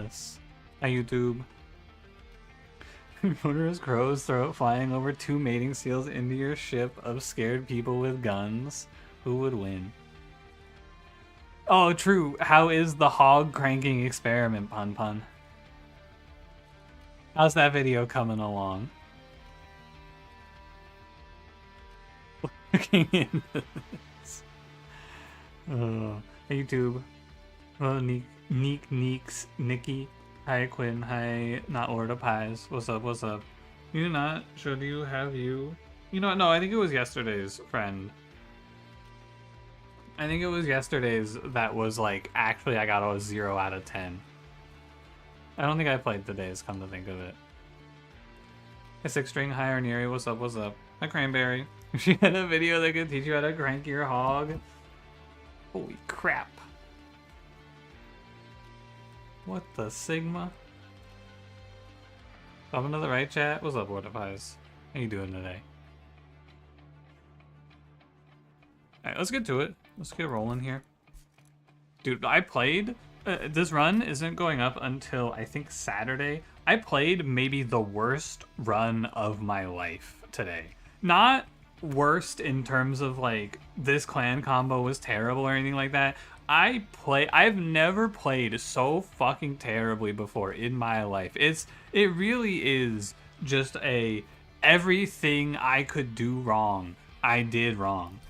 this. Hi, YouTube. Murderous crows throw flying over 2 mating seals into your ship of scared people with guns. Who would win? Oh, true. How is the hog cranking experiment, Pun Pun? How's that video coming along? Looking into this. Oh, hey, YouTube. Hello, Neeks, Nikki. Hi, Quinn. Hi, not Lord of Pies. What's up? What's up? You did not? Should you have you? You know what? No, I think it was yesterday's friend. I think it was yesterday's that was like, actually, I got a 0 out of 10. I don't think I played today's, come to think of it. Hey, 6-string. Hi, Arnieri. What's up? What's up? Hi, Cranberry. If she had a video that could teach you how to crank your hog. Holy crap. What the Sigma? Welcome to the right chat. What's up, Lord of Pies? How you doing today? Alright, let's get to it. Let's get rolling here. Dude, I played... this run isn't going up until, I think, Saturday. I played maybe the worst run of my life today. Not worst in terms of, like, this clan combo was terrible or anything like that. I've never played so fucking terribly before in my life. It really is just everything I could do wrong, I did wrong.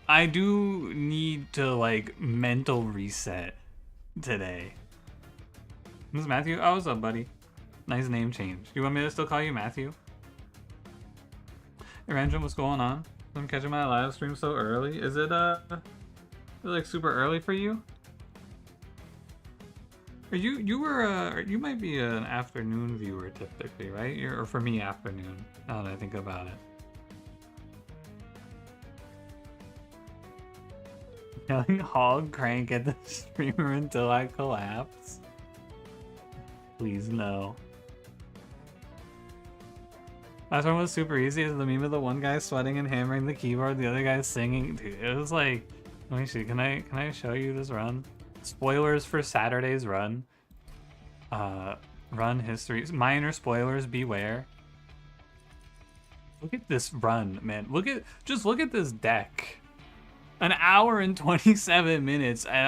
I do need to, like, mental reset today. This is Matthew. Oh, what's up, buddy? Nice name change. You want me to still call you Matthew? Hey, Random, what's going on? I'm catching my live stream so early. Is it like super early for you? Are you might be an afternoon viewer typically, right? Or for me, afternoon. Now that I think about it. Yelling hog crank at the streamer until I collapse. Please no. Last one was super easy. It's the meme of the one guy sweating and hammering the keyboard, the other guy singing. Dude, it was like, let me see. Can I show you this run? Spoilers for Saturday's run. Run history. Minor spoilers, beware. Look at this run, man. Just look at this deck. An hour and 27 minutes, and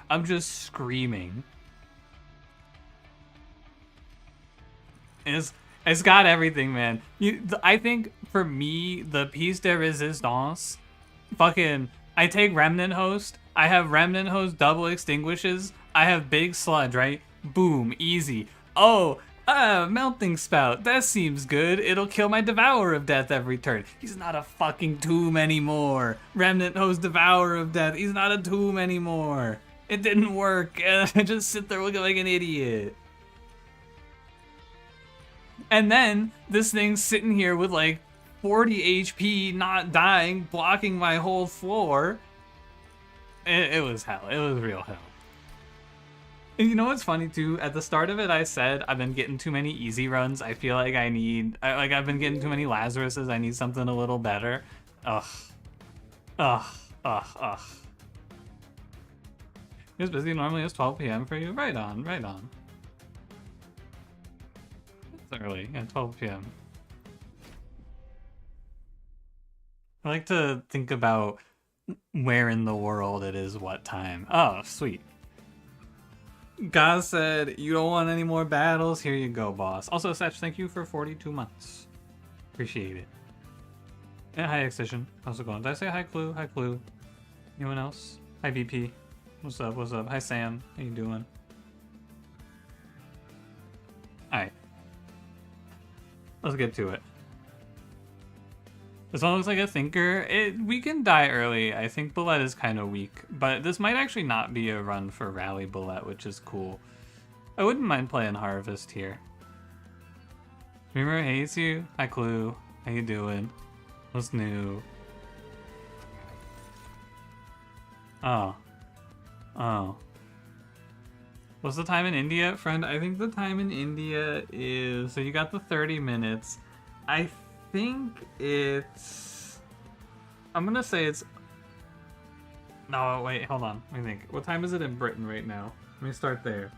I'm just screaming. It's got everything, man. I think for me, the piece de resistance, fucking, I take Remnant Host. I have Remnant Host double extinguishes. I have Big Sludge, right? Boom, easy. Oh, Melting Spout. That seems good. It'll kill my Devourer of Death every turn. He's not a fucking tomb anymore. Remnant Host Devourer of Death. He's not a tomb anymore. It didn't work. I just sit there looking like an idiot. And then this thing's sitting here with like 40 HP, not dying, blocking my whole floor. It was hell. It was real hell. And you know what's funny too? At the start of it, I said I've been getting too many easy runs. I feel like I've been getting too many Lazaruses. I need something a little better. Ugh. It's busy. Normally it's 12 p.m. for you. Right on, right on. It's early. Yeah, 12 p.m. I like to think about where in the world it is, what time. Oh, sweet. Gaz said, you don't want any more battles? Here you go, boss. Also, Satch, thank you for 42 months. Appreciate it. And hi, Excision. How's it going? Did I say hi, Clue? Hi, Clue. Anyone else? Hi, VP. What's up? What's up? Hi, Sam. How you doing? Alright. Let's get to it. This one looks like a thinker. We can die early. I think Bullet is kind of weak, but this might actually not be a run for Rally Bullet, which is cool. I wouldn't mind playing Harvest here. Dreamer hates you. Hi, Clue. How you doing? What's new? Oh. What's the time in India, friend? I think the time in India is... So you got the 30 minutes. I think it's... I'm gonna say it's... No, wait, hold on. Let me think. What time is it in Britain right now? Let me start there.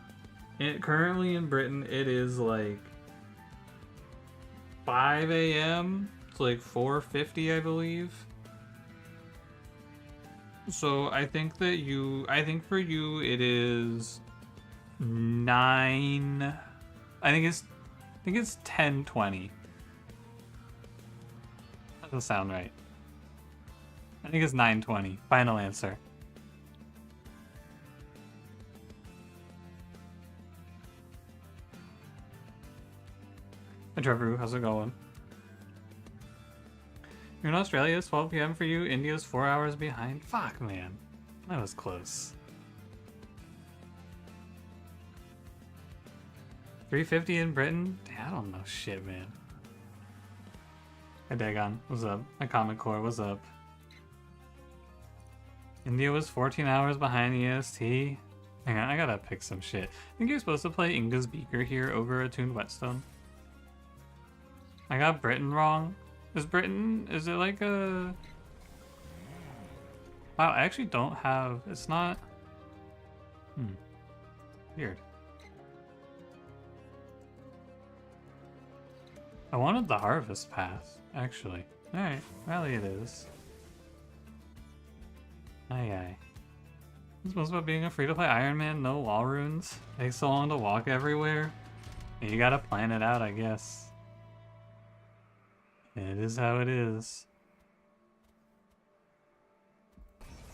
Currently in Britain, it is like 5 a.m. It's like 4:50, I believe. So I think for you it is 9. I think it's 10:20. That doesn't sound right. I think it's 9:20. Final answer. Hey Trevor, how's it going? You're in Australia, it's 12 p.m. for you. India's 4 hours behind. Fuck, man. That was close. 3:50 in Britain? Damn, I don't know shit, man. Hey Dagon, what's up? My Comic Core, what's up? India was 14 hours behind EST. Hang on, I gotta pick some shit. I think you're supposed to play Inga's Beaker here over Attuned Whetstone. I got Britain wrong. Is it like a... Wow, I actually don't have... It's not... Weird. I wanted the Harvest Path, actually. Alright, rally it is. Aye aye. It's supposed about being a free-to-play Iron Man, no wall runes. Takes so long to walk everywhere. You gotta plan it out, I guess. It is how it is.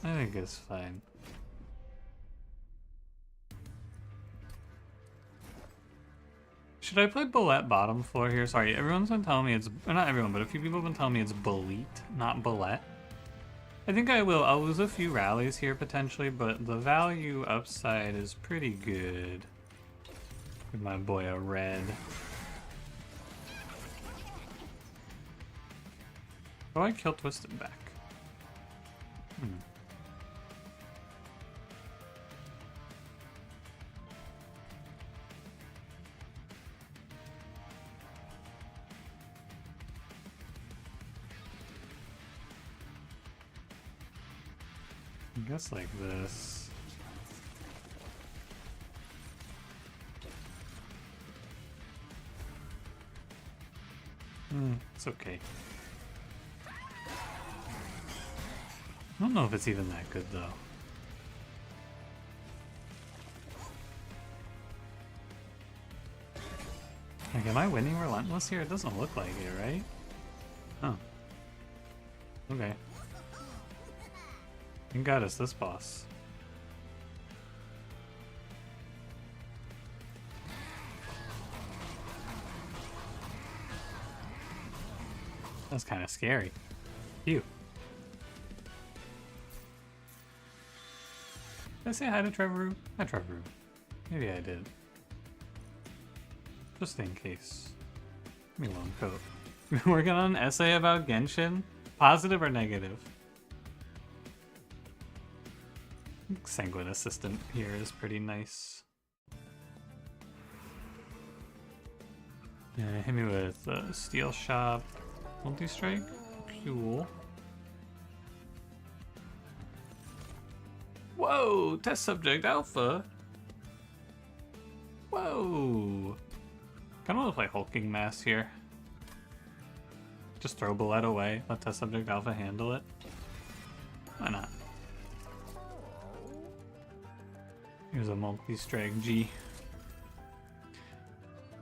I think it's fine. Should I play Bullet bottom floor here? Sorry, everyone's been telling me it's... Or not everyone, but a few people have been telling me it's Bullet, not Bullet. I think I will. I'll lose a few rallies here potentially, but the value upside is pretty good. Give my boy a red. Oh, I kill Twisted back. I guess like this. It's okay. I don't know if it's even that good though. Like, am I winning Relentless here? It doesn't look like it, right? Oh. Okay. You got us this boss. That's kind of scary. Phew. Did I say hi to Trevor? Hi, Trevor. Maybe I did. Just in case. Give me one coat. You working on an essay about Genshin? Positive or negative? Sanguine Assistant here is pretty nice. Yeah, hit me with Steel Shop, Multi-Strike. Cool. Whoa! Test Subject Alpha! Whoa! Kinda wanna play Hulking Mass here. Just throw Bullet away, let Test Subject Alpha handle it. Why not? Here's a multi-strike G.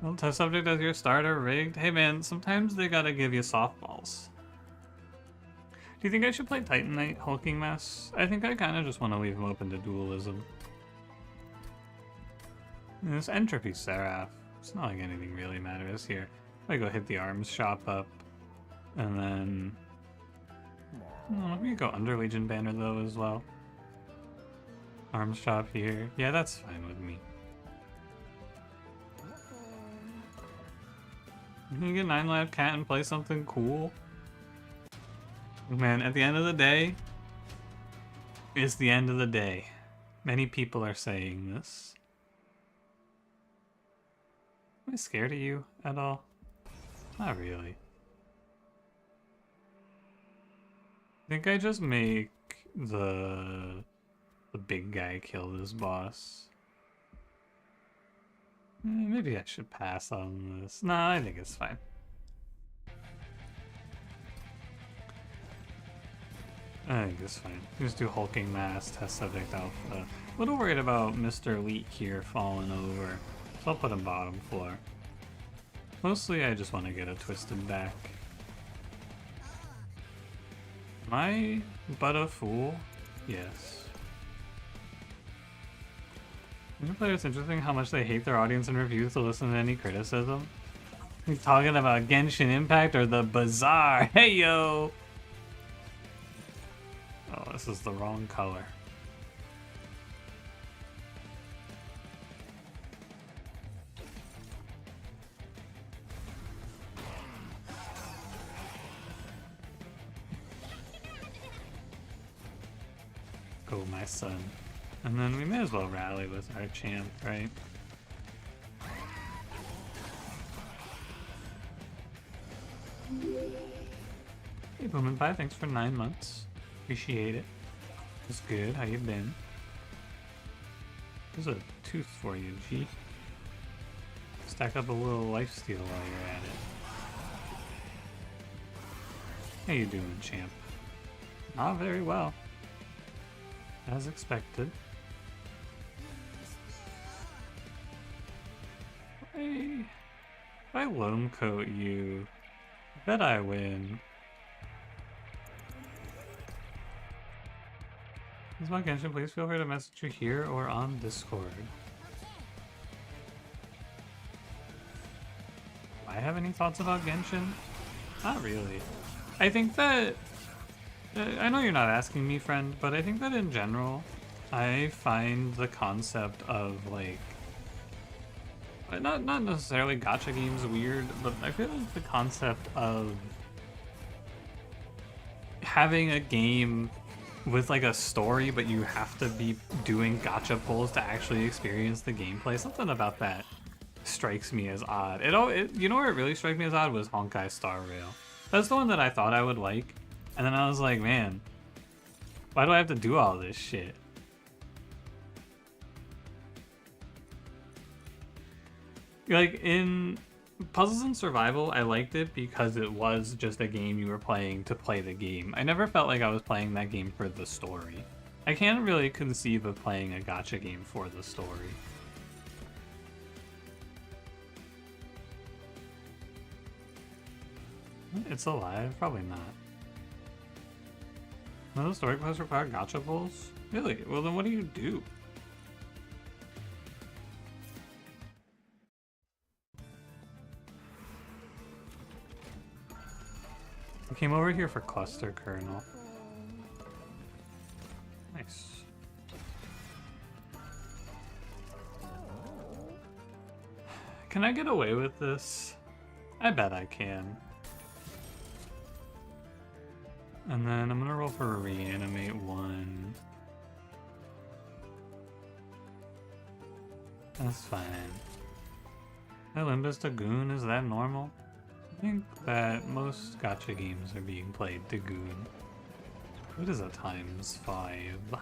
Well, Test Subject as your starter rigged. Hey man, sometimes they gotta give you softballs. Do you think I should play Titan Knight Hulking Mass? I think I kinda just want to leave him open to dualism. And this Entropy Seraph. It's not like anything really matters here. I go hit the arms shop up. And then... Oh, we could go Under Legion Banner though as well. Arms shop here. Yeah, that's fine with me. Can you get 9 Live Cat and play something cool? Man, at the end of the day, it's the end of the day. Many people are saying this. Am I scared of you at all? Not really. I think I just make the big guy kill this boss. Maybe I should pass on this. No, I think it's fine. I think it's fine. Just do hulking mass, test subject alpha. A little worried about Mr. Leak here falling over, so I'll put him bottom floor. Mostly I just want to get a twisted back. Am I but a fool? Yes. It's interesting how much they hate their audience and reviews to listen to any criticism. He's talking about Genshin Impact or the Bazaar. Hey yo! Oh, this is the wrong color. Go, my son. And then we may as well rally with our champ, right? Hey, Boomin' Pie, thanks for 9 months. Appreciate it. It's good. How you been? There's a tooth for you, G. Stack up a little lifesteal while you're at it. How you doing, champ? Not very well. As expected. If I loam coat you, I bet I win. This is my Genshin, please feel free to message you here or on Discord. Do I have any thoughts about Genshin? Not really. I think that... I know you're not asking me, friend, but I think that in general, I find the concept of, like... Not necessarily gacha games weird, but I feel like the concept of having a game with like a story, but you have to be doing gacha pulls to actually experience the gameplay. Something about that strikes me as odd. You know where it really struck me as odd was Honkai Star Rail. That's the one that I thought I would like, and then I was like, man, why do I have to do all this shit? Like, in Puzzles and Survival, I liked it because it was just a game you were playing to play the game. I never felt like I was playing that game for the story. I can't really conceive of playing a gacha game for the story. It's alive? Probably not. None of the story quests require gacha pulls? Really? Well, then what do you do? I came over here for cluster kernel. Nice. Can I get away with this? I bet I can. And then I'm gonna roll for a reanimate 1. That's fine. Limbus to Goon, is that normal? I think that most gacha games are being played to Goon. What is a ×5?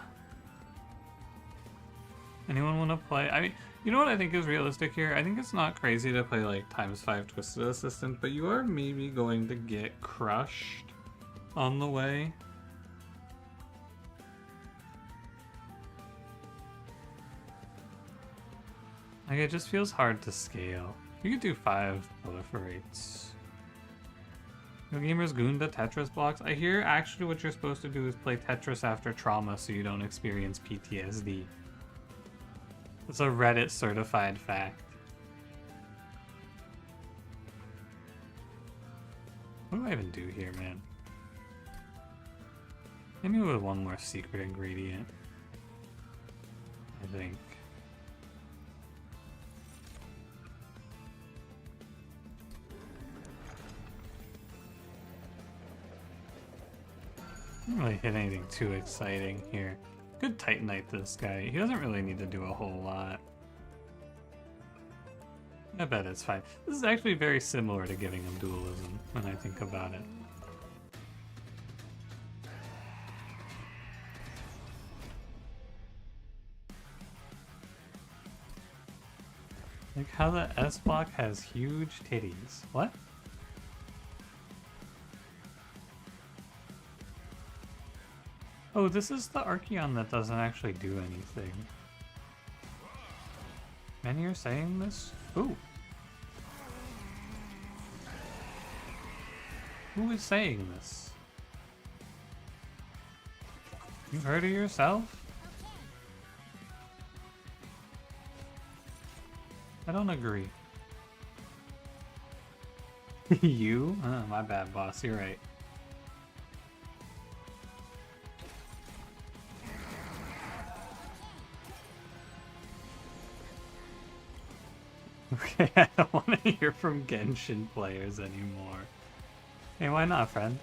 Anyone want to play? I mean, you know what I think is realistic here? I think it's not crazy to play like ×5 Twisted Assistant, but you are maybe going to get crushed on the way. Like, it just feels hard to scale. You could do 5 proliferates. No gamers goon to Tetris blocks. I hear actually what you're supposed to do is play Tetris after trauma so you don't experience PTSD. It's a Reddit certified fact. What do I even do here, man? Maybe with one more secret ingredient. I think. I don't really hit anything too exciting here. Good Titanite this guy. He doesn't really need to do a whole lot. I bet it's fine. This is actually very similar to giving him dualism when I think about it. Like how the S block has huge titties. What? Oh, this is the Archeon that doesn't actually do anything. Many are saying this? Ooh. Who is saying this? You've heard it yourself? I don't agree. You? Oh, my bad, boss. You're right. Okay, I don't want to hear from Genshin players anymore. Hey, why not, friend?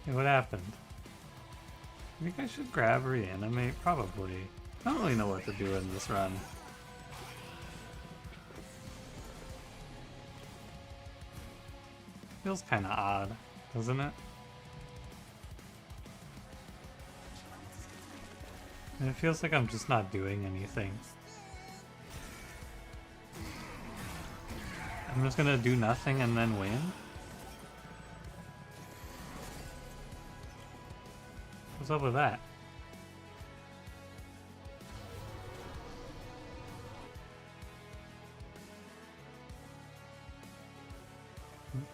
Hey, what happened? I think I should grab reanimate? Probably. I don't really know what to do in this run. Feels kind of odd, doesn't it? And it feels like I'm just not doing anything. I'm just gonna do nothing and then win? What's up with that?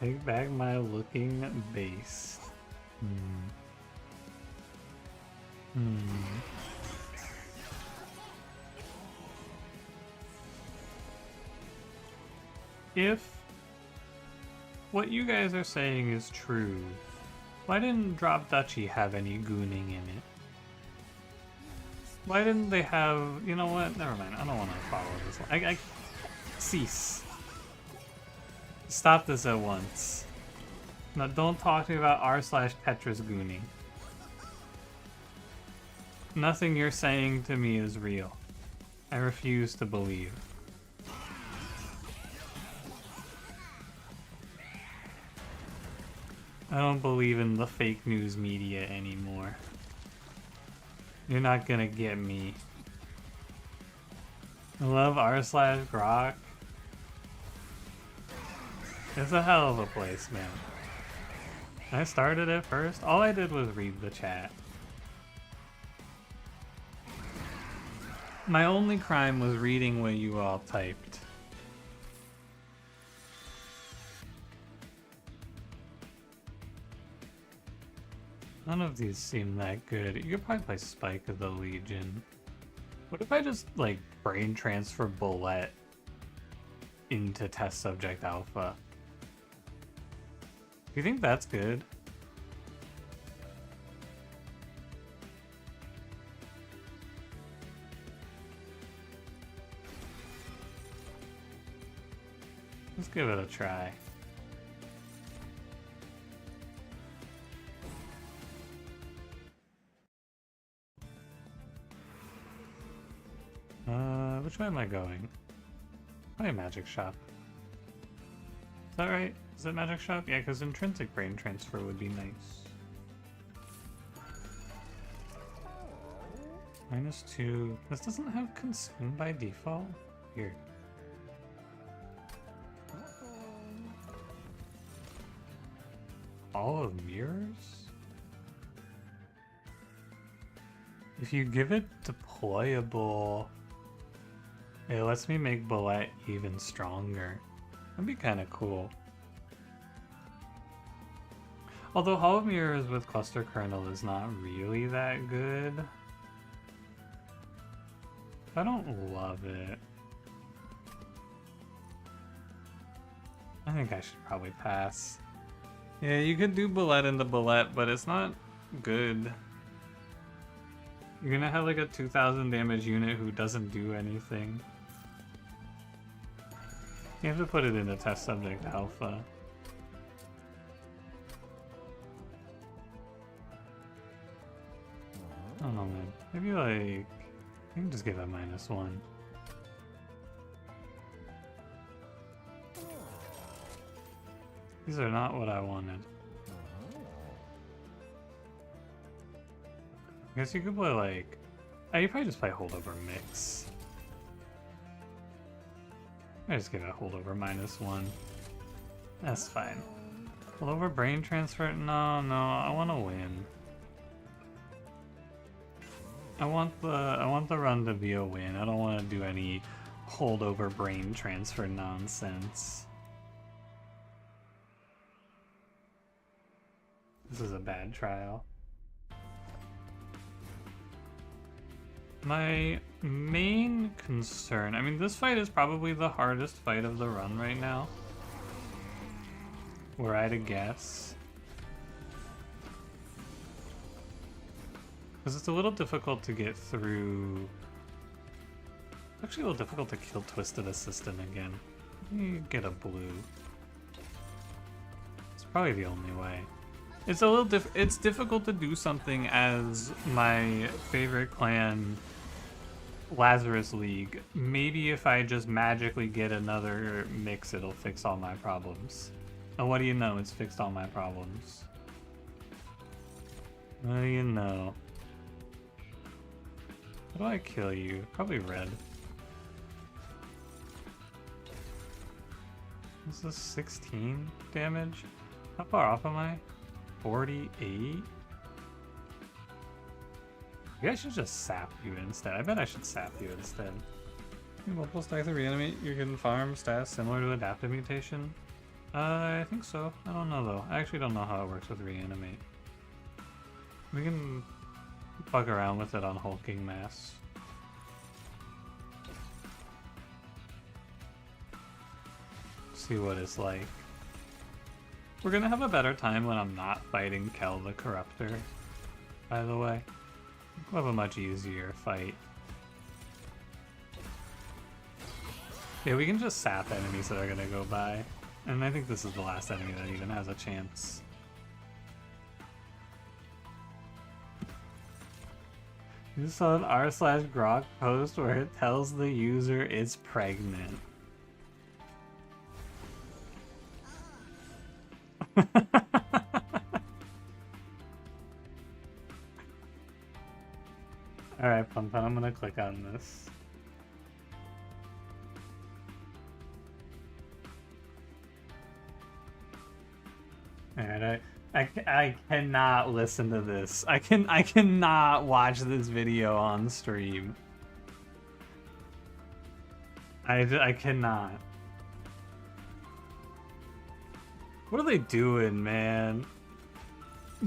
Take back my looking base. If what you guys are saying is true, why didn't Drop Duchy have any gooning in it? Why didn't they have... You know what? Never mind. I don't want to follow this one. I cease. Stop this at once. No, don't talk to me about r/Petra's gooning. Nothing you're saying to me is real. I refuse to believe. I don't believe in the fake news media anymore. You're not gonna get me. I love r/Grok. It's a hell of a place, man. I started it first. All I did was read the chat. My only crime was reading what you all typed. None of these seem that good. You could probably play Spike of the Legion. What if I just, like, brain transfer Bullet into Test Subject Alpha? Do you think that's good? Let's give it a try. Which way am I going? Probably Magic Shop. Is that right? Is it Magic Shop? Yeah, because intrinsic brain transfer would be nice. -2. This doesn't have consume by default? Weird. All of mirrors? If you give it deployable, it lets me make Bullet even stronger. That'd be kind of cool. Although Hall of Mirrors with Cluster Kernel is not really that good. I don't love it. I think I should probably pass. Yeah, you could do Bullet into Bullet, but it's not good. You're gonna have like a 2000 damage unit who doesn't do anything. You have to put it into Test Subject Alpha. I don't know, man. Maybe like... I can just give it -1. These are not what I wanted. I guess you could play like... You probably just play holdover mix. I just give it a holdover -1. That's fine. Holdover brain transfer? No, I want to win. I want the run to be a win. I don't want to do any holdover brain transfer nonsense. This is a bad trial. My main concern, I mean, this fight is probably the hardest fight of the run right now. Were I to guess. Because it's a little difficult to get through. Actually, a little difficult to kill Twisted Assistant again. You get a blue. It's probably the only way. It's a little it's difficult to do something as my favorite clan, Lazarus League. Maybe if I just magically get another mix, it'll fix all my problems. And what do you know? It's fixed all my problems. What do you know? How do I kill you? Probably red. Is this 16 damage? How far off am I? 48? Maybe I should just sap you instead. I bet I should sap you instead. Multiple stacks to reanimate, you can farm stats similar to adaptive mutation. I think so. I don't know though. I actually don't know how it works with reanimate. We can fuck around with it on hulking mass. See what it's like. We're gonna have a better time when I'm not fighting Kel the Corruptor, by the way. We'll have a much easier fight. Yeah, we can just sap enemies that are gonna go by. And I think this is the last enemy that even has a chance. You saw an r/grok post where it tells the user it's pregnant. Alright, Pumpkin, I'm gonna click on this. Alright, I cannot listen to this. I cannot watch this video on stream. I cannot. What are they doing, man?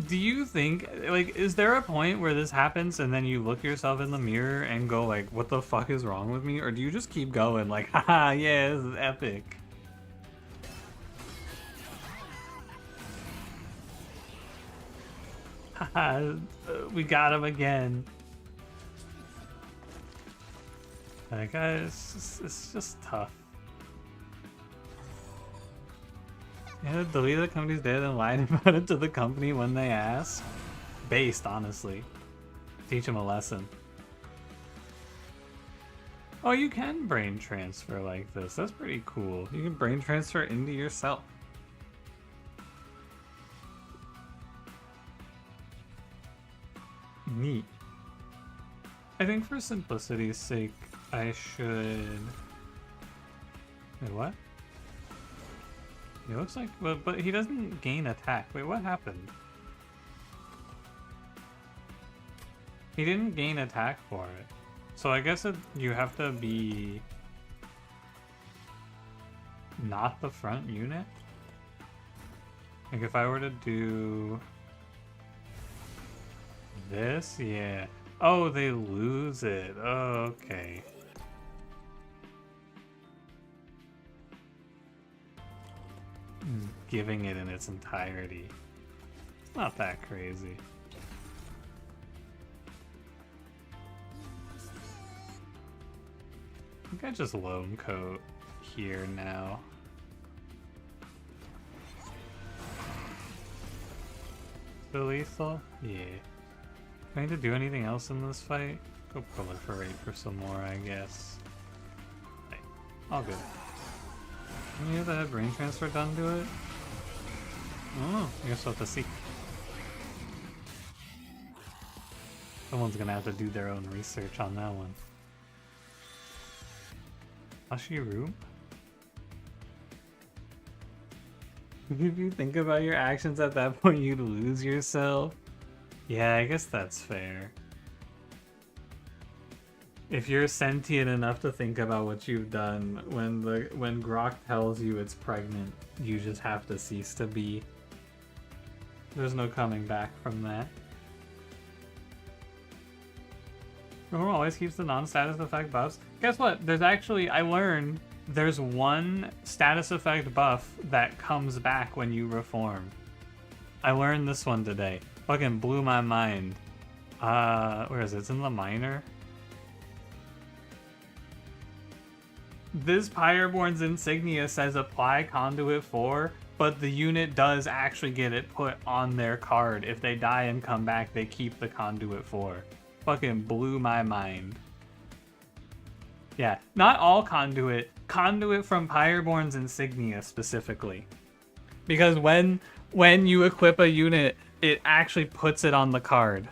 Do you think, like, is there a point where this happens and then you look yourself in the mirror and go like, what the fuck is wrong with me? Or do you just keep going like, haha, yeah, this is epic? Haha, we got him again. Like, guys, it's just tough. Yeah, the leader of the company's dead and lied about it to the company when they ask. Based, honestly. Teach him a lesson. Oh, you can brain transfer like this. That's pretty cool. You can brain transfer into yourself. Neat. I think for simplicity's sake, I should... Wait, what? It looks like, but he doesn't gain attack. Wait, what happened? He didn't gain attack for it. So I guess you have to be not the front unit? Like if I were to do this, yeah. Oh, they lose it. Oh, okay. Giving it in its entirety. It's not that crazy. I think I just lone coat here now. Still lethal? Yeah. Do I need to do anything else in this fight? Go proliferate for some more, I guess. Hey, all good. Can you have that brain transfer done to it? Oh, I guess we'll have to see. Someone's gonna have to do their own research on that one. Mushy room? If you think about your actions at that point, you'd lose yourself. Yeah, I guess that's fair. If you're sentient enough to think about what you've done, when Grok tells you it's pregnant, you just have to cease to be. There's no coming back from that. Normal always keeps the non-status effect buffs. Guess what? There's actually, I learned, there's one status effect buff that comes back when you reform. I learned this one today. Fucking blew my mind. Where is it? It's in the minor. This Pyreborn's insignia says apply conduit 4, but the unit does actually get it put on their card. If they die and come back, they keep the conduit 4. Fucking blew my mind. Yeah, not all conduit. Conduit from Pyreborn's insignia specifically. Because when you equip a unit, it actually puts it on the card.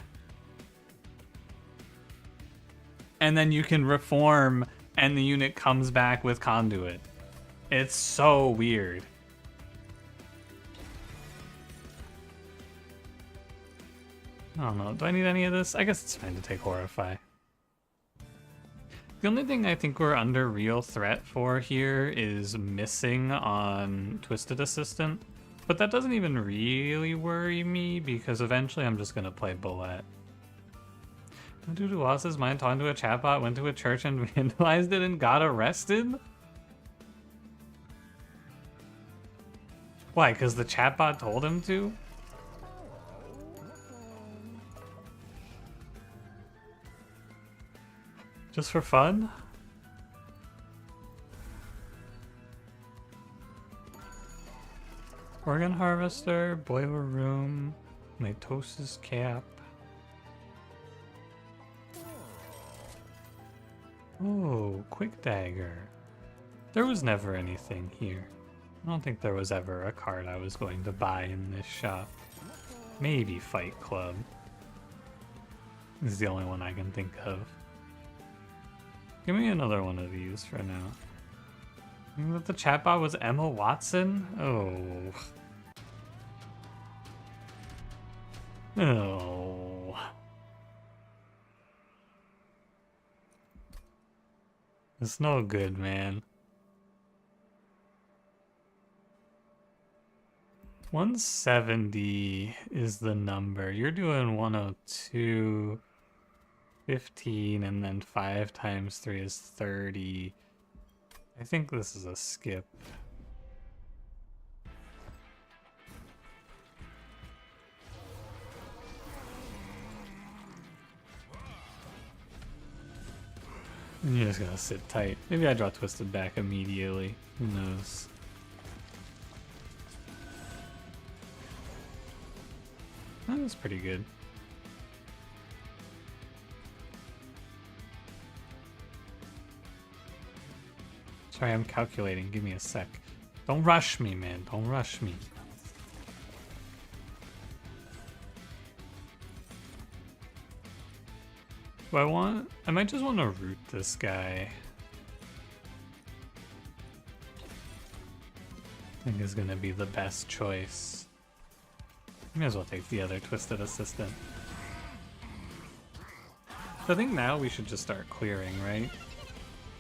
And then you can reform and the unit comes back with conduit. It's so weird. I don't know. Do I need any of this? I guess it's fine to take Horrify. The only thing I think we're under real threat for here is missing on Twisted Assistant. But that doesn't even really worry me because eventually I'm just going to play Bullet. The dude who lost his mind talking to a chatbot, went to a church and vandalized it and got arrested? Why? Because the chatbot told him to? Just for fun? Organ harvester, boiler room, mitosis cap. Oh, quick dagger. There was never anything here. I don't think there was ever a card I was going to buy in this shop. Maybe Fight Club. This is the only one I can think of. Give me another one of these for now. I think that the chatbot was Emma Watson? Oh. Oh. It's no good, man. 170 is the number. You're doing 102, 15, and then 5 times 3 is 30. I think this is a skip. You're just gonna sit tight. Maybe I draw Twisted back immediately. Who knows? That was pretty good. Sorry, I'm calculating. Give me a sec. Don't rush me, man. Don't rush me. I might just want to root this guy. I think is gonna be the best choice. May as well take the other Twisted Assistant. So I think now we should just start clearing, right?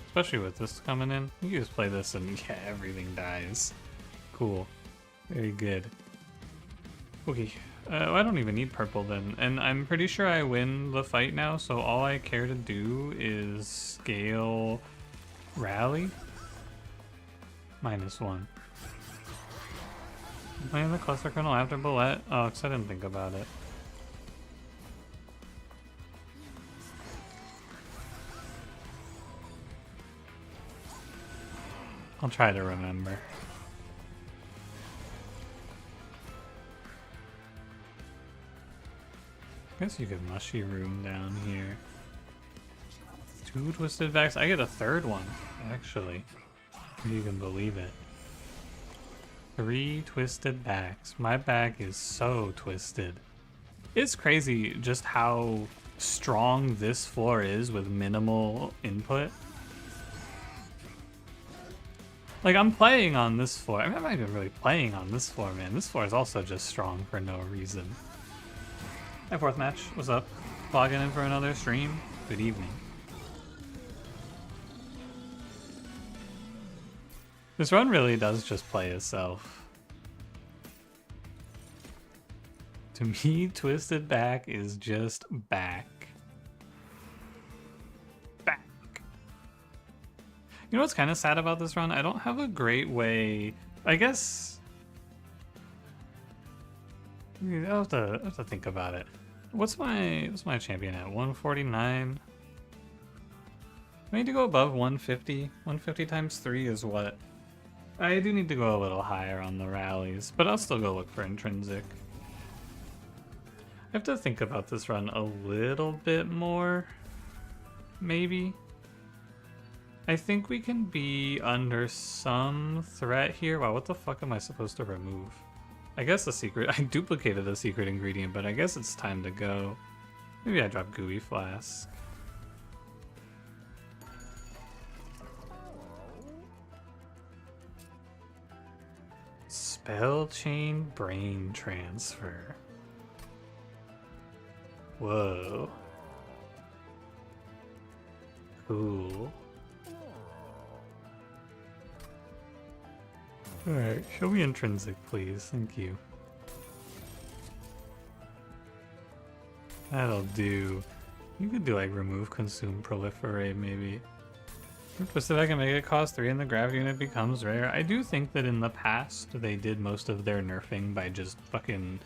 Especially with this coming in. You can just play this and yeah, everything dies. Cool. Very good. Okay. I don't even need purple then. And I'm pretty sure I win the fight now, so all I care to do is scale rally. -1. Playing the cluster kernel after bullet. Oh, because I didn't think about it. I'll try to remember. I guess you could mushy room down here. 2 twisted backs. I get a 3rd one, actually. If you can believe it. 3 twisted backs. My back is so twisted. It's crazy just how strong this floor is with minimal input. Like, I'm playing on this floor. I mean, I'm not even really playing on this floor, man. This floor is also just strong for no reason. Hi, fourth match. What's up? Logging in for another stream. Good evening. This run really does just play itself. To me, Twisted Back is just back. Back. You know what's kind of sad about this run? I don't have a great way. I guess I'll have to think about it. What's my champion at? 149. I need to go above 150. 150 times 3 is what? I do need to go a little higher on the rallies, but I'll still go look for intrinsic. I have to think about this run a little bit more, maybe. I think we can be under some threat here. Wow, what the fuck am I supposed to remove? I guess the secret, I duplicated the secret ingredient, but I guess it's time to go. Maybe I drop Gooey Flask. Spell Chain Brain Transfer. Whoa. Cool. Alright, show me intrinsic, please. Thank you. That'll do. You could do like remove, consume, proliferate, maybe. Twisted Back can make it cost 3 and the grab unit becomes rare. I do think that in the past they did most of their nerfing by just fucking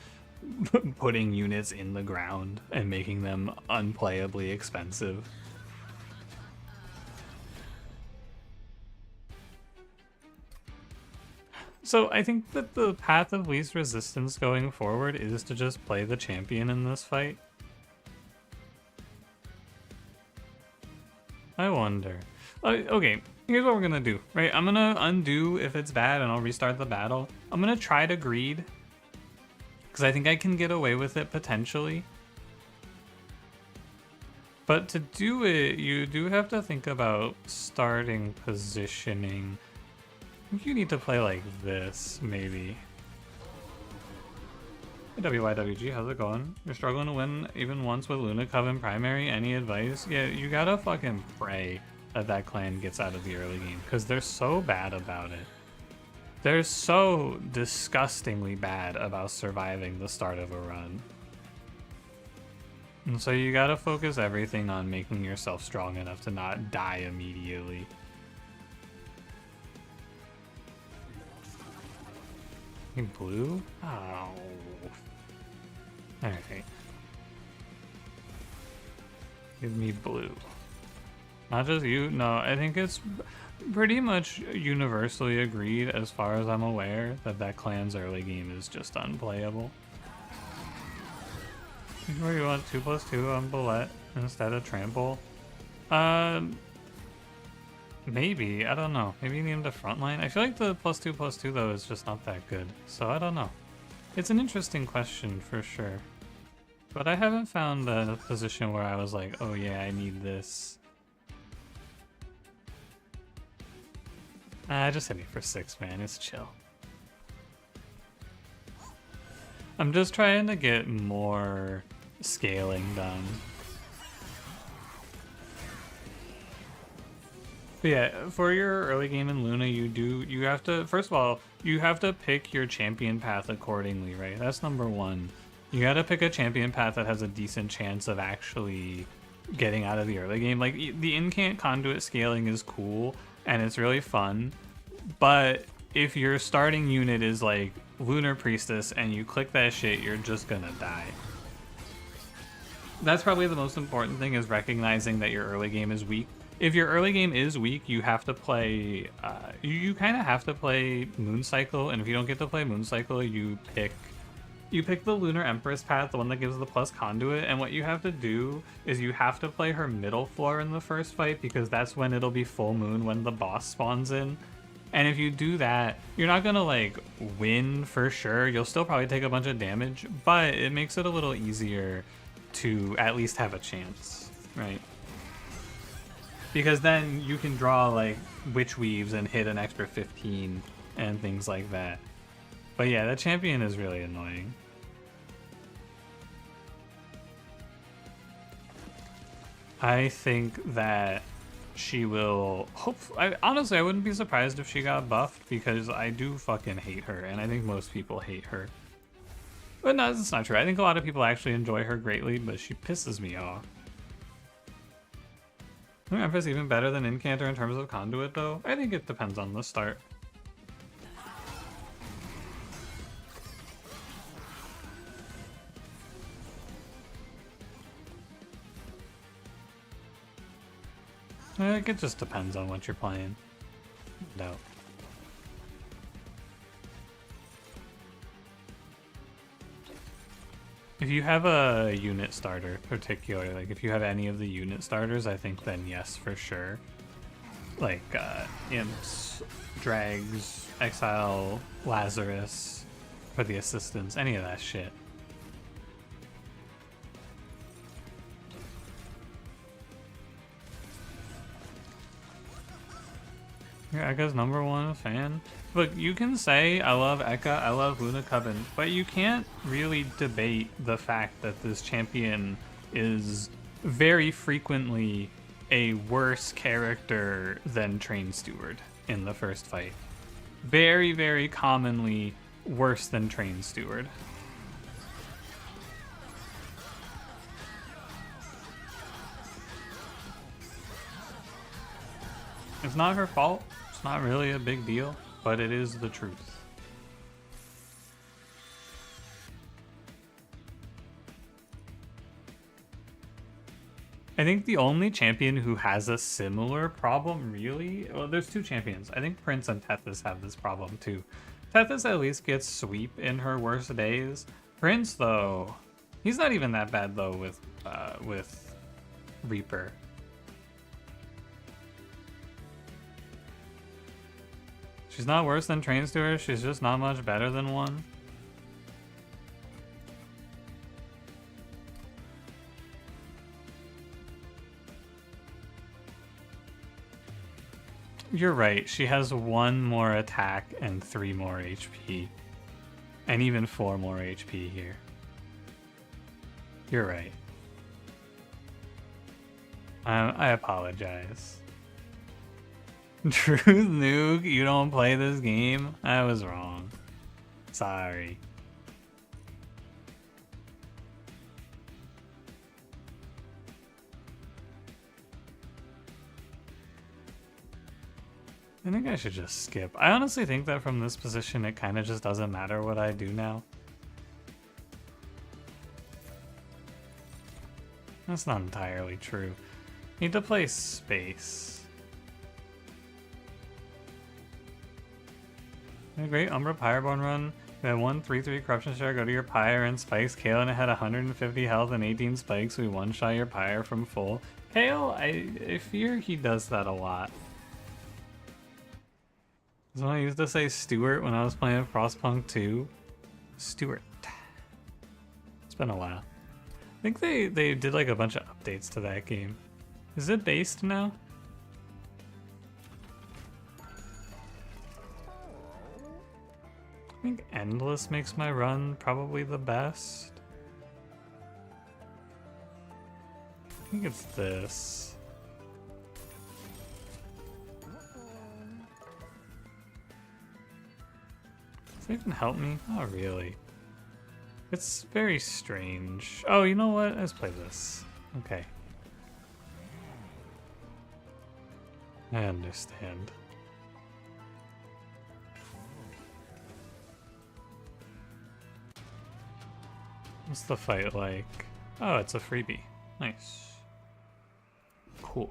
putting units in the ground and making them unplayably expensive. So I think that the path of least resistance going forward is to just play the champion in this fight. I wonder. Okay, here's what we're gonna do, right? I'm gonna undo if it's bad and I'll restart the battle. I'm gonna try to greed, because I think I can get away with it potentially. But to do it, you do have to think about starting positioning. I think you need to play like this, maybe. Hey, WYWG, how's it going? You're struggling to win even once with Luna Coven primary? Any advice? Yeah, you gotta fucking pray that clan gets out of the early game, because they're so bad about it. They're so disgustingly bad about surviving the start of a run. And so you gotta focus everything on making yourself strong enough to not die immediately. You blue? Oh. Alright. Give me blue. Not just you. No, I think it's pretty much universally agreed, as far as I'm aware, that clan's early game is just unplayable. Where you want 2+2 on Bullet instead of Trample? Maybe. I don't know. Maybe you need him to frontline. I feel like the +2/+2 though is just not that good. So I don't know. It's an interesting question for sure. But I haven't found a position where I was like, oh yeah, I need this. Just hit me for 6, man. It's chill. I'm just trying to get more scaling done. But yeah, for your early game in Luna, you have to, first of all, you have to pick your champion path accordingly, right? That's number one. You gotta pick a champion path that has a decent chance of actually getting out of the early game. Like, the incant conduit scaling is cool, and it's really fun, but if your starting unit is like Lunar Priestess and you click that shit, you're just gonna die. That's probably the most important thing, is recognizing that your early game is weak. If your early game is weak, you have to play, you kind of have to play Moon Cycle, and if you don't get to play Moon Cycle, you pick the Lunar Empress path, the one that gives the plus conduit, and what you have to do is you have to play her middle floor in the first fight, because that's when it'll be full moon when the boss spawns in. And if you do that, you're not gonna like win for sure. You'll still probably take a bunch of damage, but it makes it a little easier to at least have a chance, right? Because then you can draw like witch weaves and hit an extra 15 and things like that. But yeah, that champion is really annoying. I think that she will honestly, I wouldn't be surprised if she got buffed, because I do fucking hate her, and I think most people hate her. But no, that's not true. I think a lot of people actually enjoy her greatly, but she pisses me off. I think Empress even better than Incanter in terms of conduit, though. I think it depends on the start. I think it just depends on what you're playing. No. If you have a unit starter, particularly, like if you have any of the unit starters, I think then yes, for sure. Like Imps, Drags, Exile, Lazarus, for the assistants, any of that shit. You're Ekka's #1 fan? Look, you can say, I love Ekka, I love Luna Coven, but you can't really debate the fact that this champion is very frequently a worse character than Train Steward in the first fight. Very, very commonly worse than Train Steward. It's not her fault. It's not really a big deal, but it is the truth. I think the only champion who has a similar problem, really, well, there's two champions. I think Prince and Tethys have this problem too. Tethys at least gets sweep in her worst days. Prince, though, he's not even that bad though with Reaper. She's not worse than Train Steward, she's just not much better than one. You're right, she has 1 more attack and 3 more HP. And even 4 more HP here. You're right. I apologize. Truth Nuke, you don't play this game? I was wrong. Sorry. I think I should just skip. I honestly think that from this position it kind of just doesn't matter what I do now. That's not entirely true. Need to play space. A great Umbra Pyreborn run. You had 1 3/3 corruption share, go to your Pyre and spikes. Kale and it had 150 health and 18 spikes. We one-shot your Pyre from full. Kale, I fear he does that a lot. That's what I used to say Stuart when I was playing Frostpunk 2. Stuart. It's been a while. I think they did like a bunch of updates to that game. Is it based now? I think Endless makes my run probably the best. I think it's this. Does it even help me? Not really. It's very strange. Oh, you know what? Let's play this. Okay. I understand. What's the fight like? Oh, it's a freebie. Nice. Cool.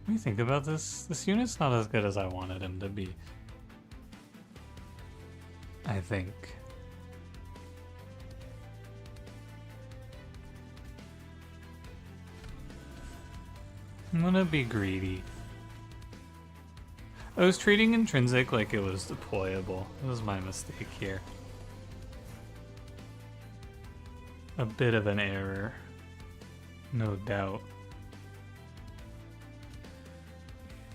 What do you think about this? This unit's not as good as I wanted him to be. I think. I'm gonna be greedy. I was treating intrinsic like it was deployable. It was my mistake here. A bit of an error. No doubt.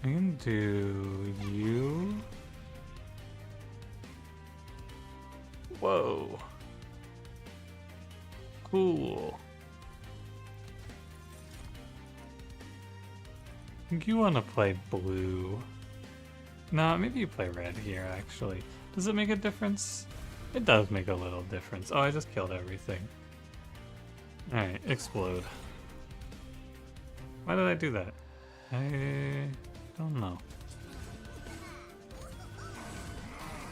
I can do you. Whoa. Cool. I think you want to play blue. No, maybe you play red here, actually. Does it make a difference? It does make a little difference. Oh, I just killed everything. Alright, explode. Why did I do that? I don't know.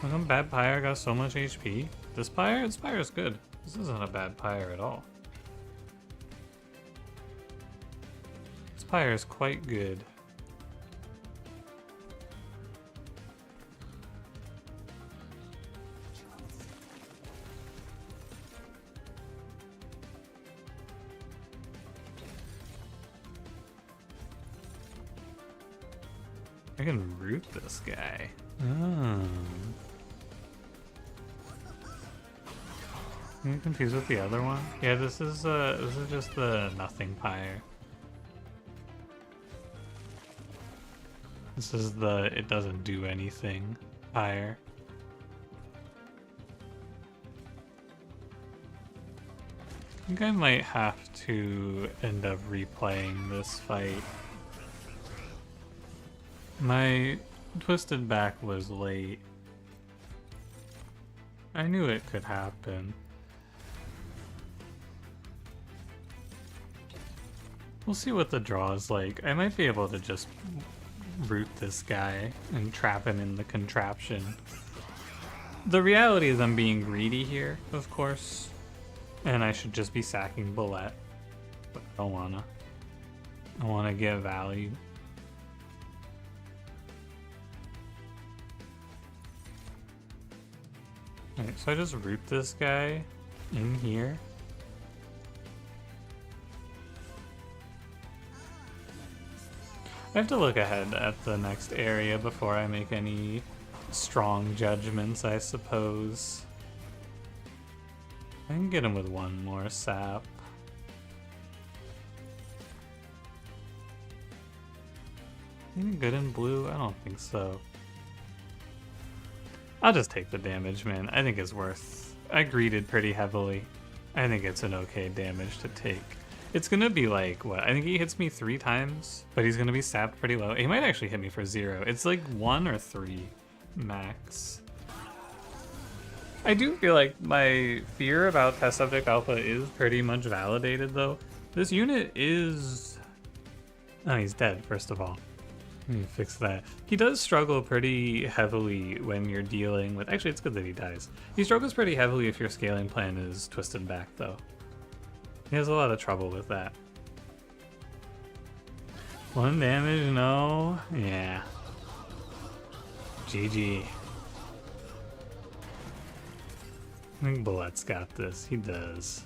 How come bad Pyre got so much HP? This Pyre? This Pyre is good. This isn't a bad Pyre at all. This Pyre is quite good. I can root this guy. Oh. I'm confused with the other one. Yeah, this is just the nothing Pyre. This is the it doesn't do anything Pyre. I think I might have to end up replaying this fight. My twisted back was late. I knew it could happen. We'll see what the draw is like. I might be able to just root this guy and trap him in the contraption. The reality is I'm being greedy here, of course. And I should just be sacking Bullet. But I don't wanna. I wanna get value. Alright, so I just root this guy in here. I have to look ahead at the next area before I make any strong judgments, I suppose. I can get him with one more sap. Anything good in blue? I don't think so. I'll just take the damage, man. I think it's worth. I greeted pretty heavily. I think it's an okay damage to take. It's gonna be like, what? I think he hits me 3 times, but he's gonna be sapped pretty low. He might actually hit me for 0. It's like 1 or 3 max. I do feel like my fear about Test Subject Alpha is pretty much validated, though. This unit is... Oh, he's dead, first of all. Let me fix that. He does struggle pretty heavily when you're dealing with... Actually, it's good that he dies. He struggles pretty heavily if your scaling plan is twisted back, though. He has a lot of trouble with that. 1 damage, no? Yeah. GG. I think Bullet's got this. He does.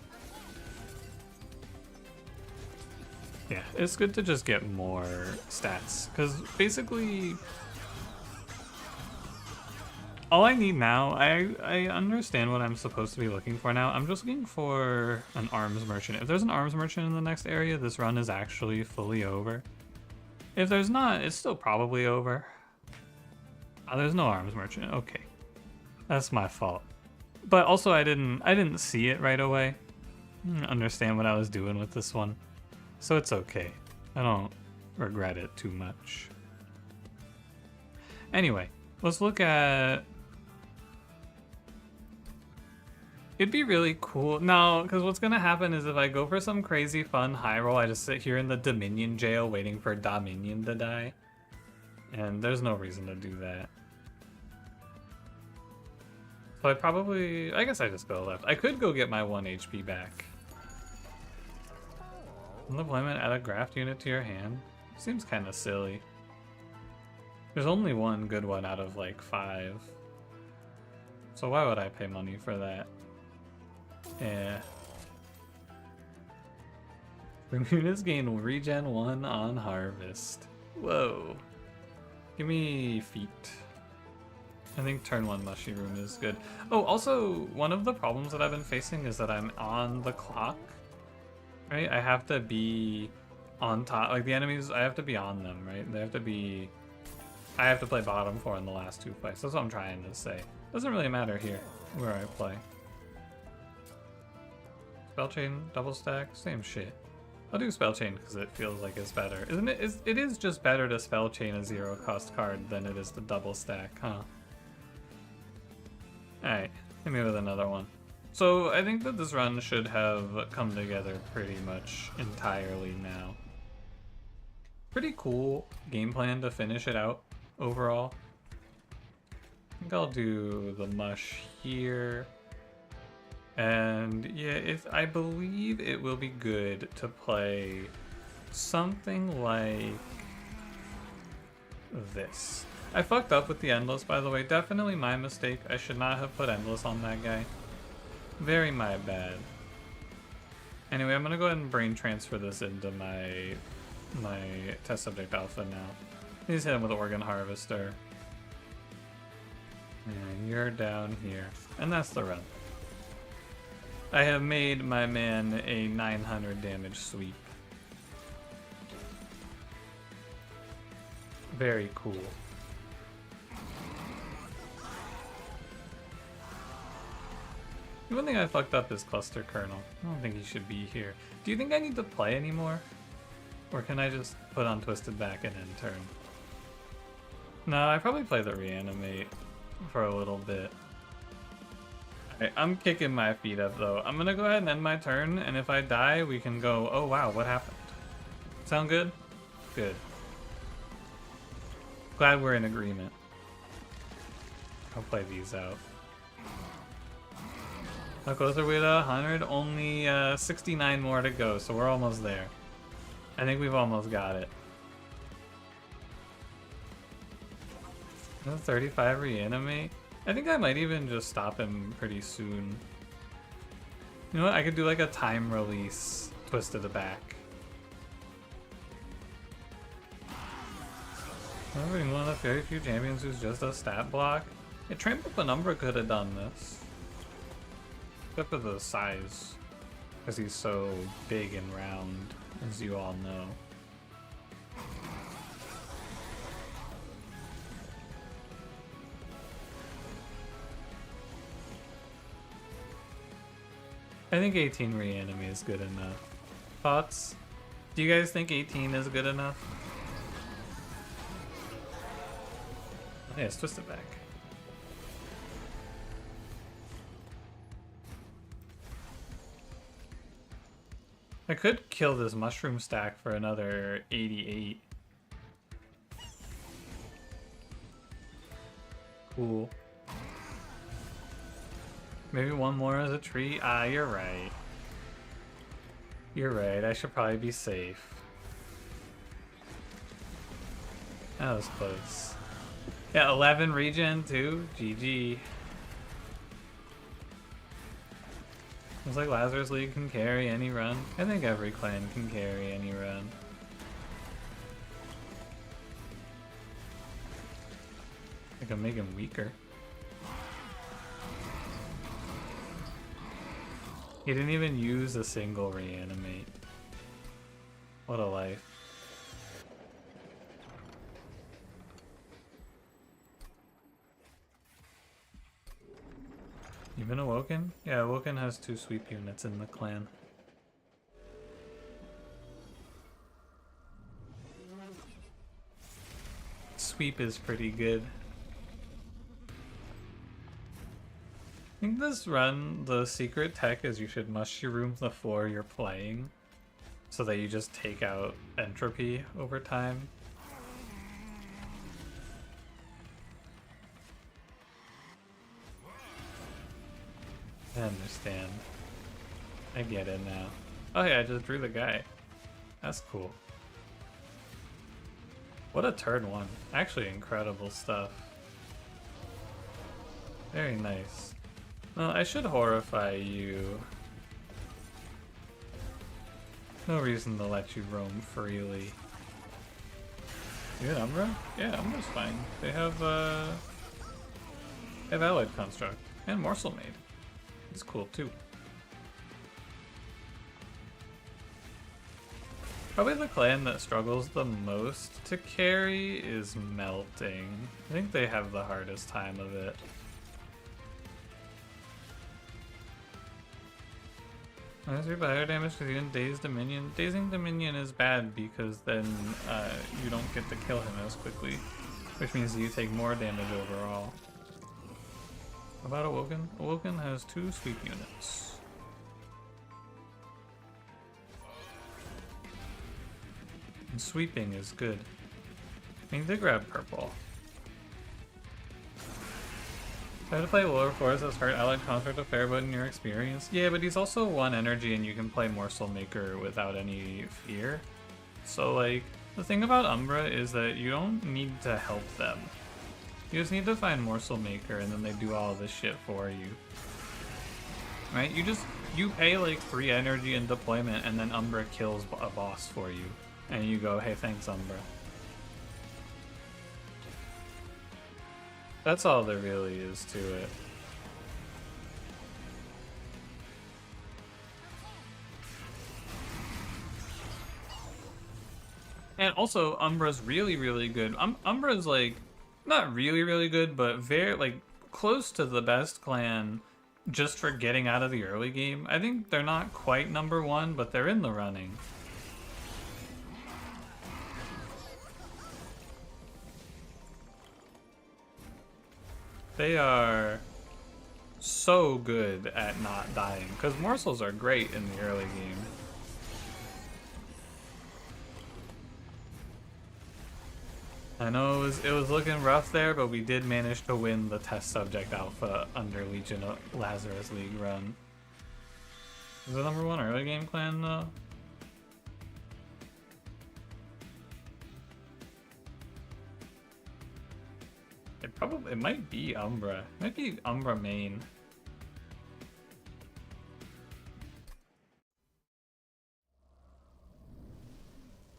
Yeah, it's good to just get more stats, because basically all I need now, I understand what I'm supposed to be looking for now. I'm just looking for an arms merchant. If there's an arms merchant in the next area, this run is actually fully over. If there's not, it's still probably over. Oh, there's no arms merchant. Okay. That's my fault. But also I didn't see it right away. I didn't understand what I was doing with this one. So it's okay. I don't regret it too much. Anyway, let's look at... It'd be really cool. No, because what's going to happen is if I go for some crazy fun high roll, I just sit here in the Dominion jail waiting for Dominion to die. And there's no reason to do that. So I guess I just go left. I could go get my 1 HP back. Deployment, add a graft unit to your hand. Seems kind of silly. There's only 1 good one out of like 5. So why would I pay money for that? Yeah. Units gain regen 1 on harvest. Whoa. Give me feet. I think turn 1 mushy room is good. Oh, also, one of the problems that I've been facing is that I'm on the clock, right? I have to be on top, like the enemies, I have to be on them, right? They have to be, I have to play bottom 4 in the last 2 fights. That's what I'm trying to say. Doesn't really matter here where I play. Spell chain, double stack, same shit. I'll do spell chain because it feels like it's better. Isn't it? It is just better to spell chain a 0 cost card than it is to double stack, huh? Alright, hit me with another one. So I think that this run should have come together pretty much entirely now. Pretty cool game plan to finish it out overall. I think I'll do the mush here. And yeah, I believe it will be good to play something like this. I fucked up with the Endless, by the way. Definitely my mistake. I should not have put Endless on that guy. Very my bad. Anyway, I'm gonna go ahead and brain transfer this into my test subject alpha now. Just hit him with Organ Harvester. And you're down here. And that's the run. I have made my man a 900 damage sweep. Very cool. The one thing I fucked up is Cluster Kernel. I don't think he should be here. Do you think I need to play anymore? Or can I just put on Twisted Back and end turn? No, I probably play the Reanimate for a little bit. Alright, I'm kicking my feet up though. I'm gonna go ahead and end my turn, and if I die, we can go, oh wow, what happened? Sound good? Good. Glad we're in agreement. I'll play these out. How close are we to 100? Only 69 more to go, so we're almost there. I think we've almost got it. 35 reanimate? I think I might even just stop him pretty soon. You know what? I could do like a time release twist to the back. I'm one of the very few champions who's just a stat block. Yeah, Trample Penumbra could have done this. Except for the size. Because he's so big and round, as you all know. I think 18 reanimate is good enough. Thoughts? Do you guys think 18 is good enough? Yeah, let's twist it back. I could kill this mushroom stack for another 88. Cool. Maybe one more as a tree? Ah, you're right. You're right, I should probably be safe. That was close. Yeah, 11 regen too. GG. Looks like Lazarus League can carry any run. I think every clan can carry any run. I can make him weaker. He didn't even use a single reanimate. What a life. Even Awoken? Yeah, Awoken has 2 sweep units in the clan. Sweep is pretty good. I think this run, the secret tech is you should mushroom the floor you're playing so that you just take out entropy over time. I understand. I get it now. Oh yeah, I just drew the guy. That's cool. What a turn 1. Actually incredible stuff. Very nice. Well, I should horrify you. No reason to let you roam freely. You get Umbra? Yeah, Umbra's fine. They have Allied Construct and Morsel Maid. It's cool too. Probably the clan that struggles the most to carry is Melting. I think they have the hardest time of it. Minus 3 by higher damage because you can daze the minion. Dazing the minion is bad because then you don't get to kill him as quickly, which means you take more damage overall. What about Awoken? Awoken has 2 sweep units. And sweeping is good. I mean, they grab purple. Try to play lower floors as hurt allied construct a fair bit in your experience. Yeah, but he's also 1 energy and you can play Morsel Maker without any fear. So like, the thing about Umbra is that you don't need to help them. You just need to find Morsel Maker and then they do all this shit for you. Right? You pay like 3 energy in deployment and then Umbra kills a boss for you. And you go, hey, thanks, Umbra. That's all there really is to it. And also, Umbra's really, really good. Umbra's like, not really, really good, but very, like, close to the best clan just for getting out of the early game. I think they're not quite #1, but they're in the running. They are so good at not dying, because morsels are great in the early game. I know it was looking rough there, but we did manage to win the test subject alpha under Legion of Lazarus League run. Is the #1 early game clan though? It might be Umbra. It might be Umbra main.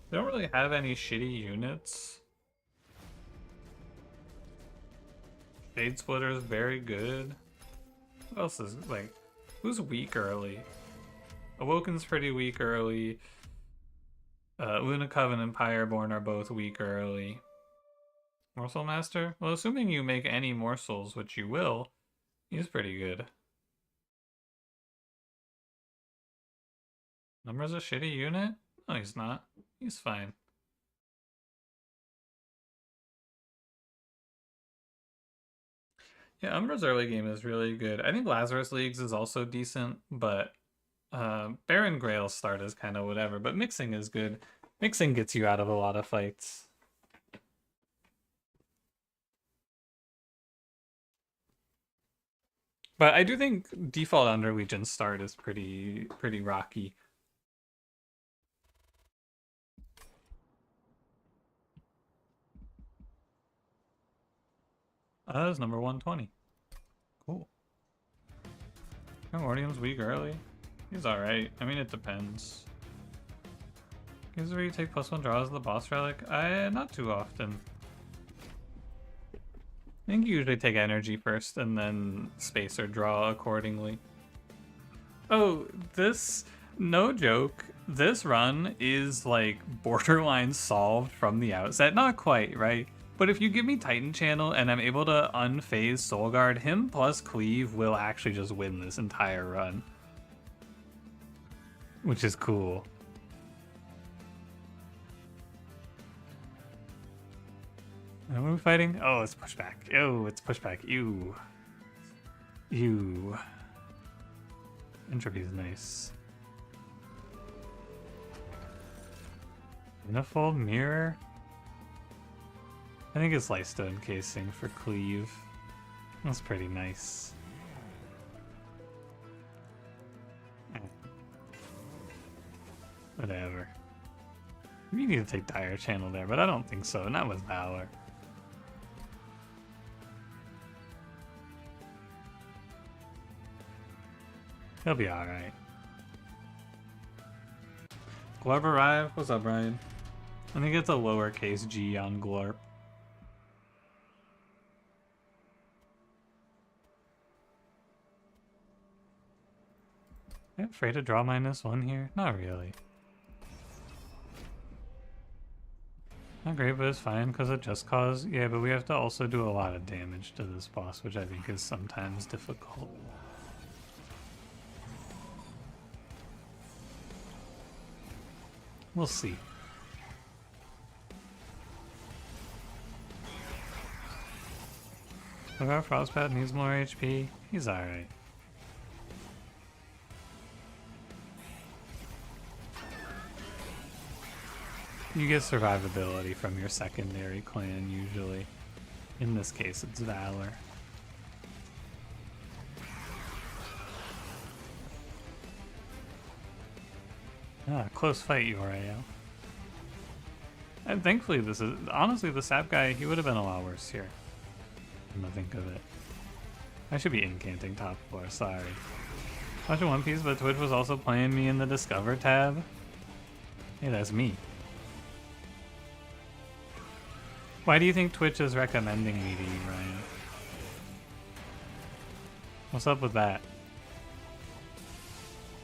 They don't really have any shitty units. Shade Splitter is very good. What else is, like, who's weak early? Awoken's pretty weak early. Luna Coven and Pyreborn are both weak early. Morsel Master? Well, assuming you make any morsels, which you will, he's pretty good. Umbra's a shitty unit? No, he's not. He's fine. Yeah, Umbra's early game is really good. I think Lazarus Leagues is also decent, but Baron Grail start is kind of whatever, but mixing is good. Mixing gets you out of a lot of fights. But I do think default under Legion start is pretty rocky. That was number 120. Cool. Primordium's weak early. He's alright. I mean, it depends. Games where you take +1 draws of the boss relic? Not too often. I think you usually take energy first and then space or draw accordingly. Oh, no joke, this run is like borderline solved from the outset. Not quite, right? But if you give me Titan Channel and I'm able to unphase Soul Guard, him plus Cleave will actually just win this entire run. Which is cool. And what are we fighting? Oh, it's pushback. Oh, it's pushback. Ew. Ew. Entropy is nice. Unifold mirror? I think it's Lightstone casing for Cleave. That's pretty nice. Whatever. You need to take Dire Channel there, but I don't think so. Not with Valor. He'll be alright. Glorb arrived. What's up, Ryan? I think it's a lowercase g on Glorp. Am I afraid to draw -1 here? Not really. Not great, but it's fine because of Just Cause. Yeah, but we have to also do a lot of damage to this boss, which I think is sometimes difficult. We'll see. Look, our Frostbat needs more HP. He's alright. You get survivability from your secondary clan, usually. In this case, it's Valor. Ah, close fight, Uriel. And thankfully, this is... Honestly, the sap guy, he would have been a lot worse here. I'm gonna think of it. I should be incanting top 4, sorry. Watching One Piece, but Twitch was also playing me in the Discover tab. Hey, that's me. Why do you think Twitch is recommending me to you, Ryan? What's up with that?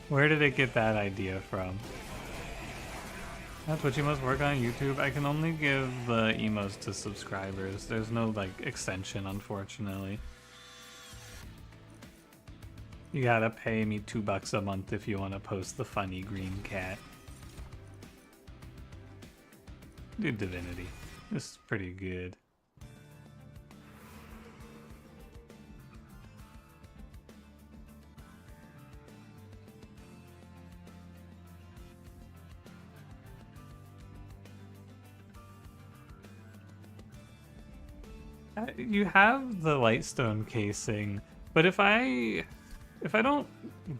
Where did it get that idea from? That's what you must work on YouTube. I can only give the emos to subscribers. There's no, like, extension, unfortunately. You gotta pay me $2 a month if you want to post the funny green cat. Dude, Divinity. This is pretty good. You have the Lightstone casing, but if I don't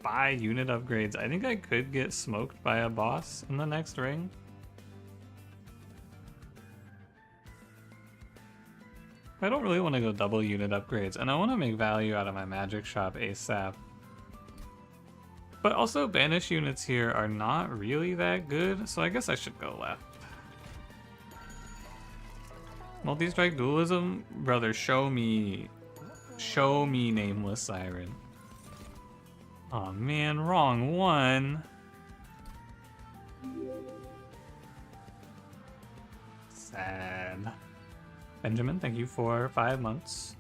buy unit upgrades, I think I could get smoked by a boss in the next ring. I don't really want to go double unit upgrades, and I want to make value out of my magic shop ASAP. But also, banish units here are not really that good, so I guess I should go left. Multi-strike dualism? Brother, show me Nameless Siren. Aw, man, wrong one. Sad. Benjamin, thank you for 5 months.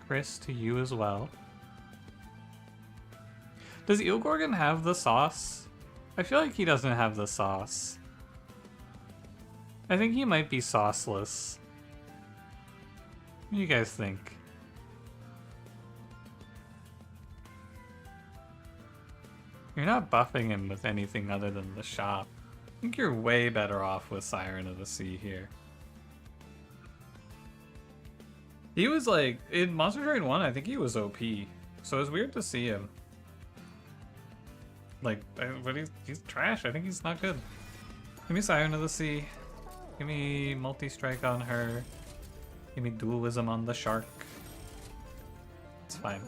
Chris, to you as well. Does Eel Gorgon have the sauce? I feel like he doesn't have the sauce. I think he might be sauceless. What do you guys think? You're not buffing him with anything other than the shop. I think you're way better off with Siren of the Sea here. He was like, in Monster Trade 1, I think he was OP. So it's weird to see him. Like, but he's trash. I think he's not good. Give me Siren of the Sea. Give me multi-strike on her. Give me dualism on the shark. It's fine.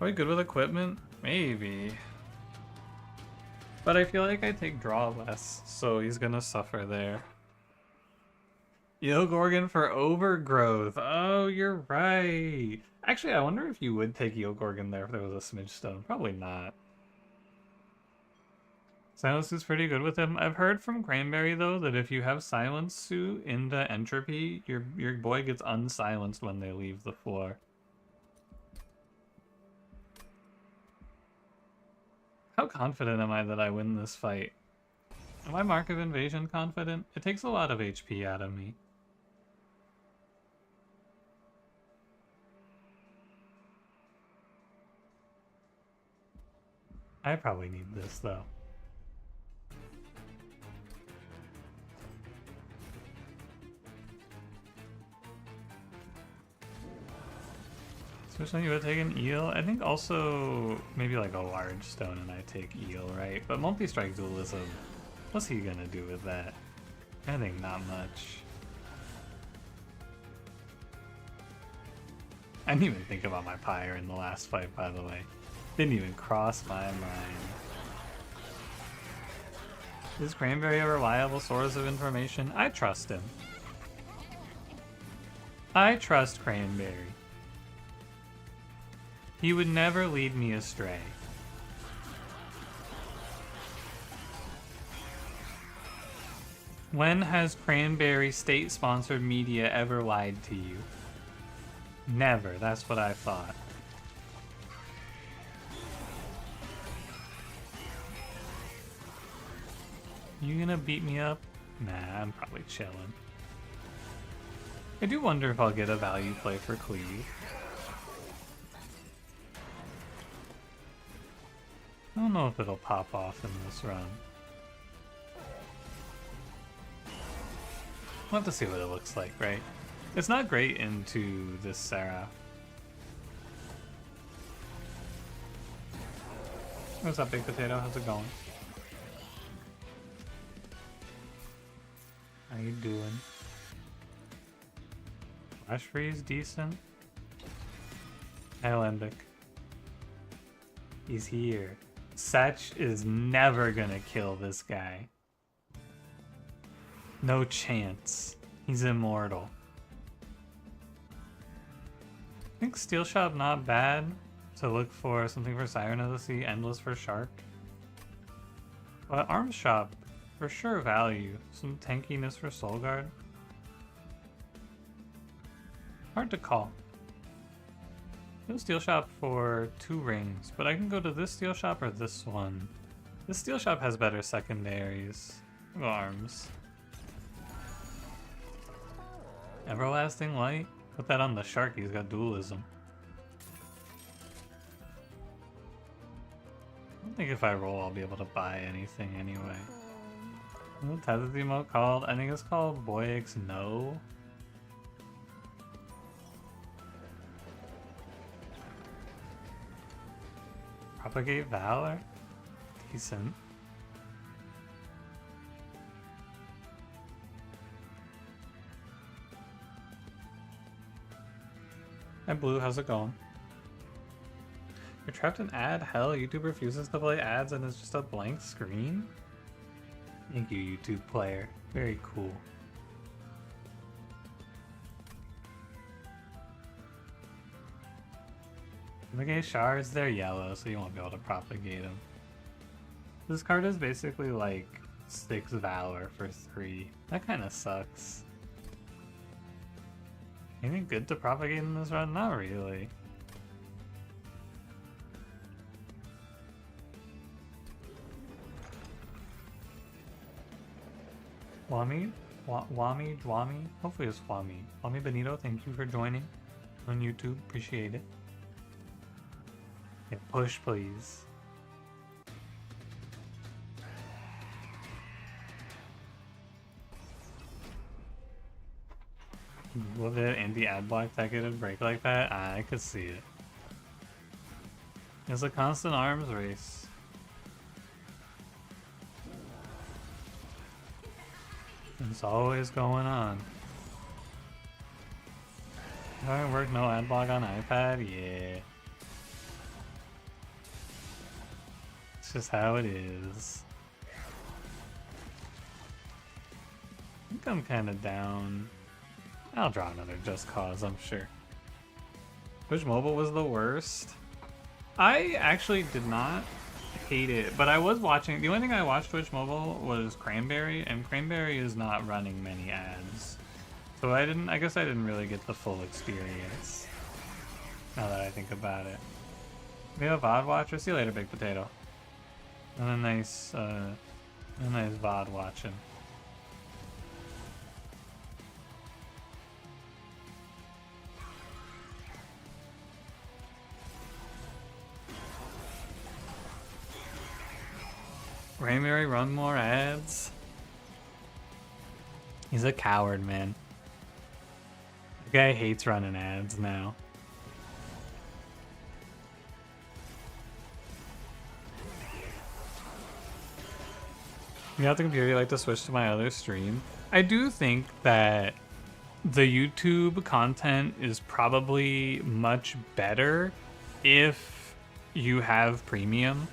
Are we good with equipment? Maybe. But I feel like I take draw less, so he's gonna suffer there. Eel Gorgon for overgrowth. Oh, you're right. Actually, I wonder if you would take Eel Gorgon there if there was a Smidge Stone. Probably not. Silence is pretty good with him. I've heard from Cranberry, though, that if you have Silence Suit into Entropy, your boy gets unsilenced when they leave the floor. How confident am I that I win this fight? Am I Mark of Invasion confident? It takes a lot of HP out of me. I probably need this, though. Especially you would take an eel. I think also maybe like a large stone and I take eel, right? But multi-strike dualism, what's he gonna do with that? I think not much. I didn't even think about my pyre in the last fight, by the way. Didn't even cross my mind. Is Cranberry a reliable source of information? I trust him. I trust Cranberry. He would never lead me astray. When has Cranberry state-sponsored media ever lied to you? Never, that's what I thought. You gonna beat me up? Nah, I'm probably chilling. I do wonder if I'll get a value play for Cleve. I don't know if it'll pop off in this run. We'll have to see what it looks like, right? It's not great into this Sarah. What's up, Big Potato? How's it going? How you doing? Flash freeze, decent. Alembic. He's here. Satch is never gonna kill this guy. No chance. He's immortal. I think Steel Shot not bad to look for something for Siren of the Sea, Endless for Shark. But Arms Shop, for sure value. Some tankiness for Soul Guard. Hard to call. No Steel Shop for 2 rings, but I can go to this Steel Shop or this one. This Steel Shop has better secondaries. Go Arms. Everlasting Light? Put that on the shark, he's got dualism. I don't think if I roll I'll be able to buy anything anyway. What type of emote called? I think it's called Boyx No. Propagate Valor? Decent. Hi Blue, how's it going? You're trapped in ad hell? YouTube refuses to play ads and it's just a blank screen? Thank you, YouTube player. Very cool. Propagate shards, they're yellow, so you won't be able to propagate them. This card is basically like 6 Valor for 3. That kind of sucks. Anything good to propagate in this run? Not really. Wami? Dwami? Hopefully it's Wami. Wami Benito, thank you for joining on YouTube. Appreciate it. Yeah, push, please. Would an anti-ad block that could break like that? I could see it. It's a constant arms race. It's always going on. Alright, work no ad block on iPad? Yeah. It's just how it is. I think I'm kind of down. I'll draw another Just Cause, I'm sure. Twitch Mobile was the worst. I actually did not hate it, but I was watching. The only thing I watched Twitch Mobile was Cranberry, and Cranberry is not running many ads. So I guess I didn't really get the full experience. Now that I think about it. We have a VOD watcher. See you later, Big Potato. And a nice VOD watching. Cranberry run more ads? He's a coward, man. The guy hates running ads now. You have the computer, you like to switch to my other stream. I do think that the YouTube content is probably much better if you have premium.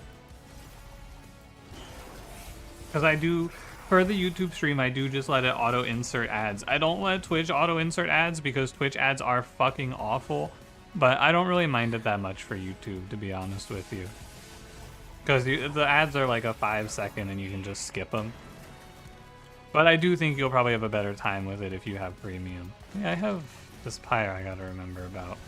Because I do, for the YouTube stream, I do just let it auto insert ads. I don't let Twitch auto insert ads because Twitch ads are fucking awful. But I don't really mind it that much for YouTube, to be honest with you. Because the ads are like a 5-second and you can just skip them. But I do think you'll probably have a better time with it if you have premium. Yeah, I have this pyre I gotta remember about.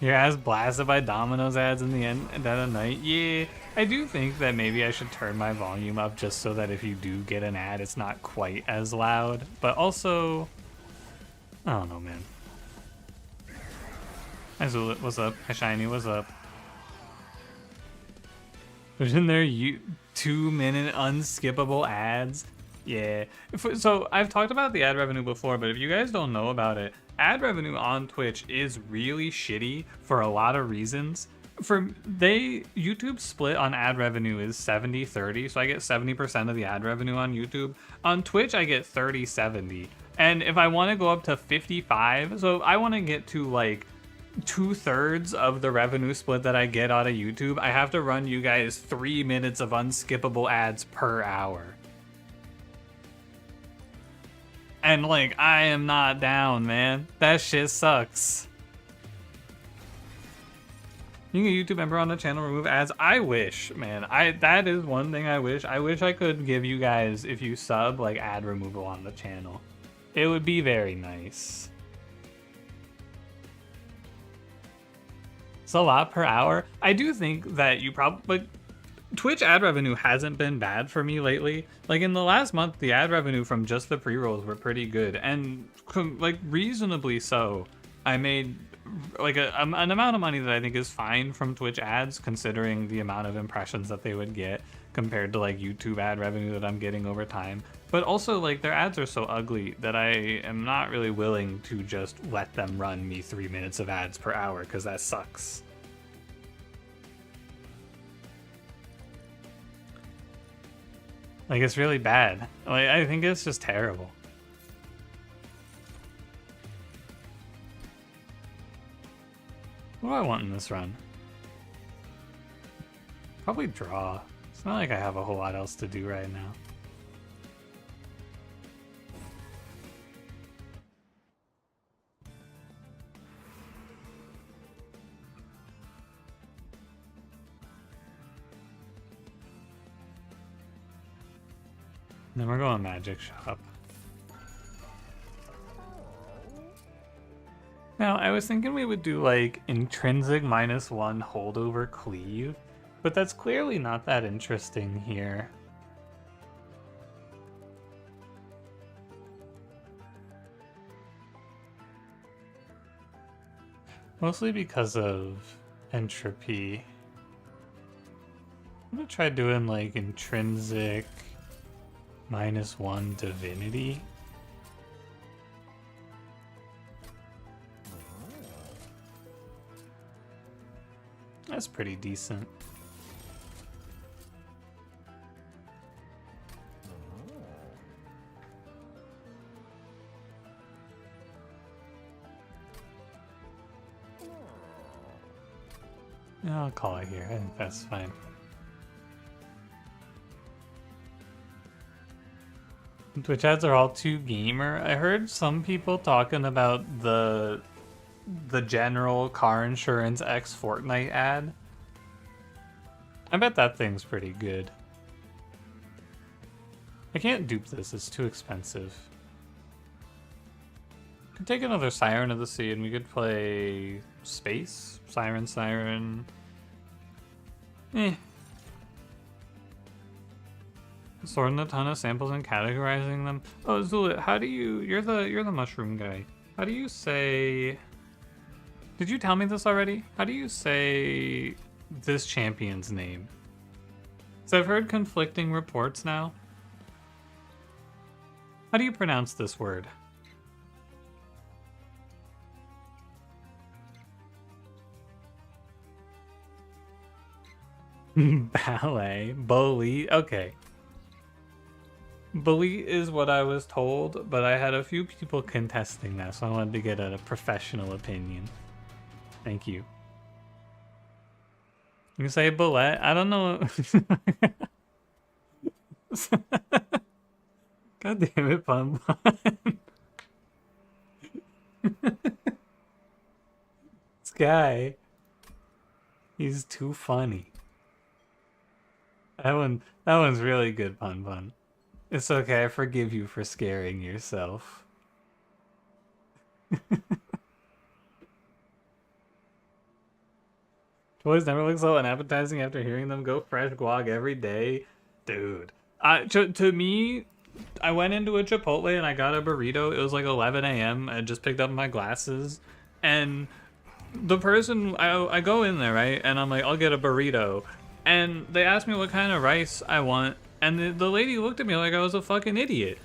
Your ass blasted by Domino's ads in the end dead of night. Yeah, I do think that maybe I should turn my volume up just so that if you do get an ad, it's not quite as loud. But also, I don't know, man. Hi Zulit, what's up? Hi Shiny, what's up? There's in there 2-minute unskippable ads. Yeah. So I've talked about the ad revenue before, but if you guys don't know about it, ad revenue on Twitch is really shitty for a lot of reasons. YouTube split on ad revenue is 70-30, so I get 70% of the ad revenue on YouTube. On Twitch, I get 30-70. And if I want to go up to 55, so I want to get to like 2/3 of the revenue split that I get out of YouTube, I have to run you guys 3 minutes of unskippable ads per hour. And like, I am not down, man. That shit sucks. Being a YouTube member on the channel, remove ads. I wish, man. That is one thing I wish. I wish I could give you guys, if you sub, like ad removal on the channel. It would be very nice. It's a lot per hour. I do think that you probably, like, Twitch ad revenue hasn't been bad for me lately. Like in the last month, the ad revenue from just the pre-rolls were pretty good, and like reasonably so. I made like an amount of money that I think is fine from Twitch ads, considering the amount of impressions that they would get compared to like YouTube ad revenue that I'm getting over time. But also, like, their ads are so ugly that I am not really willing to just let them run me 3 minutes of ads per hour, because that sucks. Like, it's really bad. Like, I think it's just terrible. What do I want in this run? Probably draw. It's not like I have a whole lot else to do right now. Then we're going Magic Shop. Now, I was thinking we would do like intrinsic -1 holdover cleave, but that's clearly not that interesting here. Mostly because of entropy. I'm gonna try doing like intrinsic -1 divinity. That's pretty decent. Yeah, I'll call it here. I think that's fine. Twitch ads are all too gamer. I heard some people talking about the general car insurance X Fortnite ad. I bet that thing's pretty good. I can't dupe this, it's too expensive. Could take another Siren of the Sea and we could play Space? Siren. Sorting a ton of samples and categorizing them. Oh, Zulit, how do you... You're the mushroom guy. How do you say... Did you tell me this already? How do you say this champion's name? So I've heard conflicting reports now. How do you pronounce this word? Ballet. Bully. Okay. Bully is what I was told, but I had a few people contesting that, so I wanted to get a professional opinion. Thank you. You say bullet? I don't know. God damn it, Pun Pun. This guy, he's too funny. That one's really good, Pun Pun. It's okay, I forgive you for scaring yourself. Toys never look so unappetizing after hearing them go fresh guac every day. Dude. To me, I went into a Chipotle and I got a burrito. It was like 11 a.m. I just picked up my glasses. And the person, I go in there, right? And I'm like, I'll get a burrito. And they asked me what kind of rice I want. And the lady looked at me like I was a fucking idiot.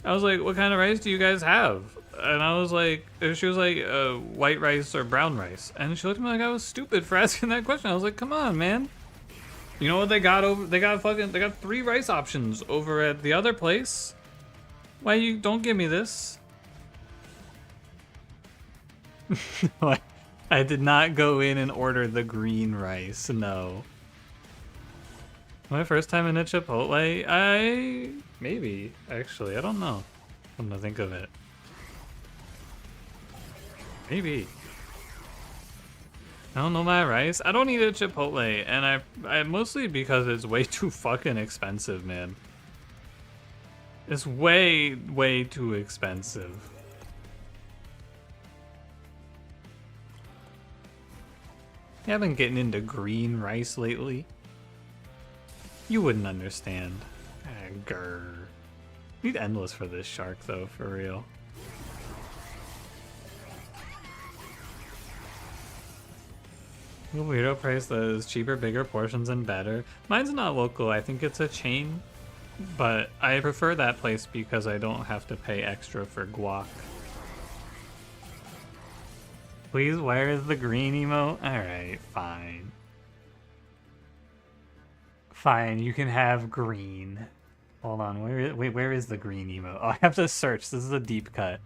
I was like, what kind of rice do you guys have? And I was like, she was like, white rice or brown rice. And she looked at me like I was stupid for asking that question. I was like, come on, man. You know what they got over? They got 3 rice options over at the other place. Why you don't give me this? I did not go in and order the green rice, no. My first time in a Chipotle, maybe, actually, I don't know. Come to think of it. Maybe. I don't know my rice. I don't eat at Chipotle, and I mostly because it's way too fucking expensive, man. It's way, way too expensive. You haven't getting into green rice lately? You wouldn't understand. Grr. Need endless for this shark though, for real. A weirdo price that is cheaper, bigger portions, and better. Mine's not local, I think it's a chain. But I prefer that place because I don't have to pay extra for guac. Please, where is the green emote? Alright, fine. Fine, you can have green. Hold on, where is the green emote? Oh, I have to search. This is a deep cut.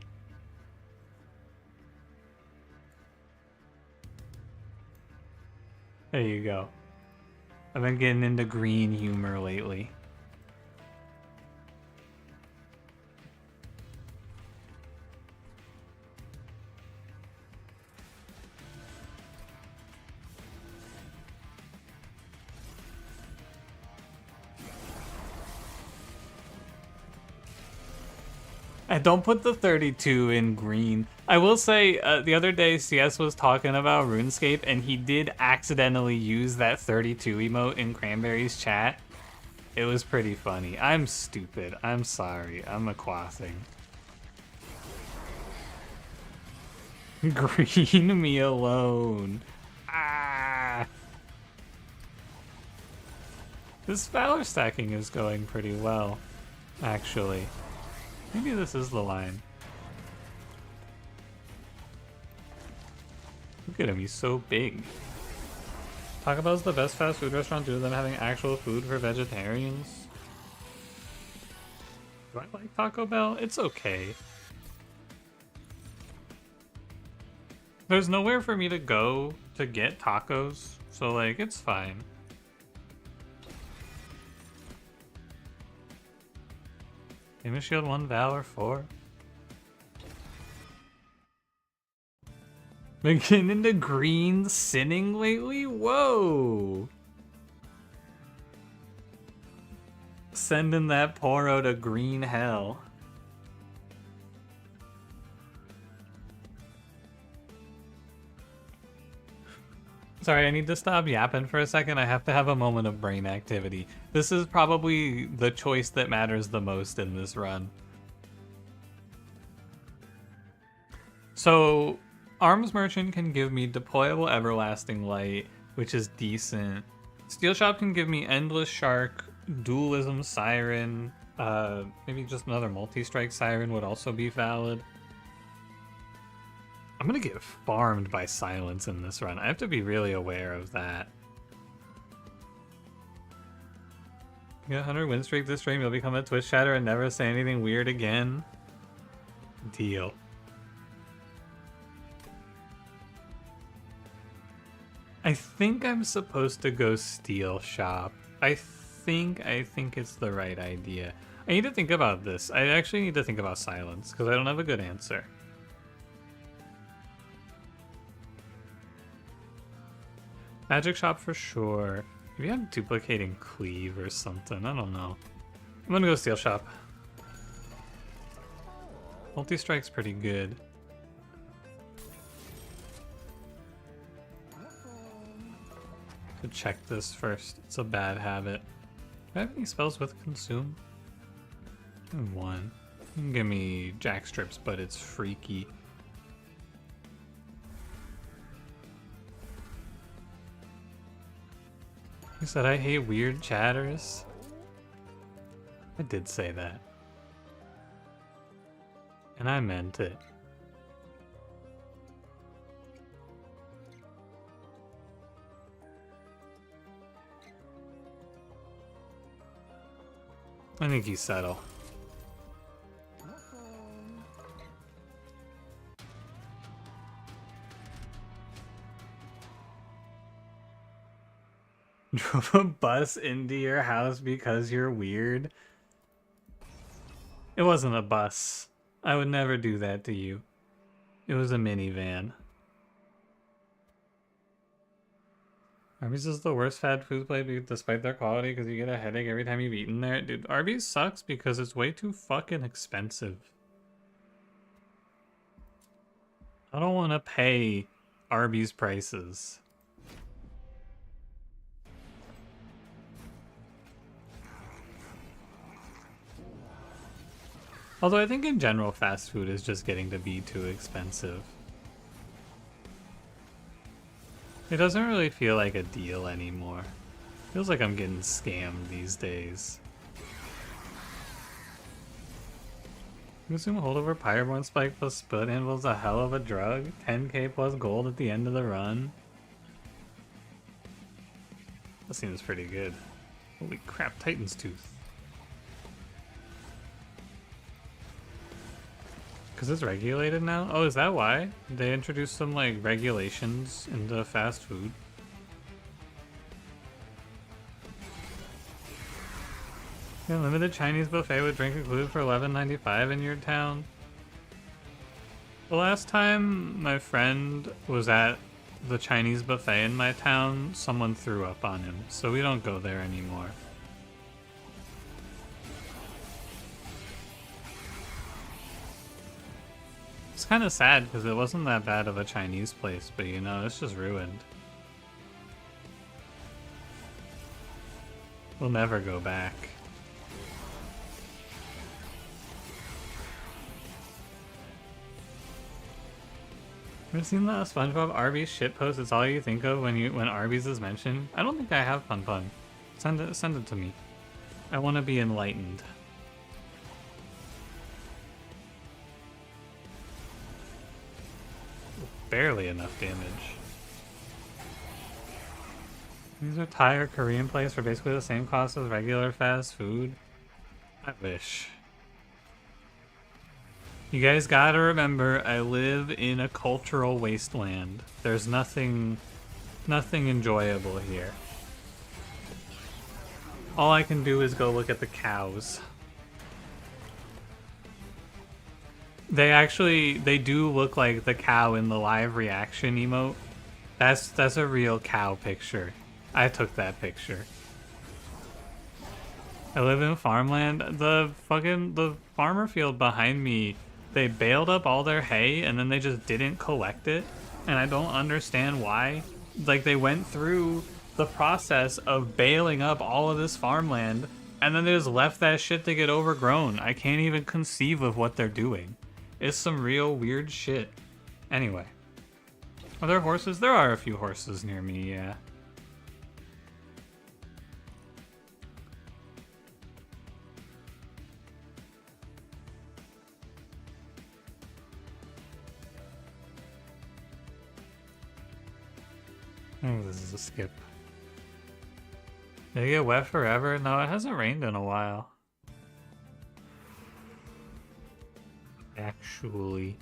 There you go. I've been getting into green humor lately. I don't put the 32 in green. I will say, the other day CS was talking about RuneScape, and he did accidentally use that 32 emote in Cranberry's chat. It was pretty funny. I'm stupid. I'm sorry. I'm aquathing. Green me alone. Ah! This Valor stacking is going pretty well, actually. Maybe this is the line. Look at him, he's so big. Taco Bell's the best fast food restaurant due to them having actual food for vegetarians. Do I like Taco Bell? It's okay. There's nowhere for me to go to get tacos, so like, it's fine. Famous Shield 1, Valor 4. Been getting into green sinning lately? Whoa! Sending that Poro to green hell. Sorry, I need to stop yapping for a second. I have to have a moment of brain activity. This is probably the choice that matters the most in this run. So, Arms Merchant can give me Deployable Everlasting Light, which is decent. Steel Shop can give me Endless Shark, Dualism Siren, maybe just another Multi-Strike Siren would also be valid. I'm gonna get farmed by silence in this run. I have to be really aware of that. You get 100 win streak this stream, you'll become a Twitch chatter and never say anything weird again. Deal. I think I'm supposed to go steal shop. I think it's the right idea. I need to think about this. I actually need to think about silence because I don't have a good answer. Magic shop for sure. Maybe I'm duplicating cleave or something. I don't know. I'm gonna go steal shop. Multi-strike's pretty good. To check this first. It's a bad habit. Do I have any spells with consume? I have one. You can give me jack strips, but it's freaky. You said I hate weird chatters? I did say that. And I meant it. I think you settle. Drove a bus into your house because you're weird? It wasn't a bus. I would never do that to you. It was a minivan. Arby's is the worst fast food place despite their quality because you get a headache every time you've eaten there. Dude, Arby's sucks because it's way too fucking expensive. I don't want to pay Arby's prices. Although I think in general fast food is just getting to be too expensive. It doesn't really feel like a deal anymore. Feels like I'm getting scammed these days. Consume holdover Pyroborn Spike plus Split Anvil's a hell of a drug. 10k plus gold at the end of the run. That seems pretty good. Holy crap, Titan's Tooth. Because it's regulated now? Oh, is that why? They introduced some, like, regulations into fast food. Yeah, limited Chinese buffet with drink included for $11.95 in your town. The last time my friend was at the Chinese buffet in my town, someone threw up on him, so we don't go there anymore. It's kind of sad because it wasn't that bad of a Chinese place, but you know, it's just ruined. We'll never go back. Ever seen the SpongeBob Arby's shitpost? It's all you think of when Arby's is mentioned. I don't think I have Fun Fun. Send it to me. I want to be enlightened. Barely enough damage. These are Thai or Korean plates for basically the same cost as regular fast food. I wish. You guys gotta remember, I live in a cultural wasteland. There's nothing enjoyable here. All I can do is go look at the cows. They do look like the cow in the live reaction emote. That's a real cow picture. I took that picture. I live in farmland. The farmer field behind me, they baled up all their hay and then they just didn't collect it. And I don't understand why. Like, they went through the process of baling up all of this farmland and then they just left that shit to get overgrown. I can't even conceive of what they're doing. It's some real weird shit. Anyway. Are there horses? There are a few horses near me, yeah. Oh, this is a skip. Did it get wet forever? No, it hasn't rained in a while. Actually.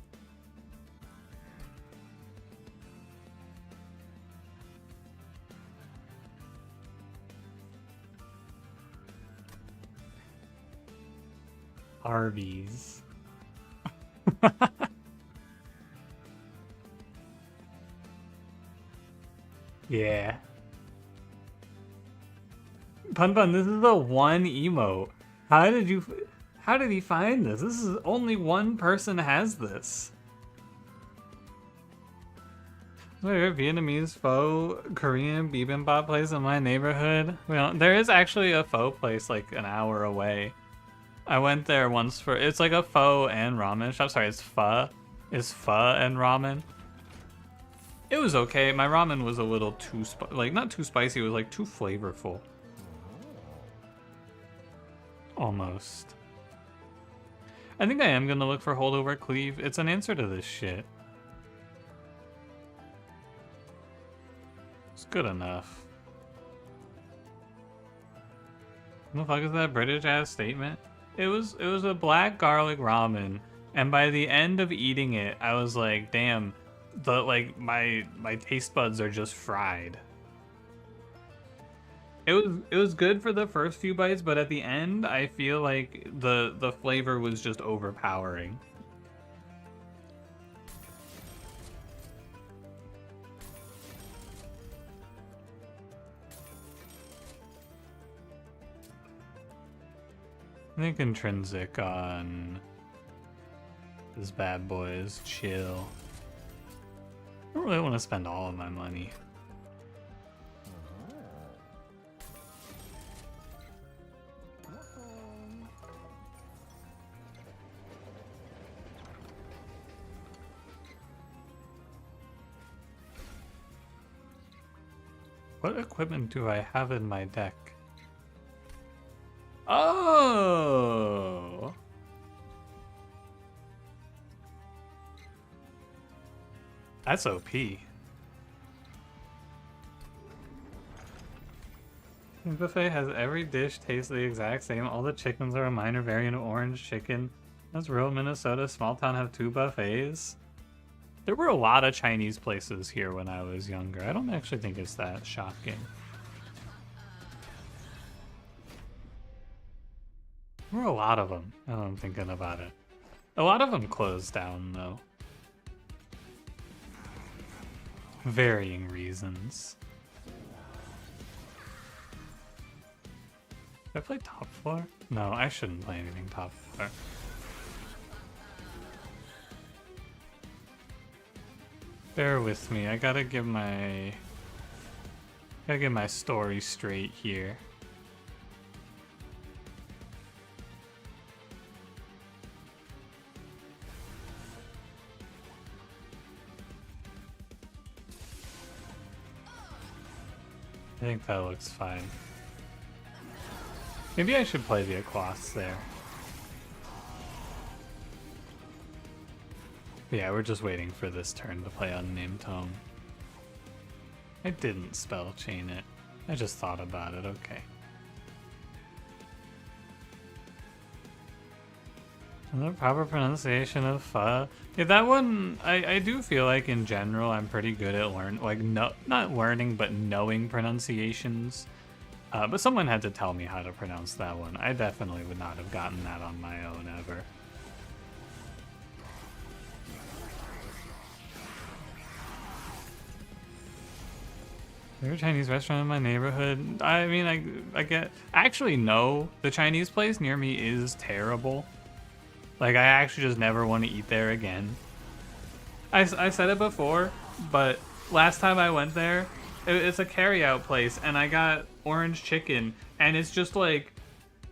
Arby's. Yeah. Pun Pun, this is the one emote. How did he find this? This is only one person has this. Vietnamese pho Korean bibimbap place in my neighborhood. Well, there is actually a pho place like an hour away. I went there once for, it's like a pho and ramen shop. Sorry, it's pho. It's pho and ramen. It was okay. My ramen was a little too, not too spicy. It was like too flavorful. Almost. I think I am gonna look for holdover cleave. It's an answer to this shit. It's good enough. What the fuck is that British ass statement? It was a black garlic ramen, and by the end of eating it, I was like, damn, my taste buds are just fried. It was good for the first few bites, but at the end, I feel like the flavor was just overpowering. I think intrinsic on this bad boy is chill. I don't really want to spend all of my money. What equipment do I have in my deck? Oh! That's OP. The buffet has every dish taste the exact same. All the chickens are a minor variant of orange chicken. Does rural Minnesota small town have 2 buffets? There were a lot of Chinese places here when I was younger. I don't actually think it's that shocking. There were a lot of them, now that I'm thinking about it. A lot of them closed down, though. Varying reasons. Did I play top floor? No, I shouldn't play anything top floor. Bear with me, I gotta get my story straight here. I think that looks fine. Maybe I should play the Aquas there. Yeah, we're just waiting for this turn to play Unnamed Tome. I didn't spell chain it. I just thought about it, okay. The proper pronunciation of pho. Yeah, that one, I do feel like in general I'm pretty good at not learning, but knowing pronunciations. But someone had to tell me how to pronounce that one. I definitely would not have gotten that on my own ever. There's a Chinese restaurant in my neighborhood. I mean, I actually no, the Chinese place near me is terrible. Like, I actually just never want to eat there again. I said it before, but last time I went there, it's a carryout place, and I got orange chicken, and it's just like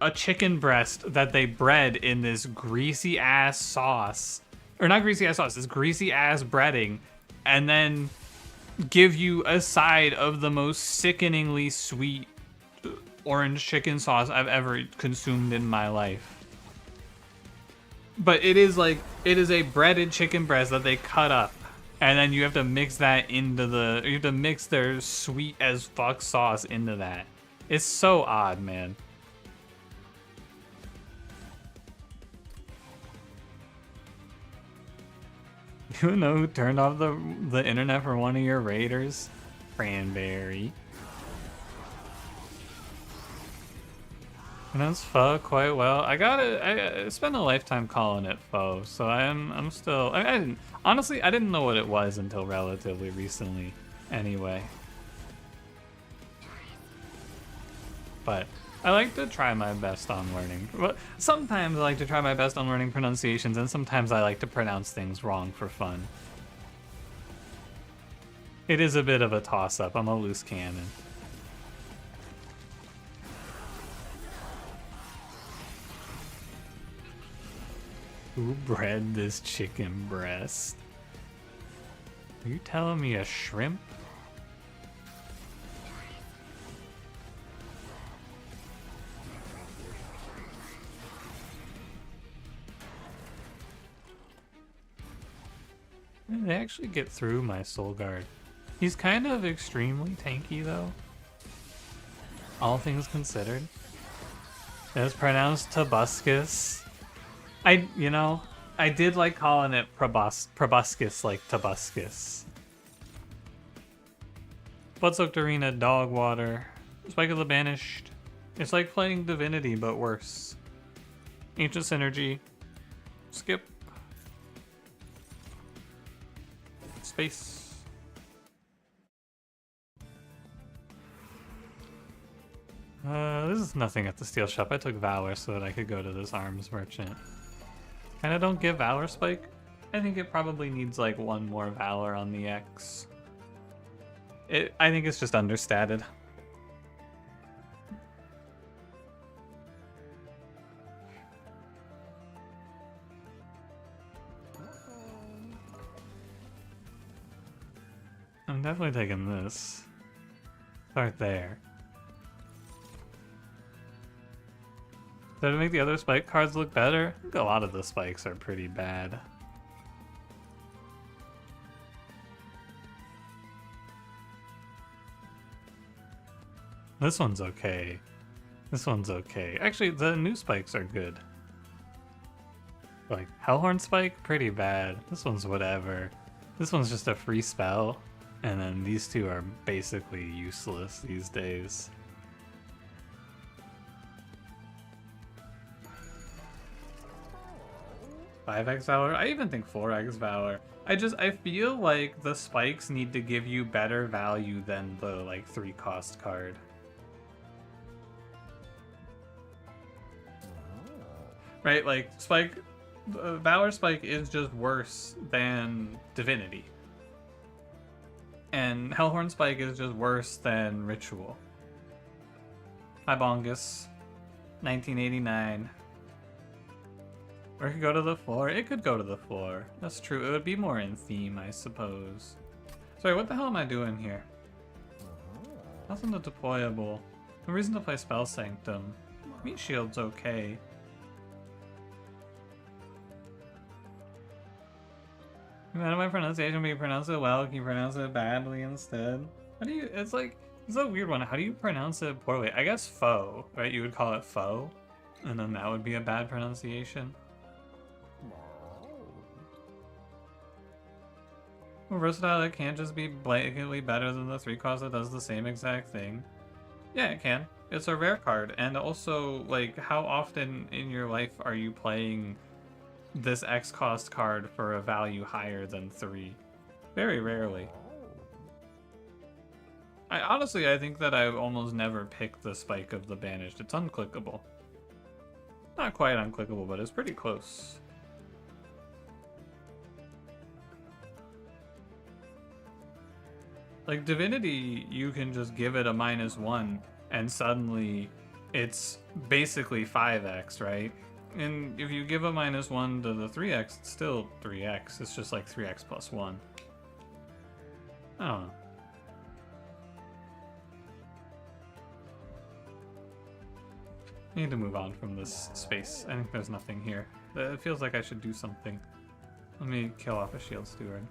a chicken breast that they bread in this greasy ass sauce. Or not greasy ass sauce, this greasy ass breading, and then give you a side of the most sickeningly sweet orange chicken sauce I've ever consumed in my life. But it is a breaded chicken breast that they cut up, and then you have to mix that into you have to mix their sweet as fuck sauce into that. It's so odd, man. You know who turned off the internet for one of your raiders? Cranberry. Pronounce pho quite well. I got it. I spent a lifetime calling it pho, so I'm still. I didn't honestly. I didn't know what it was until relatively recently. Anyway, but I like to try my best on learning. Well, sometimes I like to try my best on learning pronunciations, and sometimes I like to pronounce things wrong for fun. It is a bit of a toss-up. I'm a loose cannon. Who bred this chicken breast? Are you telling me a shrimp? They actually get through my soul guard. He's kind of extremely tanky though. All things considered. It's pronounced Tobuscus. I did like calling it proboscis like Tobuscus. Blood-soaked arena, dog water, Spike of the Banished. It's like playing Divinity, but worse. Ancient Synergy. Skip. Space. This is nothing at the steel shop. I took Valor so that I could go to this arms merchant. Kinda don't give Valor Spike. I think it probably needs like one more Valor on the X. I think it's just understated. I'm definitely taking this. Start there. So to make the other spike cards look better, I think a lot of the spikes are pretty bad. This one's okay. This one's okay. Actually, the new spikes are good. Like, Hellhorn Spike, pretty bad. This one's whatever. This one's just a free spell. And then these two are basically useless these days. $5x Valor? I even think 4x Valor. I feel like the spikes need to give you better value than the like 3-cost card. Right, like Spike, Valor Spike is just worse than Divinity. And Hellhorn Spike is just worse than Ritual. Hi Bongus. 1989. Or it could go to the floor. It could go to the floor. That's true. It would be more in theme, I suppose. Sorry, what the hell am I doing here? Nothing to deployable. No reason to play Spell Sanctum. Meat Shield's okay. No matter my pronunciation, but you pronounce it well, can you pronounce it badly instead? How do you, it's like, it's a weird one. How do you pronounce it poorly? I guess faux, right? You would call it faux, and then that would be a bad pronunciation. Well, versatile, it can't just be blatantly better than the 3-cost that does the same exact thing. Yeah, it can. It's a rare card, and also, like, how often in your life are you playing this X-cost card for a value higher than 3? Very rarely. I think that I almost never pick the Spike of the Banished. It's unclickable. Not quite unclickable, but it's pretty close. Like Divinity, you can just give it a -1 and suddenly it's basically 5x, right? And if you give a -1 to the 3x, it's still 3x. It's just like 3x plus 1. I don't know. I need to move on from this space. I think there's nothing here. It feels like I should do something. Let me kill off a Shield Steward.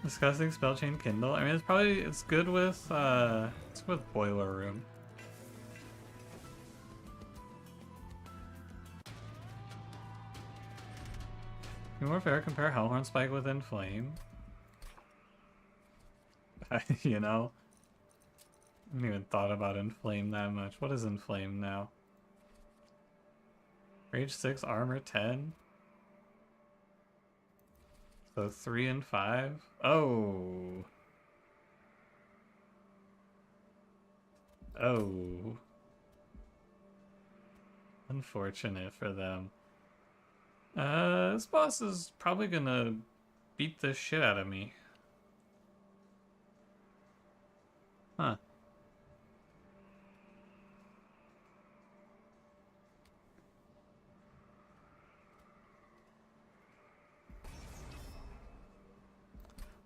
Disgusting spell chain Kindle. I mean, it's good with Boiler Room. Be more fair, compare Hellhorn Spike with Inflame. You know? I haven't even thought about Inflame that much. What is Inflame now? Rage 6, Armor 10? So 3 and 5? Oh. Oh. Unfortunate for them. This boss is probably gonna beat the shit out of me. Huh.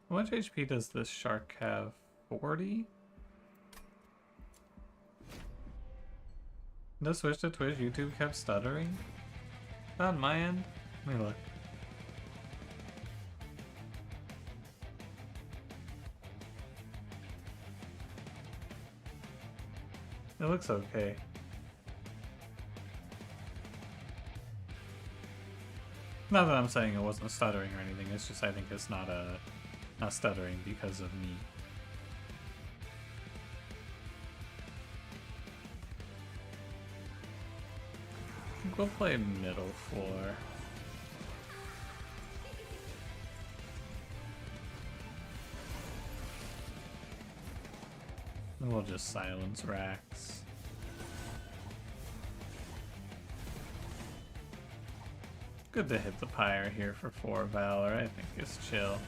How much HP does this shark have? 40? The switch to Twitch, YouTube kept stuttering? Not on my end? Let me look. It looks okay. Not that I'm saying it wasn't stuttering or anything, it's just I think it's not stuttering because of me. I think we'll play middle floor. And we'll just silence racks. Good to hit the pyre here for 4 Valor, I think it's chill.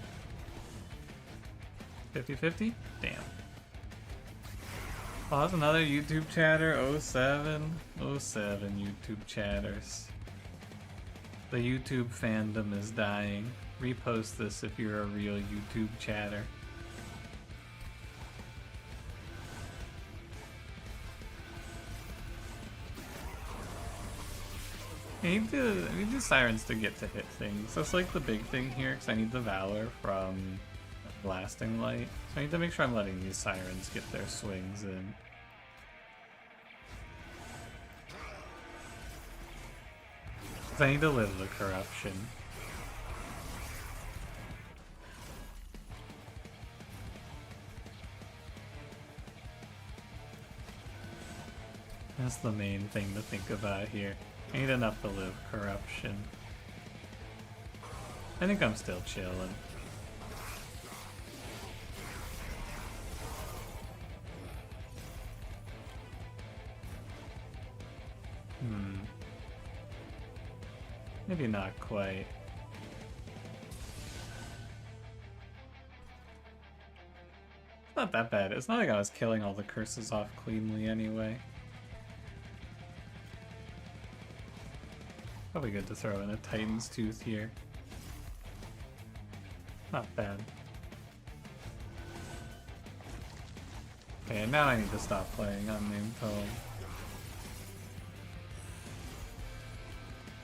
50-50? Damn. Oh, that's another YouTube chatter. 07. 07 YouTube chatters. The YouTube fandom is dying. Repost this if you're a real YouTube chatter. I need the sirens to get to hit things. That's like the big thing here, because I need the Valor from Blasting Light. So I need to make sure I'm letting these sirens get their swings in. Because I need to live the corruption. That's the main thing to think about here. I need enough to live corruption. I think I'm still chilling. Maybe not quite. It's not that bad. It's not like I was killing all the curses off cleanly anyway. Probably good to throw in a Titan's Tooth here. Not bad. Okay, now I need to stop playing Unnamed Tome.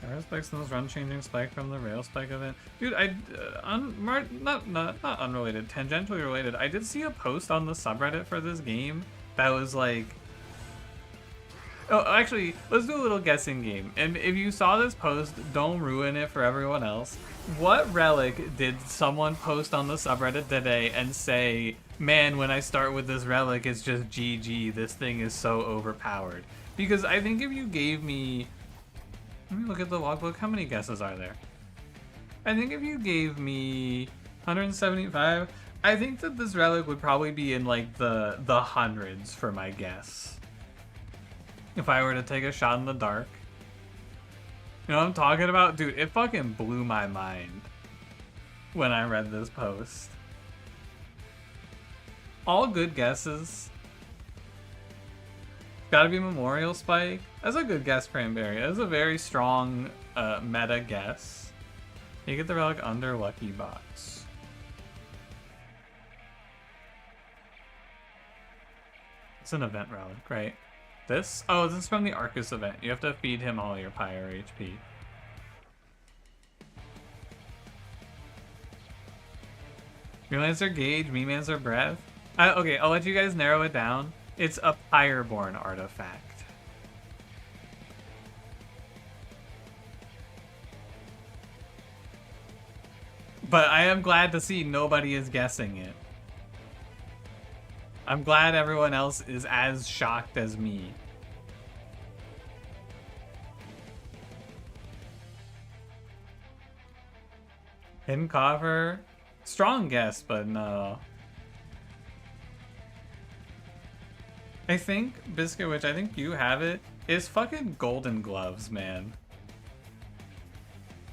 Rail Spike's the most run-changing spike from the Rail Spike event. Dude, not unrelated, tangentially related. I did see a post on the subreddit for this game that was like... Oh, actually, let's do a little guessing game. And if you saw this post, don't ruin it for everyone else. What relic did someone post on the subreddit today and say, man, when I start with this relic, it's just GG, this thing is so overpowered? Because I think if you gave me... Let me look at the logbook. How many guesses are there? I think if you gave me 175, I think that this relic would probably be in like the hundreds for my guess. If I were to take a shot in the dark. You know what I'm talking about? Dude, it fucking blew my mind when I read this post. All good guesses. Gotta be Memorial Spike. That's a good guess, Cranberry. That's a very strong meta guess. You get the relic under Lucky Box. It's an event relic, right? This? Oh, this is from the Arcus event. You have to feed him all your Pyre HP. Realizer Gauge, Memancer Breath. Okay, I'll let you guys narrow it down. It's a Pyreborn artifact. But I am glad to see nobody is guessing it. I'm glad everyone else is as shocked as me. Hidden coffer? Strong guess, but no. I think, Biscuit Witch, I think you have it, is fucking golden gloves, man.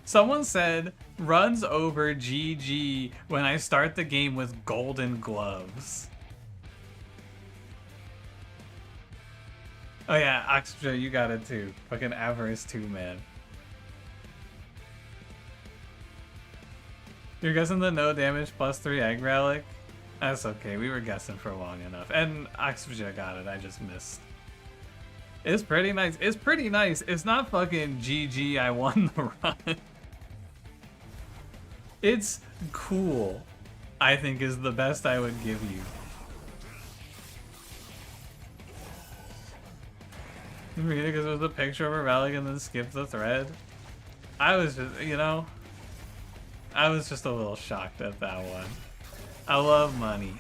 Someone said, runs over GG when I start the game with golden gloves. Oh yeah, Oxygen, you got it too. Fucking Avarice 2, man. You're guessing the no damage +3 egg relic? That's okay, we were guessing for long enough. And Oxygen got it, I just missed. It's pretty nice. It's pretty nice. It's not fucking GG, I won the run. It's cool, I think, is the best I would give you. Because it was a picture of a relic and then skipped the thread. I was just, you know, I was just a little shocked at that one. I love money.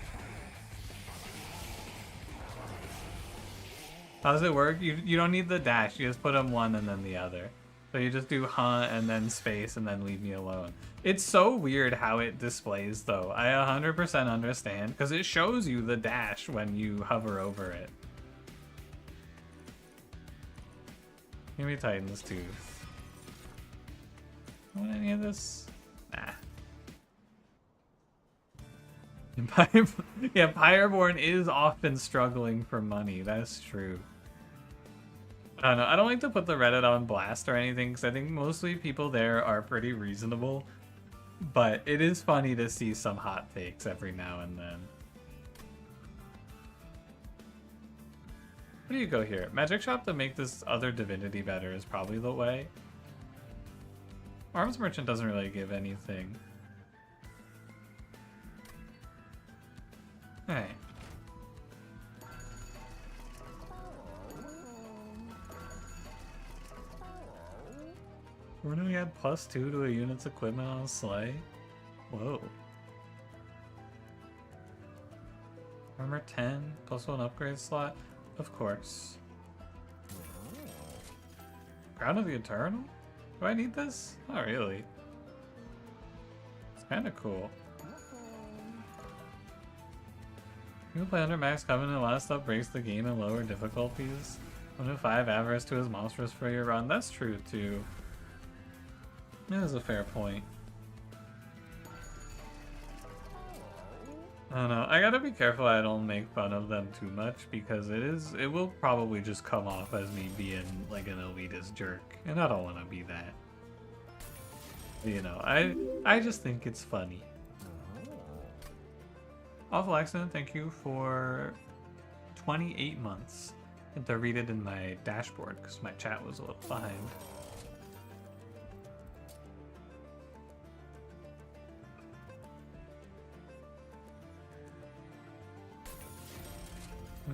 How does it work? You don't need the dash. You just put them one and then the other. So you just do hunt and then space and then leave me alone. It's so weird how it displays though. I 100% understand because it shows you the dash when you hover over it. Give me Titan's Tooth. Want any of this? Nah. Yeah, Pyreborn is often struggling for money. That's true. I don't know. I don't like to put the Reddit on blast or anything because I think mostly people there are pretty reasonable. But it is funny to see some hot takes every now and then. Where do you go here? Magic Shop to make this other divinity better is probably the way. Arms Merchant doesn't really give anything. Alright. When do we add +2 to a unit's equipment on a sleigh? Whoa. Armor 10, +1 upgrade slot? Of course. Crown of the Eternal? Do I need this? Not really. It's kind of cool. You can play under Max Covenant, last up breaks the game in lower difficulties. 1 to 5 Avarice to his monstrous for your run. That's true too. That is a fair point. I don't know. I gotta be careful I don't make fun of them too much because it will probably just come off as me being like an elitist jerk, and I don't want to be that. You know, I just think it's funny. Awful Accident, thank you for 28 months. I had to read it in my dashboard because my chat was a little behind.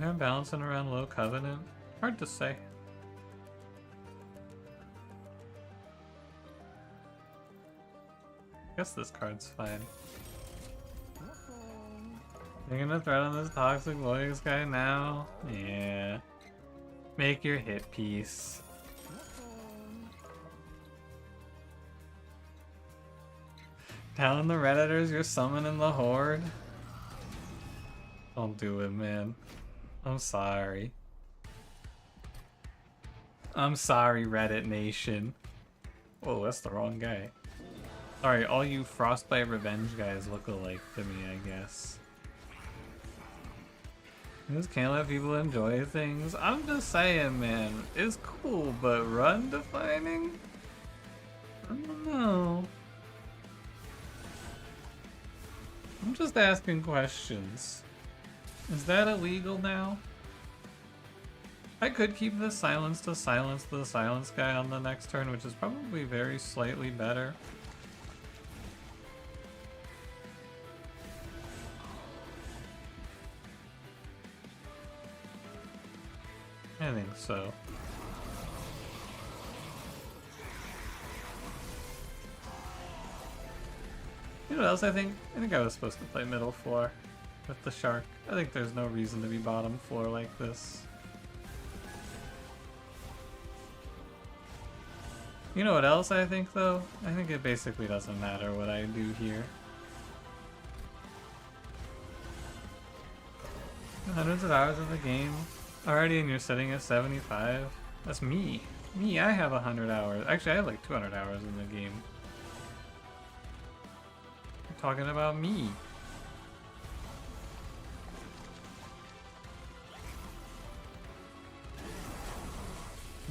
I'm balancing around low covenant. Hard to say. Guess this card's fine. You're gonna thread on this toxic voice guy now? Yeah. Make your hit piece. Telling the Redditors you're summoning the Horde? Don't do it, man. I'm sorry. I'm sorry, Reddit Nation. Oh, that's the wrong guy. Sorry, all you Frostbite Revenge guys look alike to me, I guess. You just can't let people enjoy things. I'm just saying, man. It's cool, but run defining? I don't know. I'm just asking questions. Is that illegal now? I could keep this silence to silence the silence guy on the next turn, which is probably very slightly better. I think so. You know what else I think? I think I was supposed to play middle floor with the shark. I think there's no reason to be bottom floor like this. You know what else I think though? I think it basically doesn't matter what I do here. Hundreds of hours of the game already, and you're sitting at 75? That's me. Me, I have 100 hours. Actually, I have like 200 hours in the game. You're talking about me.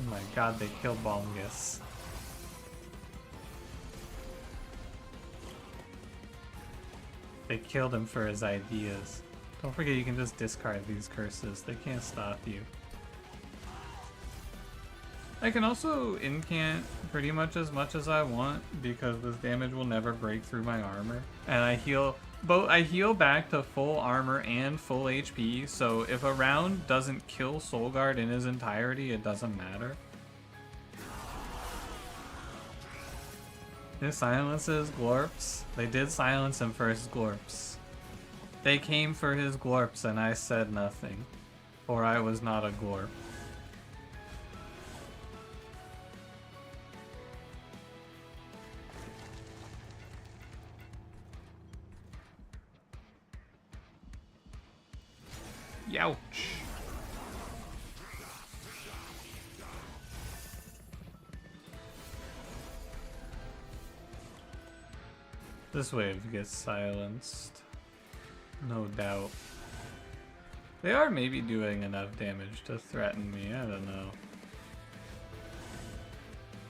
Oh my god, they killed Bongus. They killed him for his ideas. Don't forget you can just discard these curses. They can't stop you. I can also incant pretty much as I want because this damage will never break through my armor. And I heal back to full armor and full HP, so if a round doesn't kill Soulguard in his entirety, it doesn't matter. This silences Glorps. They did silence him for his Glorps. They came for his Glorps and I said nothing. For I was not a Glorp. Youch. This wave gets silenced. No doubt. They are maybe doing enough damage to threaten me, I don't know.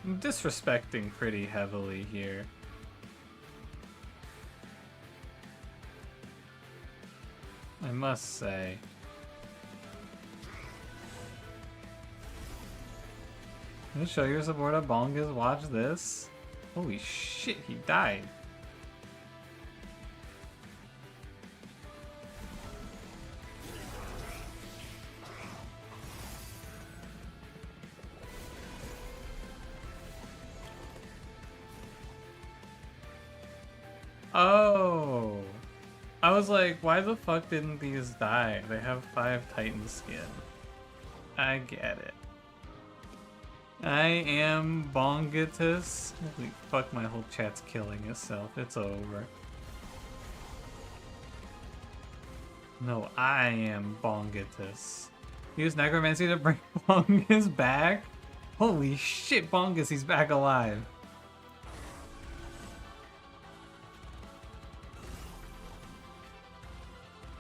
I'm disrespecting pretty heavily here. I must say. Can you show your support of Bongus? Watch this. Holy shit, he died. Oh, I was like, why the fuck didn't these die? They have 5 Titan skin. I get it. I am Bongitus. Holy fuck, my whole chat's killing itself. It's over. No, I am Bongitus. Use Necromancy to bring Bongus back? Holy shit, Bongus, he's back alive.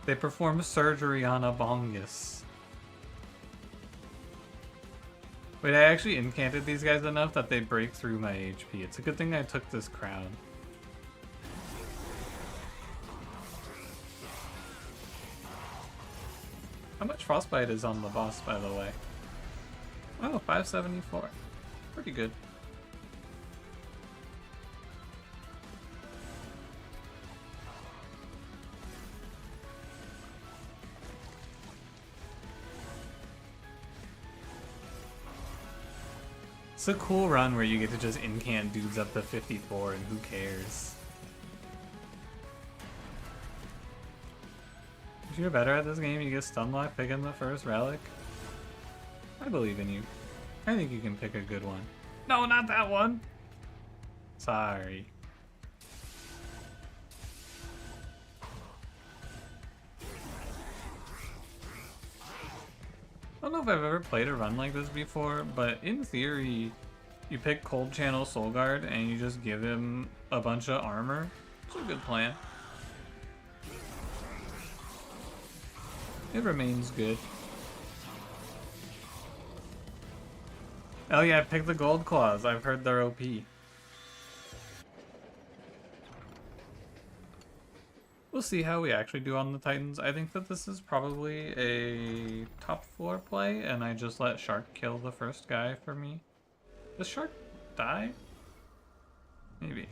They perform surgery on a Bongus. Wait, I actually incanted these guys enough that they break through my HP. It's a good thing I took this crown. How much frostbite is on the boss, by the way? Oh, 574. Pretty good. It's a cool run where you get to just incant dudes up to 54 and who cares. If you're better at this game, you get stunlock picking the first relic. I believe in you. I think you can pick a good one. No, not that one! Sorry. I don't know if I've ever played a run like this before, but in theory, you pick Cold Channel Soulguard and you just give him a bunch of armor. It's a good plan. It remains good. Oh yeah, pick the Gold Claws. I've heard they're OP. We'll see how we actually do on the Titans. I think that this is probably a top 4 play, and I just let Shark kill the first guy for me. Does Shark die? Maybe.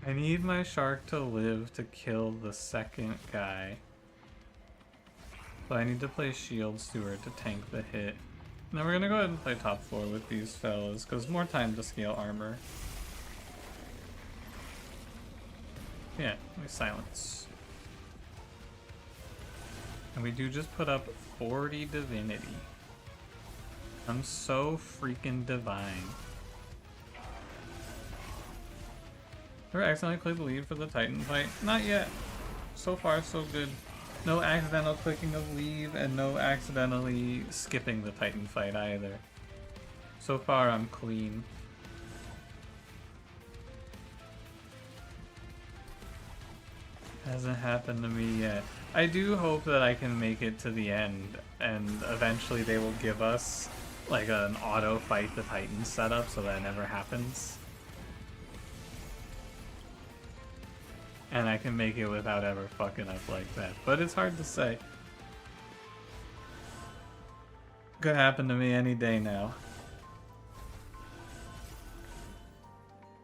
I need my Shark to live to kill the second guy. So I need to play Shield Steward to tank the hit. Now we're gonna go ahead and play top 4 with these fellas, because more time to scale armor. Yeah, we silence. And we do just put up 40 divinity. I'm so freaking divine. Ever accidentally clicked the lead for the Titan fight? Not yet. So far, so good. No accidental clicking of leave, and no accidentally skipping the Titan fight either. So far, I'm clean. Hasn't happened to me yet. I do hope that I can make it to the end, and eventually they will give us like an auto fight the Titan setup so that never happens. And I can make it without ever fucking up like that. But it's hard to say. Could happen to me any day now.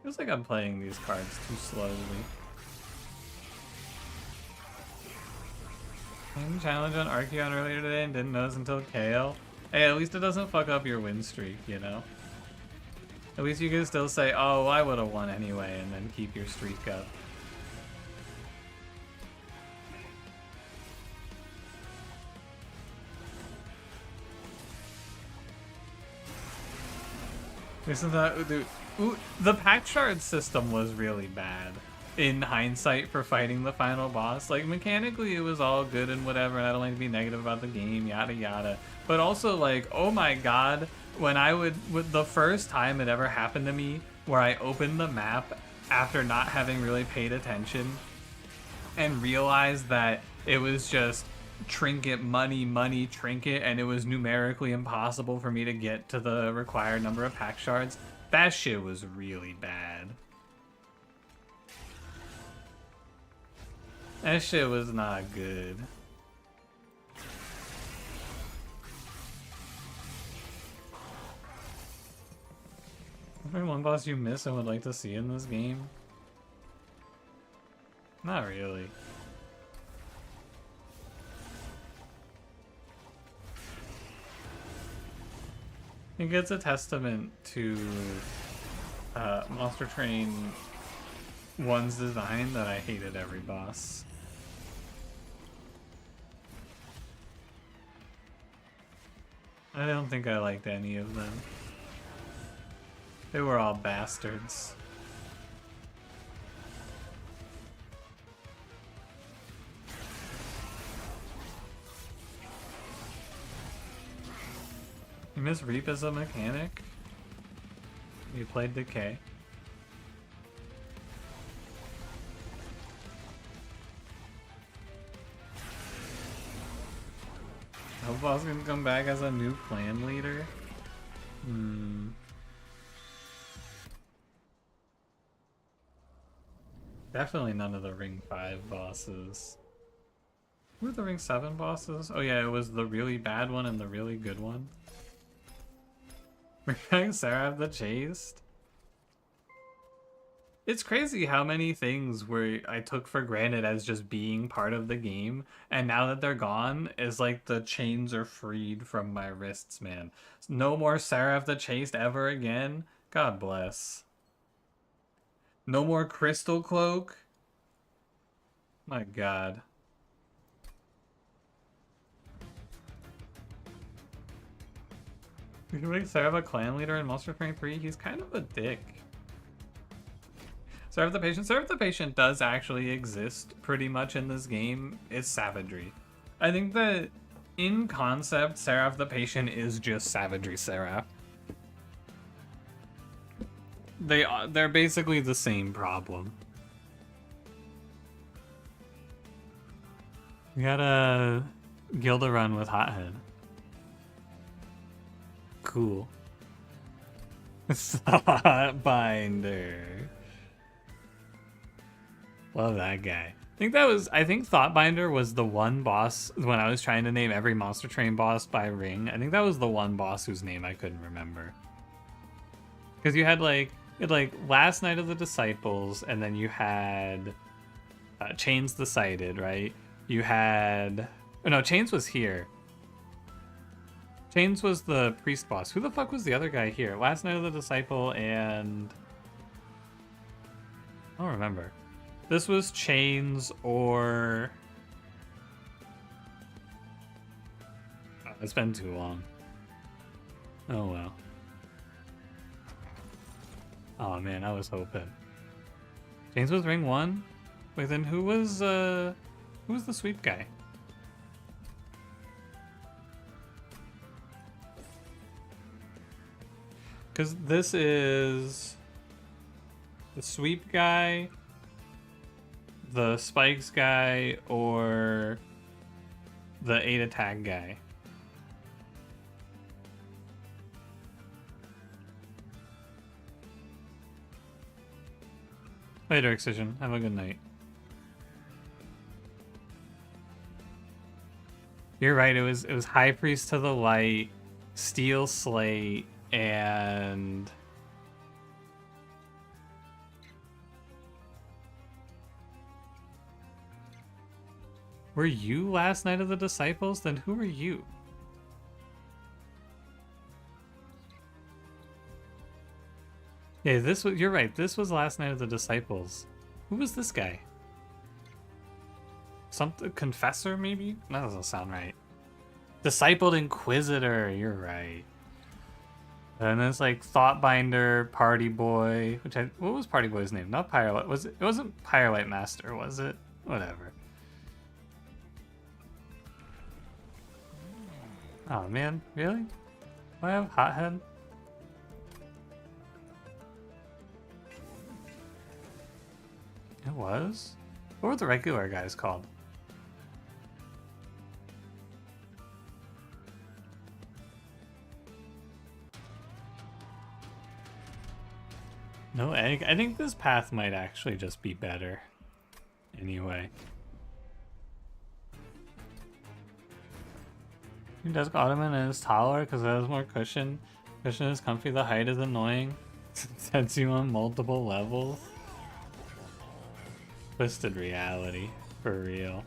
Feels like I'm playing these cards too slowly. Same challenge on Archeon earlier today and didn't notice until KO. Hey, at least it doesn't fuck up your win streak, you know? At least you can still say, oh, I would have won anyway, and then keep your streak up. Isn't that, dude? Ooh, the pack shard system was really bad in hindsight for fighting the final boss. Like, mechanically it was all good and whatever, and I don't like to be negative about the game, yada yada. But also, like, oh my god, when I would the first time it ever happened to me where I opened the map after not having really paid attention and realized that it was just trinket, money, trinket, and it was numerically impossible for me to get to the required number of pack shards, that shit was really bad. That shit was not good. Is there one boss you miss and would like to see in this game? Not really. I think it's a testament to Monster Train 1's design that I hated every boss. I don't think I liked any of them. They were all bastards. You miss Reap as a mechanic? You played Decay. I hope Boss can come back as a new clan leader. Definitely none of the Ring 5 bosses. Who were the Ring 7 bosses? Oh yeah, it was the really bad one and the really good one. Bring Seraph the Chaste? It's crazy how many things where I took for granted as just being part of the game, and now that they're gone, it's like the chains are freed from my wrists, man. No more Seraph the Chaste ever again? God bless. No more Crystal Cloak? My god. We can make Seraph a clan leader in Monster Train 3? He's kind of a dick. Seraph the Patient. Seraph the Patient does actually exist pretty much in this game. It's savagery. I think that in concept, Seraph the Patient is just savagery Seraph. They're basically the same problem. We got a Gilda run with Hothead. Cool. Thoughtbinder. Love that guy. I think Thoughtbinder was the one boss when I was trying to name every Monster Train boss by ring. I think that was the one boss whose name I couldn't remember. Because you had like Last Night of the Disciples, and then you had Chains the Sighted, right? You had... Oh no, Chains was here. Chains was the priest boss. Who the fuck was the other guy here? Last Night of the Disciple and... I don't remember. This was Chains or... Oh, it's been too long. Oh well. Oh man, I was hoping. Chains was ring 1? Wait, then who was the sweep guy? Because this is the sweep guy, the spikes guy, or the 8 attack guy. Later, Excision. Have a good night. You're right. It was High Priest to the Light, Steel Slate, and were you Last Night of the Disciples? Then who are you? Yeah, this was. You're right. This was Last Night of the Disciples. Who was this guy? Something confessor, maybe? That doesn't sound right. Discipled Inquisitor. You're right. And then it's like Thoughtbinder, Party Boy. What was Party Boy's name? Not Firelight. It wasn't Firelight Master, was it? Whatever. Oh man, really? Do I have Hothead? It was? What were the regular guys called? No egg? I think this path might actually just be better. Anyway. Desk Ottoman is taller because it has more cushion. Cushion is comfy, the height is annoying. Sets you on multiple levels. Twisted reality, for real.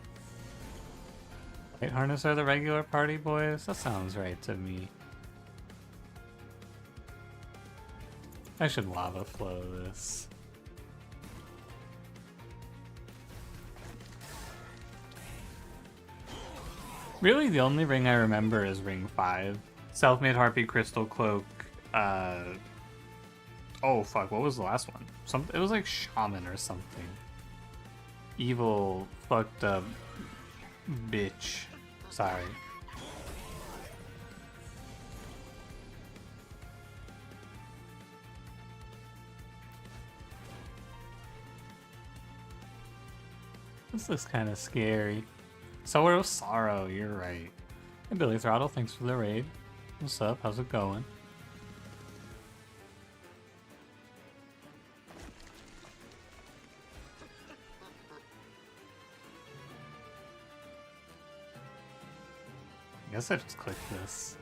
Light harness are the regular party boys? That sounds right to me. I should lava flow this. Really, the only ring I remember is ring 5. Self-made Harpy, Crystal Cloak, oh fuck, what was the last one? It was like Shaman or something. Evil, fucked up bitch. Sorry. This looks kind of scary. Sower of Sorrow, you're right. Hey Billy Throttle, thanks for the raid. What's up? How's it going? I guess I just click this.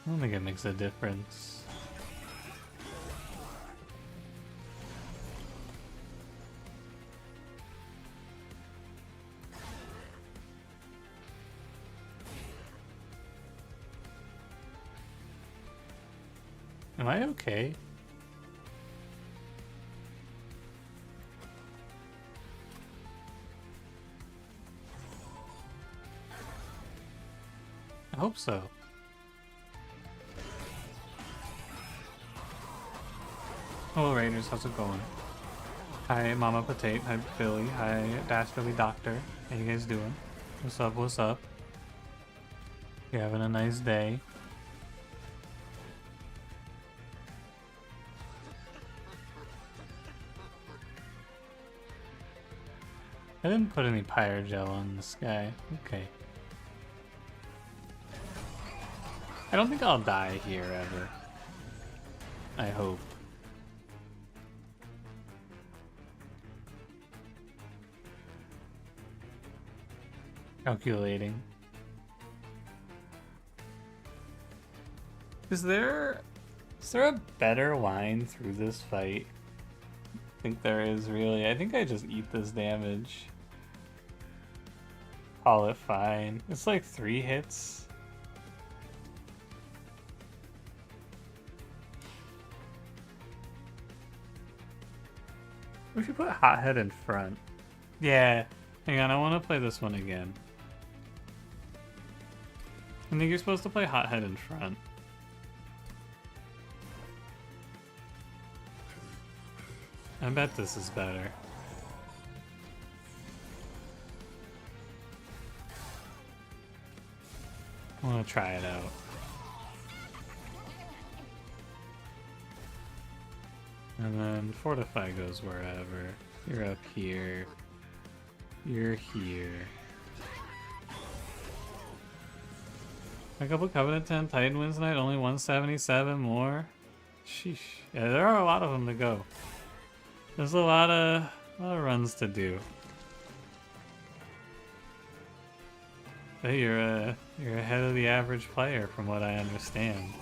I don't think it makes a difference. Am I okay? I hope so. Hello Raiders, how's it going? Hi Mama Potato, hi Billy, hi Dash Billy Doctor. How you guys doing? What's up, what's up? You having a nice day? I didn't put any Pyrogel on this guy. Okay. I don't think I'll die here ever. I hope. Calculating. Is there a better line through this fight? I think there is really. I think I just eat this damage. Call it fine. It's like 3 hits. We should put Hothead in front. Yeah. Hang on, I want to play this one again. I think you're supposed to play Hothead in front. I bet this is better. I want to try it out. And then Fortify goes wherever. You're up here. You're here. A couple Covenant 10 Titan wins tonight, only 177 more. Sheesh. Yeah, there are a lot of them to go. There's a lot of runs to do. Hey, you're ahead of the average player from what I understand.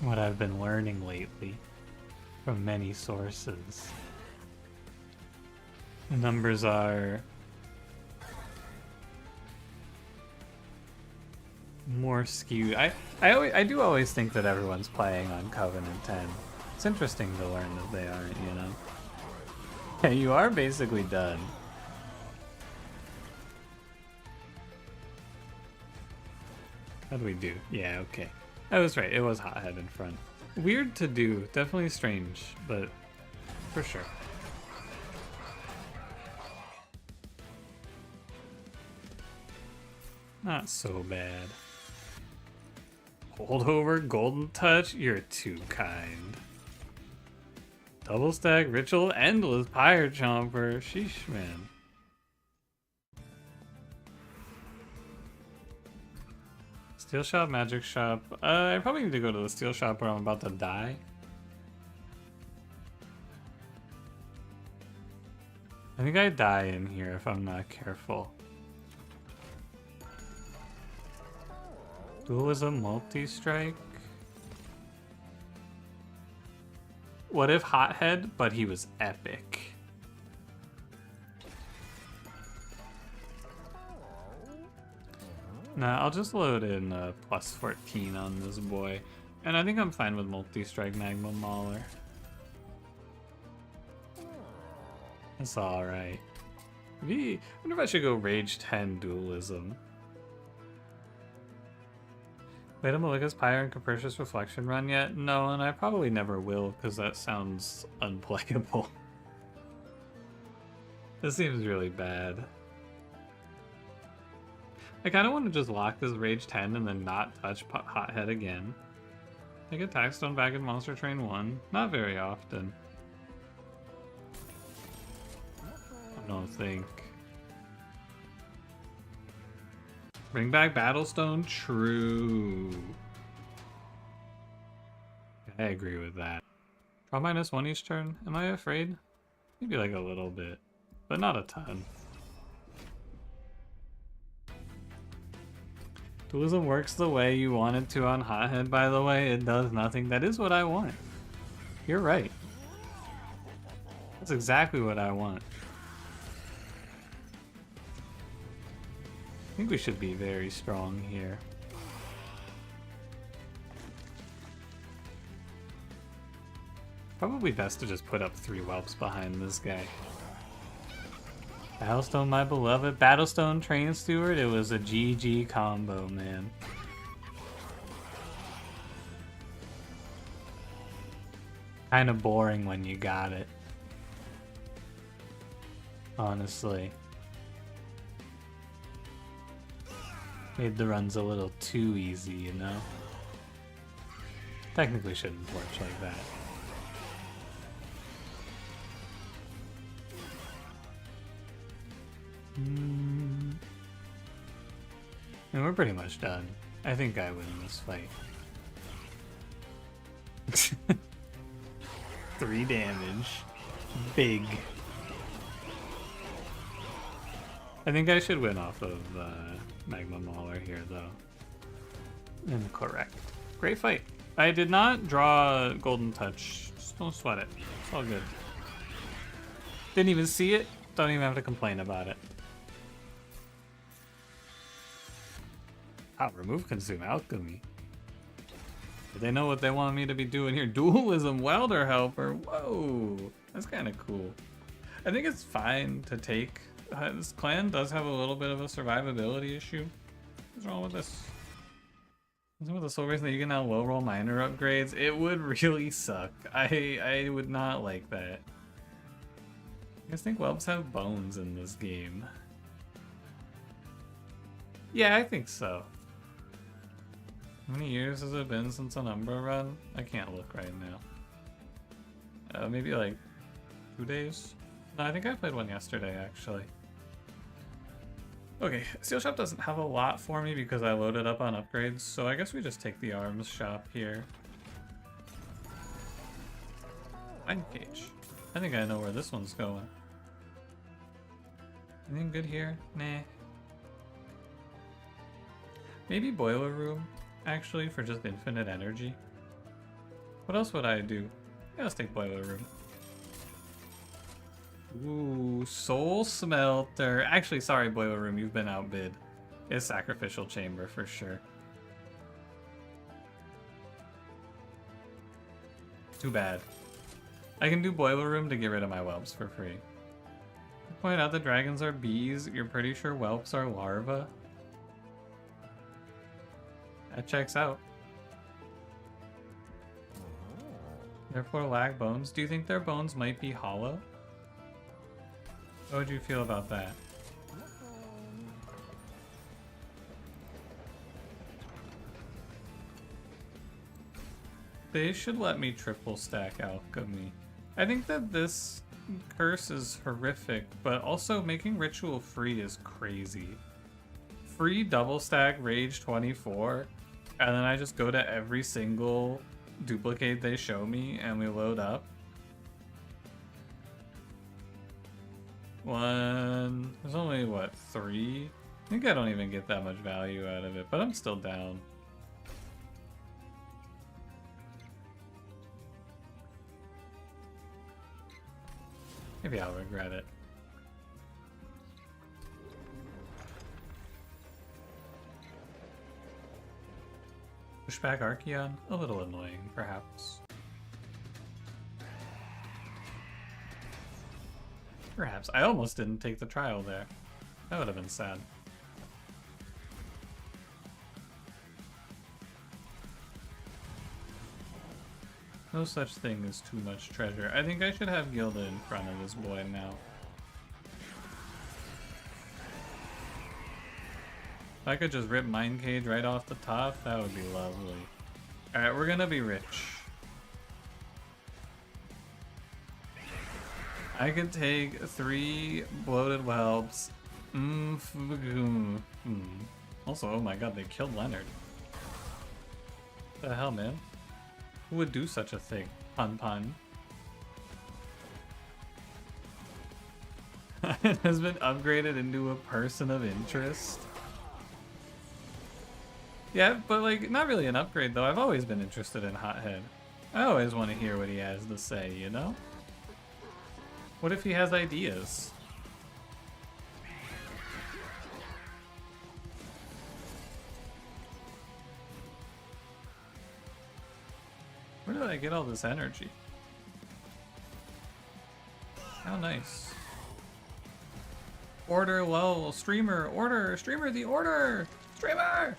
What I've been learning lately from many sources. The numbers are more skewed. I do always think that everyone's playing on Covenant 10. It's interesting to learn that they aren't, you know. Yeah, you are basically done. How do we do? Yeah, okay. I was right, it was Hothead in front. Weird to do, definitely strange, but for sure. Not so bad. Holdover, Golden Touch, you're too kind. Double stack, Ritual, Endless, Pyre Chomper, sheesh man. Steel Shop, Magic Shop. I probably need to go to the Steel Shop where I'm about to die. I think I die in here if I'm not careful. Dualism, multi-strike. What if Hothead, but he was epic? Nah, I'll just load in plus 14 on this boy. And I think I'm fine with multi-strike Magma Mauler. That's alright. I wonder if I should go Rage 10 Dualism. Wait a Malika's Pyre and Capricious Reflection run yet? No, and I probably never will, because that sounds unplayable. This seems really bad. I kind of want to just lock this Rage 10 and then not touch Hothead again. I get Taxstone back in Monster Train 1. Not very often. I don't think. Bring back Battlestone? True. I agree with that. Draw -1 each turn. Am I afraid? Maybe like a little bit, but not a ton. Dualism works the way you want it to on Hothead, by the way. It does nothing. That is what I want. You're right. That's exactly what I want. I think we should be very strong here. Probably best to just put up 3 whelps behind this guy. Battlestone, my beloved. Battlestone Train Steward. It was a GG combo, man. Kind of boring when you got it. Honestly. Made the runs a little too easy, you know? Technically shouldn't torch like that. And we're pretty much done. I think I win this fight. 3 damage. Big. I think I should win off of Magma Mauler here, though. Incorrect. Great fight. I did not draw Golden Touch. Just don't sweat it. It's all good. Didn't even see it. Don't even have to complain about it. Oh, remove Consume Alchemy. They know what they want me to be doing here. Dualism welder helper. Whoa, that's kind of cool. I think it's fine to take. This clan does have a little bit of a survivability issue. What's wrong with this? What's wrong with the soul race that you can now low roll minor upgrades? It would really suck. I would not like that. You guys think whelps have bones in this game? Yeah, I think so. How many years has it been since an Umbra run? I can't look right now. Maybe like 2 days? No, I think I played one yesterday, actually. Okay, Steel Shop doesn't have a lot for me because I loaded up on upgrades, so I guess we just take the arms shop here. Mine cage. I think I know where this one's going. Anything good here? Nah. Maybe boiler room, actually, for just infinite energy. What else would I do? Yeah, let's take boiler room. Ooh, soul smelter. Actually, sorry, boiler room, you've been outbid. It's sacrificial chamber for sure. Too bad. I can do boiler room to get rid of my whelps for free. Point out the dragons are bees. You're pretty sure whelps are larvae? That checks out. Therefore lack bones. Do you think their bones might be hollow? How would you feel about that? They should let me triple stack alchemy. I think that this curse is horrific, but also making ritual free is crazy. Free double stack rage 24, and then I just go to every single duplicate they show me and we load up. One, there's only what, 3? I think I don't even get that much value out of it, but I'm still down. Maybe I'll regret it. Pushback Archeon? A little annoying, perhaps. Perhaps. I almost didn't take the trial there. That would have been sad. No such thing as too much treasure. I think I should have Gilda in front of this boy now. If I could just rip Mind Cage right off the top, that would be lovely. Alright, we're gonna be rich. I could take 3 bloated whelps. Also, oh my god, they killed Leonard. What the hell, man? Who would do such a thing? Pun pun. It has been upgraded into a person of interest. Yeah, but like, not really an upgrade though. I've always been interested in Hothead. I always want to hear what he has to say, you know? What if he has ideas? Where did I get all this energy? How nice. Order lull, streamer, order, streamer the order! Streamer!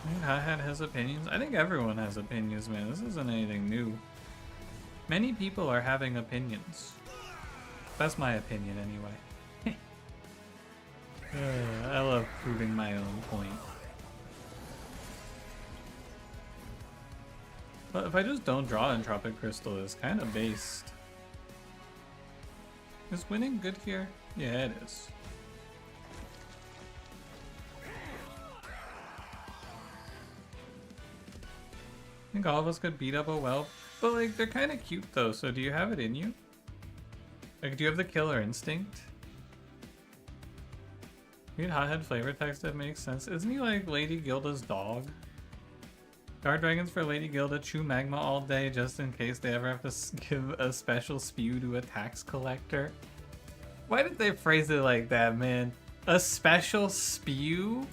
I think Hothead has opinions. I think everyone has opinions, man. This isn't anything new. Many people are having opinions. That's my opinion anyway. I love proving my own point. But if I just don't draw Entropic Crystal, it's kind of based. Is winning good here? Yeah, it is. I think all of us could beat up a whelp, but like they're kind of cute though, so do you have it in you? Like, do you have the killer instinct? Read Hothead flavor text that makes sense. Isn't he like Lady Gilda's dog? Guard dragons for Lady Gilda chew magma all day just in case they ever have to give a special spew to a tax collector. Why did they phrase it like that, man? A special spew?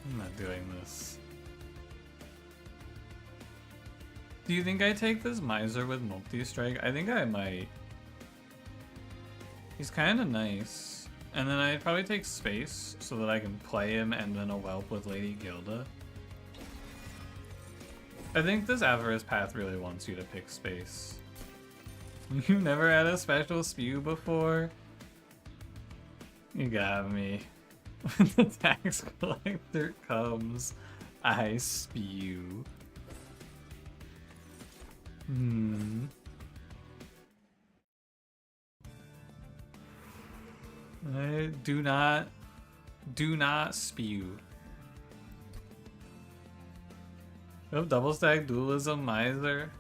I'm not doing this. Do you think I take this Miser with multi-strike? I think I might. He's kind of nice. And then I'd probably take Space so that I can play him and then a Whelp with Lady Gilda. I think this Avarice path really wants you to pick Space. You never had a special spew before? You got me. When the tax collector comes, I spew. I do not spew. Oh, double stack dualism miser.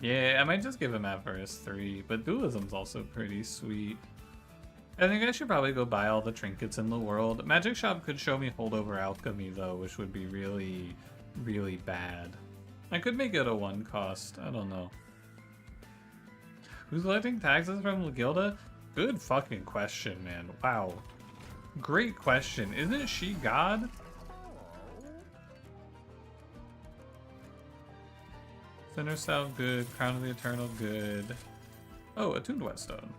Yeah, I might just give him Avarice 3, but dualism's also pretty sweet. I think I should probably go buy all the trinkets in the world. Magic Shop could show me holdover alchemy though, which would be really, really bad. I could make it a 1 cost, I don't know. Who's collecting taxes from Gilda? Good fucking question, man. Wow. Great question. Isn't she God? Center South, good. Crown of the Eternal, good. Oh, Attuned Whetstone.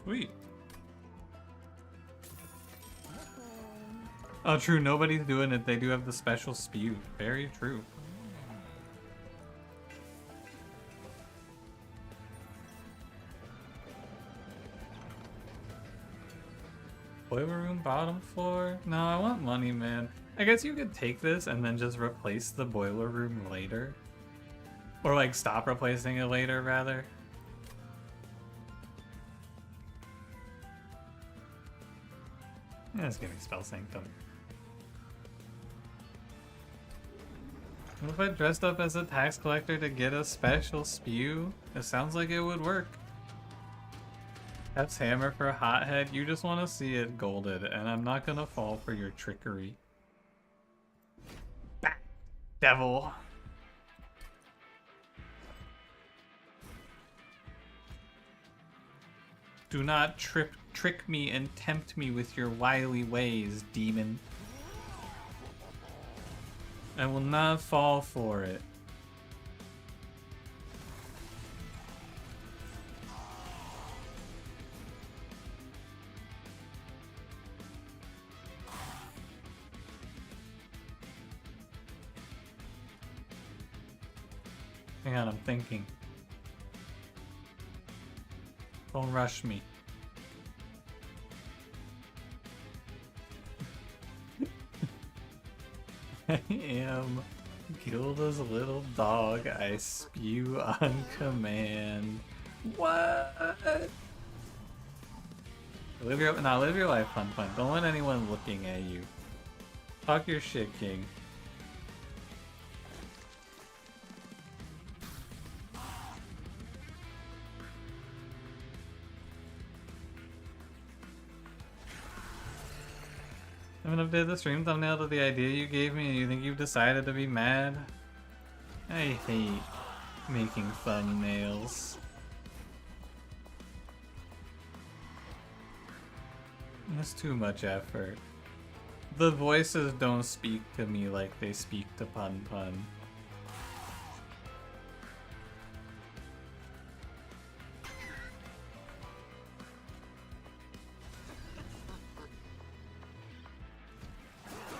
Sweet. Oh, true. Nobody's doing it. They do have the special spew. Very true. Boiler room, bottom floor? No, I want money, man. I guess you could take this and then just replace the boiler room later. Or like stop replacing it later, rather. Yeah, just give me Spell Sanctum. What if I dressed up as a tax collector to get a special spew? It sounds like it would work. That's hammer for a hothead. You just want to see it golded, and I'm not gonna fall for your trickery. Bah, devil. Do not trick me and tempt me with your wily ways, demon. I will not fall for it. Hang on, I'm thinking. Don't rush me. I am Gilda's little dog. I spew on command. What? Live your life, fun. Don't let anyone looking at you. Talk your shit, King. I'm gonna update the stream thumbnail to the idea you gave me and you think you've decided to be mad? I hate making thumbnails. That's too much effort. The voices don't speak to me like they speak to Pun Pun.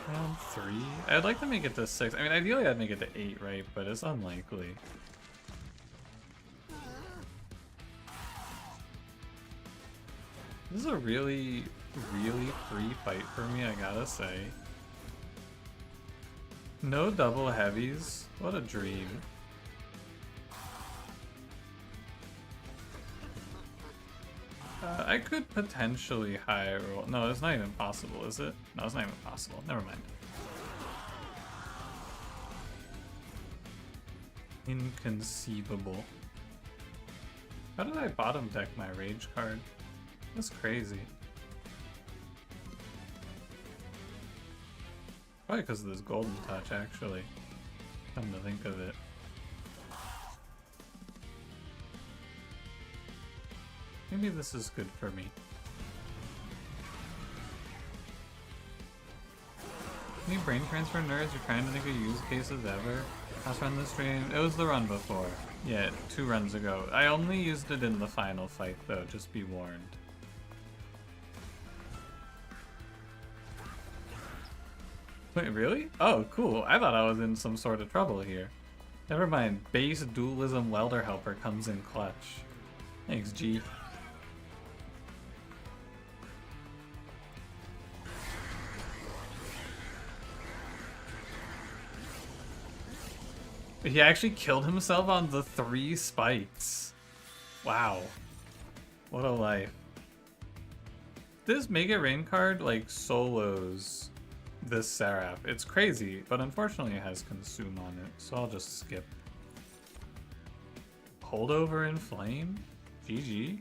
Round 3? I'd like to make it to 6. I mean, ideally I'd make it to 8, right? But it's unlikely. This is a really free fight for me, I gotta say. No double heavies. What a dream. I could potentially high roll. No, it's not even possible, is it? No, it's not even possible. Never mind. Inconceivable. How did I bottom deck my rage card? That's crazy. Probably because of this golden touch, actually. Come to think of it. Maybe this is good for me. Any brain transfer nerds you're trying to think of use cases ever? Last run the stream? It was the run before. Yeah, 2 runs ago. I only used it in the final fight though, just be warned. Wait, really? Oh, cool. I thought I was in some sort of trouble here. Never mind. Base dualism welder helper comes in clutch. Thanks, G. He actually killed himself on the 3 spikes. Wow. What a life. This Make It Rain card, like, solos this Seraph. It's crazy, but unfortunately it has Consume on it, so I'll just skip. Holdover in Flame? GG.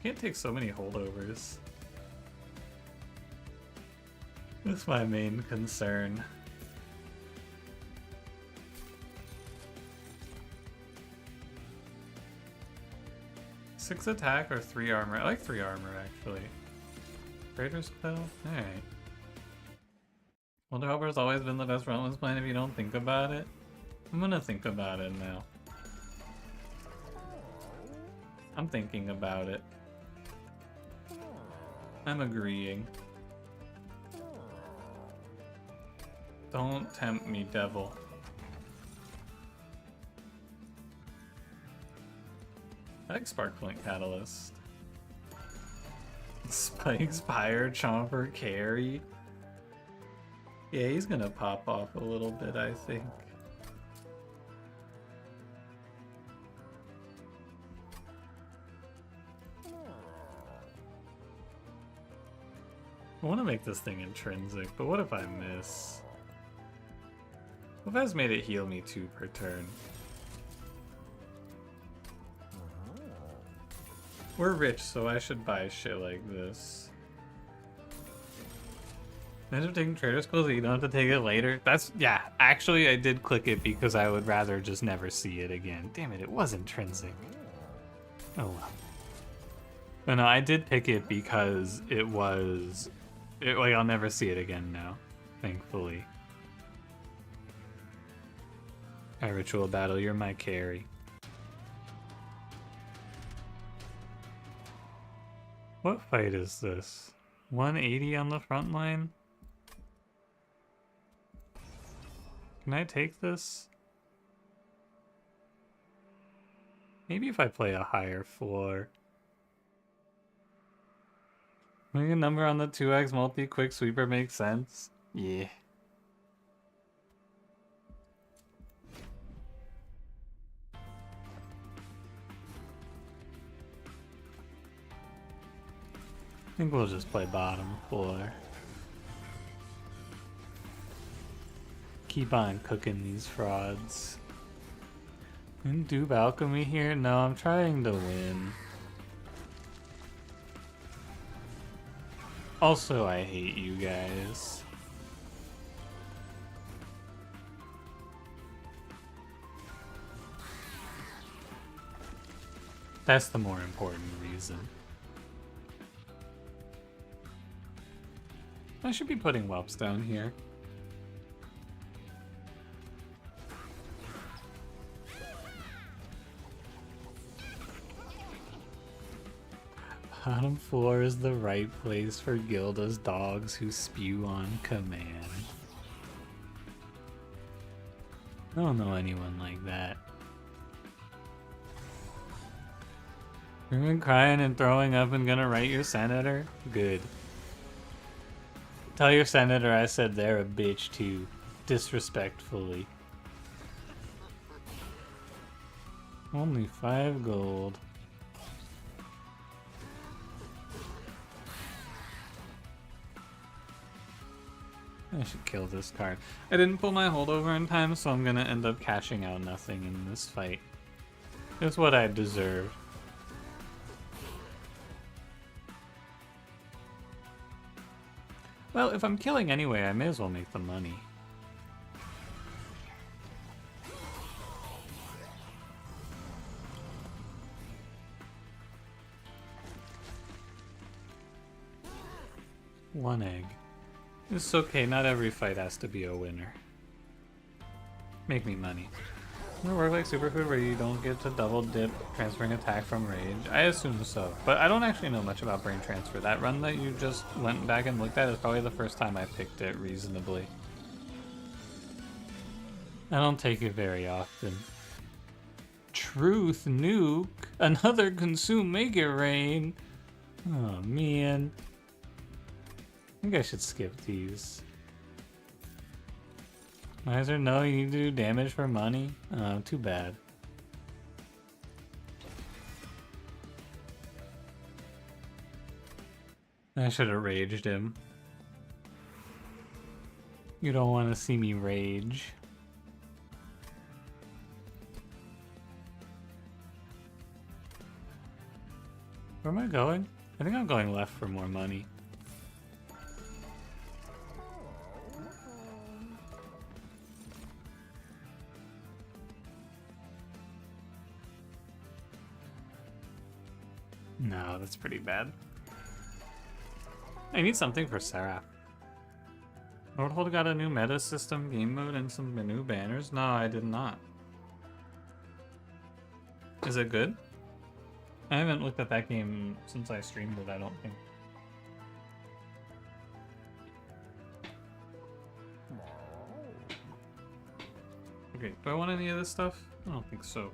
Can't take so many holdovers. That's my main concern. 6 attack or 3 armor? I like 3 armor, actually. Trader's Quill? Alright. Wonder Helper's always been the best Relentless plan if you don't think about it. I'm gonna think about it now. I'm thinking about it. I'm agreeing. Don't tempt me, devil. I like Sparkling Catalyst. Spikes, Pyre, Chomper, Carry. Yeah, he's gonna pop off a little bit, I think. I want to make this thing intrinsic, but what if I miss? What if I just made it heal me 2 per turn? We're rich, so I should buy shit like this. Imagine taking Trader's Quill so you don't have to take it later. That's, yeah, actually I did click it because I would rather just never see it again. Damn it, it was intrinsic. Oh well. But no, I did pick it because it was... like, I'll never see it again now, thankfully. Alright, Ritual Battle, you're my carry. What fight is this? 180 on the front line? Can I take this? Maybe if I play a higher floor. Making a number on the 2x multi-quick sweeper makes sense? Yeah. I think we'll just play bottom floor. Keep on cooking these frauds. And Dupe Alchemy here? No, I'm trying to win. Also, I hate you guys. That's the more important reason. I should be putting whelps down here. Bottom floor is the right place for Gilda's dogs who spew on command. I don't know anyone like that. You've been crying and throwing up and gonna write your senator? Good. Tell your senator I said they're a bitch too. Disrespectfully. Only 5 gold. I should kill this card. I didn't pull my holdover in time, so I'm gonna end up cashing out nothing in this fight. It's what I deserve. Well, if I'm killing anyway, I may as well make the money. One egg. It's okay, not every fight has to be a winner. Make me money. Does it work like Superfood where you don't get to double dip transferring attack from rage? I assume so, but I don't actually know much about brain transfer. That run that you just went back and looked at is probably the first time I picked it reasonably. I don't take it very often. Truth nuke? Another consume make it rain? Oh man. I think I should skip these. Why is there no, you need to do damage for money? Oh, too bad. I should have raged him. You don't want to see me rage. Where am I going? I think I'm going left for more money. No, that's pretty bad. I need something for Seraph. Nordhold got a new meta system, game mode, and some new banners? No, I did not. Is it good? I haven't looked at that game since I streamed it, I don't think. Okay, do I want any of this stuff? I don't think so.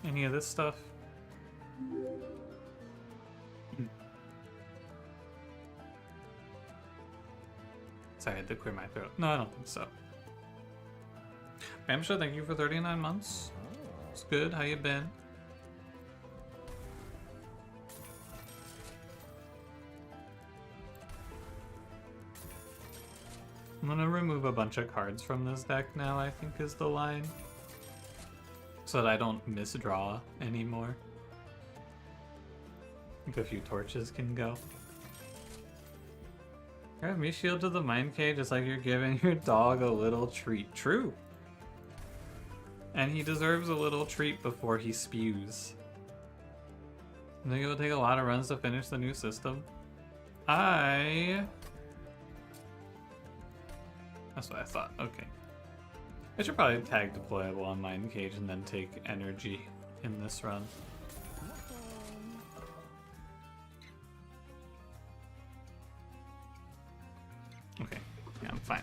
Any of this stuff? Sorry, I had to clear my throat. No, I don't think so. Bamsha, thank you for 39 months. It's good. How you been? I'm gonna remove a bunch of cards from this deck now, I think is the line. So that I don't misdraw anymore. I think a few torches can go. Grab me shield to the mind cage. It's like you're giving your dog a little treat. True. And he deserves a little treat before he spews. I think it will take a lot of runs to finish the new system. That's what I thought. Okay. I should probably tag deployable on mind cage and then take energy in this run. Okay, yeah, I'm fine.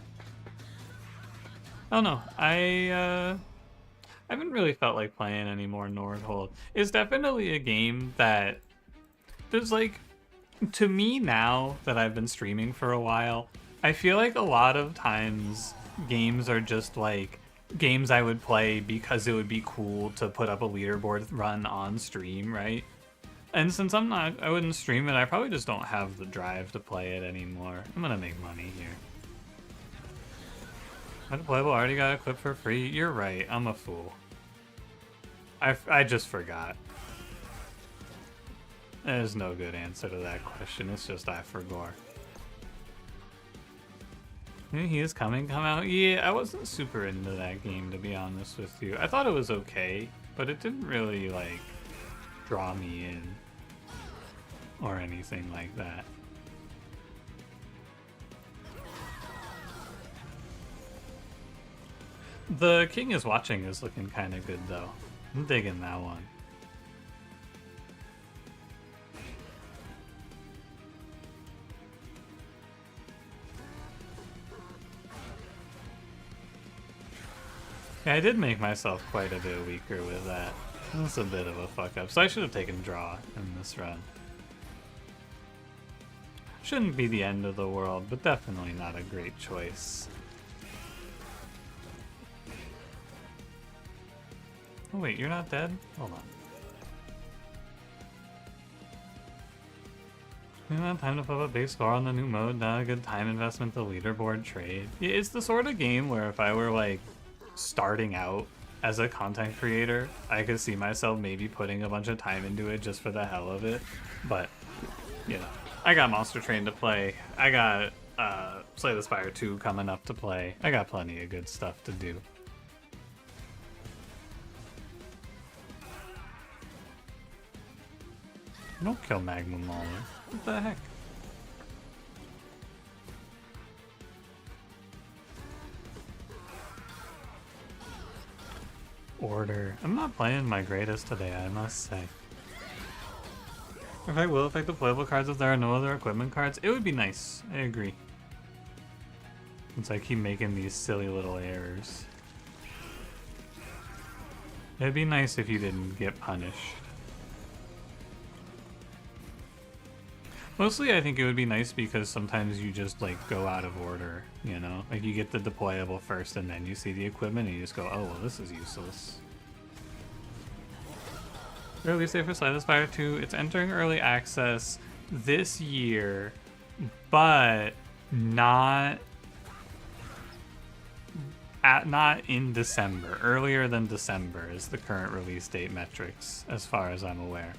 Oh no, I haven't really felt like playing any more Nordhold. It's definitely a game that there's like, to me now that I've been streaming for a while, I feel like a lot of times games are just like games I would play because it would be cool to put up a leaderboard run on stream, right? And since I wouldn't stream it, I probably just don't have the drive to play it anymore. I'm gonna make money here. Playable already got a clip for free? You're right, I'm a fool. I just forgot. There's no good answer to that question, it's just I forgot. He is coming, come out? Yeah, I wasn't super into that game, to be honest with you. I thought it was okay, but it didn't really, like, draw me in. Or anything like that. The King is Watching is looking kind of good, though. I'm digging that one. Yeah, I did make myself quite a bit weaker with that. That's a bit of a fuck up. So I should have taken draw in this run. Shouldn't be the end of the world, but definitely not a great choice. Oh wait, you're not dead? Hold on. We don't have time to put a big score on the new mode, not a good time investment to leaderboard trade. Yeah, it's the sort of game where if I were like starting out as a content creator, I could see myself maybe putting a bunch of time into it just for the hell of it, but you know. I got Monster Train to play. I got Slay the Spire 2 coming up to play. I got plenty of good stuff to do. Don't kill Magma Mauler. What the heck? Order. I'm not playing my greatest today, I must say. If I will affect the playable cards if there are no other equipment cards, it would be nice. I agree. Since I keep making these silly little errors. It'd be nice if you didn't get punished. Mostly I think it would be nice because sometimes you just like go out of order, you know? Like you get the deployable first and then you see the equipment and you just go, oh well, this is useless. Release date for Slay the Spire 2. It's entering early access this year, but not in December. Earlier than December is the current release date metrics, as far as I'm aware.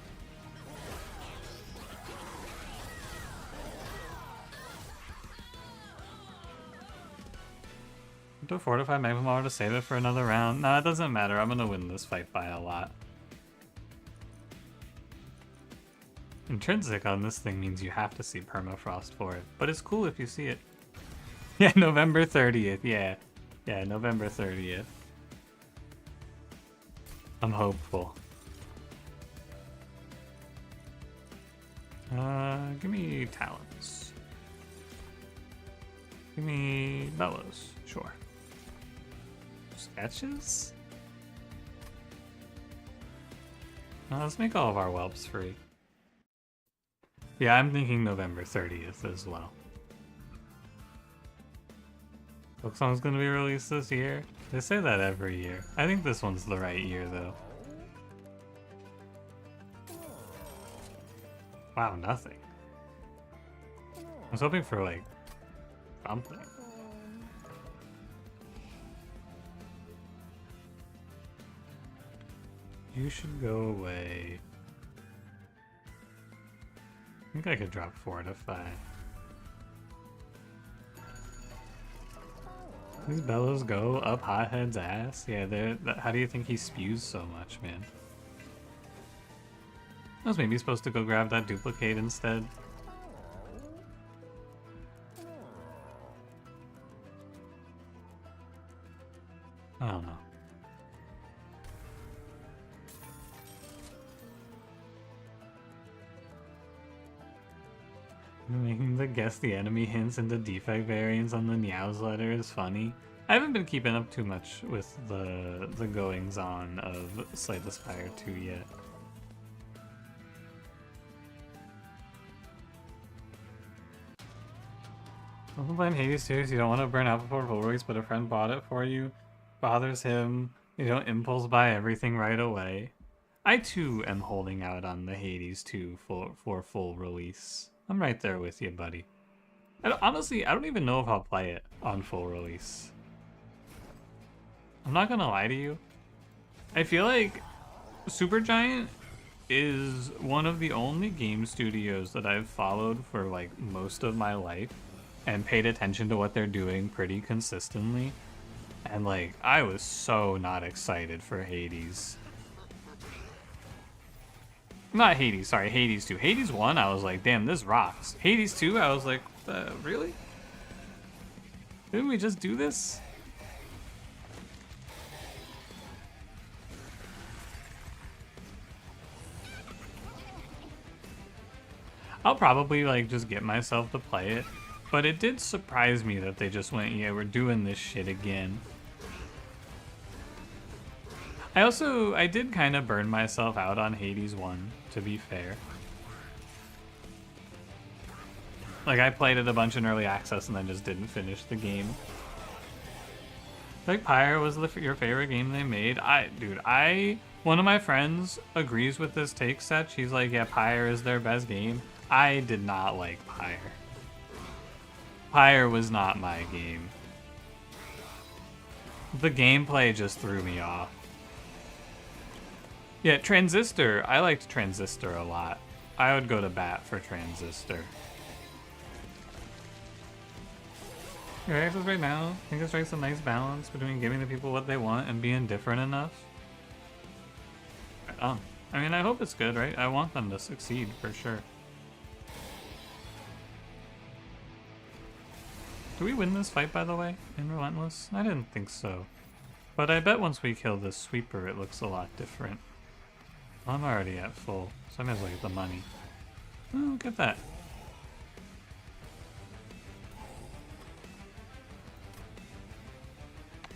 To fortify Magma Mauler to save it for another round. Nah, it doesn't matter. I'm gonna win this fight by a lot. Intrinsic on this thing means you have to see permafrost for it, but it's cool if you see it. Yeah, November 30th. Yeah, November 30th. I'm hopeful. Give me Talons. Give me Bellows. Sure. Sketches? Let's make all of our whelps free. Yeah, I'm thinking November 30th as well. Pokesong's gonna be released this year? They say that every year. I think this one's the right year, though. Wow, nothing. I was hoping for, like, something. You should go away. I think I could drop Fortify. These bellows go up Hothead's ass? Yeah, how do you think he spews so much, man? I was maybe supposed to go grab that duplicate instead. I don't know. Making the guess the enemy hints and the defect variants on the Niao's letter is funny. I haven't been keeping up too much with the goings on of Slay the Spire 2 yet. I'm playing Hades 2, so you don't want to burn out before full release, but a friend bought it for you. Bothers him. You don't impulse buy everything right away. I too am holding out on the Hades 2 for full release. I'm right there with you, buddy. Honestly, I don't even know if I'll play it on full release. I'm not gonna lie to you. I feel like Supergiant is one of the only game studios that I've followed for like most of my life and paid attention to what they're doing pretty consistently. And like, I was so not excited for Hades. Not Hades, sorry, Hades 2. Hades 1, I was like, damn, this rocks. Hades 2, I was like, really? Didn't we just do this? I'll probably like just get myself to play it, but it did surprise me that they just went, yeah, we're doing this shit again. I did kind of burn myself out on Hades 1, to be fair. Like, I played it a bunch in early access and then just didn't finish the game. Like, Pyre was your favorite game they made. One of my friends agrees with this take, Set. She's like, yeah, Pyre is their best game. I did not like Pyre. Pyre was not my game. The gameplay just threw me off. Yeah, Transistor. I liked Transistor a lot. I would go to bat for Transistor. Your access right now, I think it strikes a nice balance between giving the people what they want and being different enough. Right on. I mean, I hope it's good, right? I want them to succeed, for sure. Do we win this fight, by the way, in Relentless? I didn't think so. But I bet once we kill this sweeper, it looks a lot different. Well, I'm already at full, so I might as well get the money. Oh, look at that.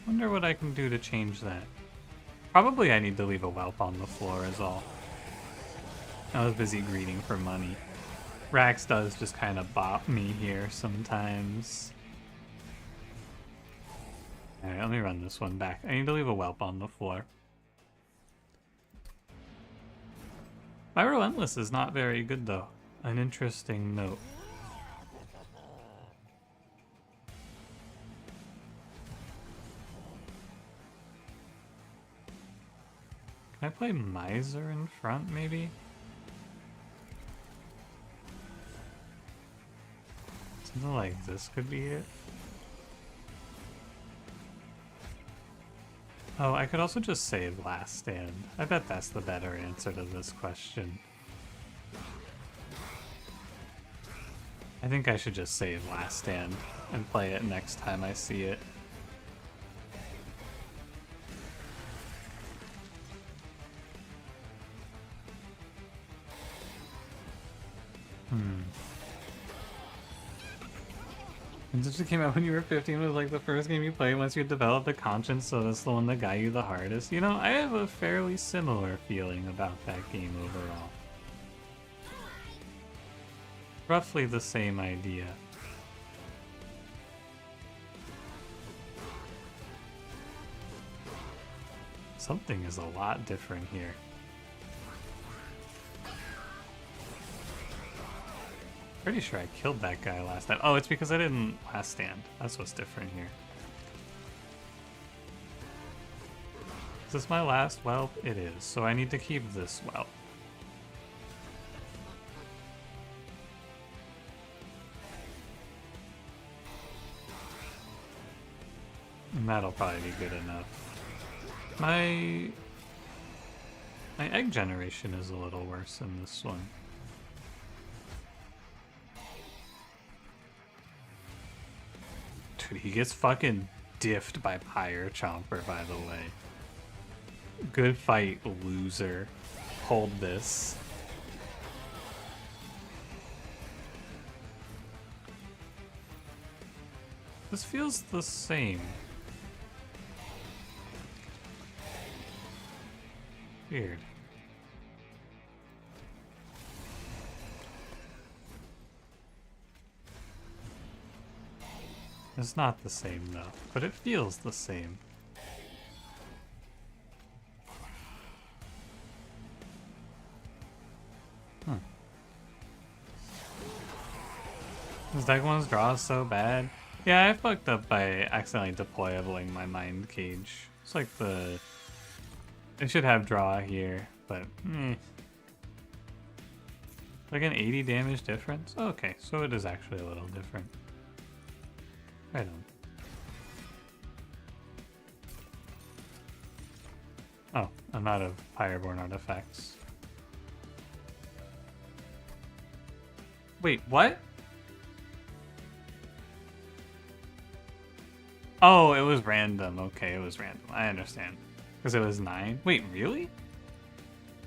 Wonder what I can do to change that. Probably I need to leave a whelp on the floor is all. I was busy greeting for money. Rax does just kind of bop me here sometimes. Alright, let me run this one back. I need to leave a whelp on the floor. My Relentless is not very good though. An interesting note. Can I play Miser in front maybe? Something like this could be it. Oh, I could also just save Last Stand. I bet that's the better answer to this question. I think I should just save Last Stand and play it next time I see it. And since it came out when you were 15, was like the first game you played once you developed a conscience, so that's the one that got you the hardest. You know, I have a fairly similar feeling about that game overall. Roughly the same idea. Something is a lot different here. Pretty sure I killed that guy last time. Oh, it's because I didn't Last Stand. That's what's different here. Is this my last whelp? It is, so I need to keep this whelp. And that'll probably be good enough. My egg generation is a little worse in this one. Dude, he gets fucking diffed by Pyre Chomper, by the way. Good fight, loser. Hold this. This feels the same. Weird. It's not the same though, but it feels the same. This deck one's draw is so bad. Yeah, I fucked up by accidentally deployabling my mind cage. It's like the... It should have draw here, but like an 80 damage difference? Oh, okay, so it is actually a little different. Right on. Oh, I'm out of Fireborn artifacts. Wait, what? Oh, it was random. Okay, it was random. I understand. Because it was 9. Wait, really?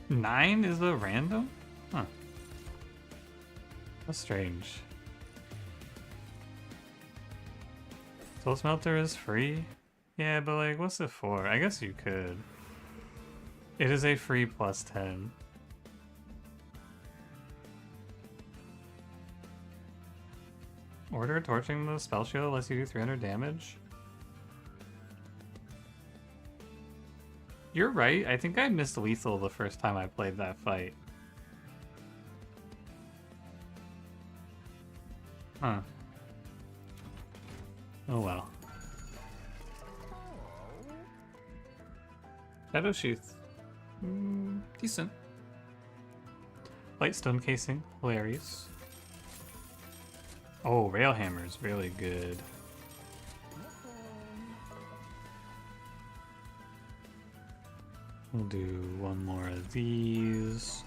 9 is a random? Huh. That's strange. Soul Smelter is free? Yeah, but like, what's it for? I guess you could. It is a free +10. Order torching the spell shield lets you do 300 damage? You're right. I think I missed lethal the first time I played that fight. Huh. Oh well. Shadow Sheath. Decent. Light stone casing. Hilarious. Oh, Railhammer's really good. We'll do one more of these.